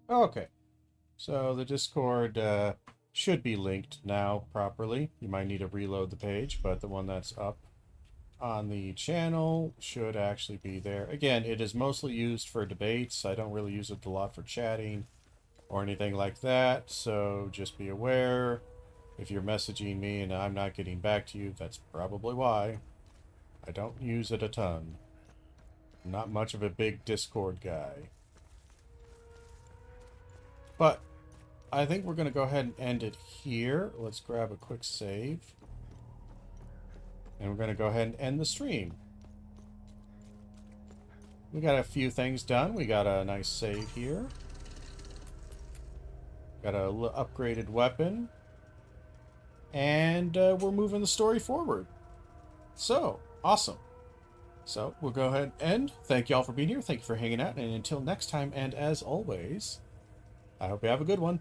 Okay, so the Discord should be linked now properly. You might need to reload the page, but the one that's up on the channel should actually be there. Again, it is mostly used for debates. I don't really use it a lot for chatting or anything like that, so just be aware. If you're messaging me and I'm not getting back to you, that's probably why. I don't use it a ton. I'm not much of a big Discord guy. But I think we're going to go ahead and end it here. Let's grab a quick save. And we're going to go ahead and end the stream. We got a few things done. We got a nice save here. Got a upgraded weapon. And we're moving the story forward. So, awesome. So, we'll go ahead and end. Thank you all for being here. Thank you for hanging out. And until next time, and as always, I hope you have a good one.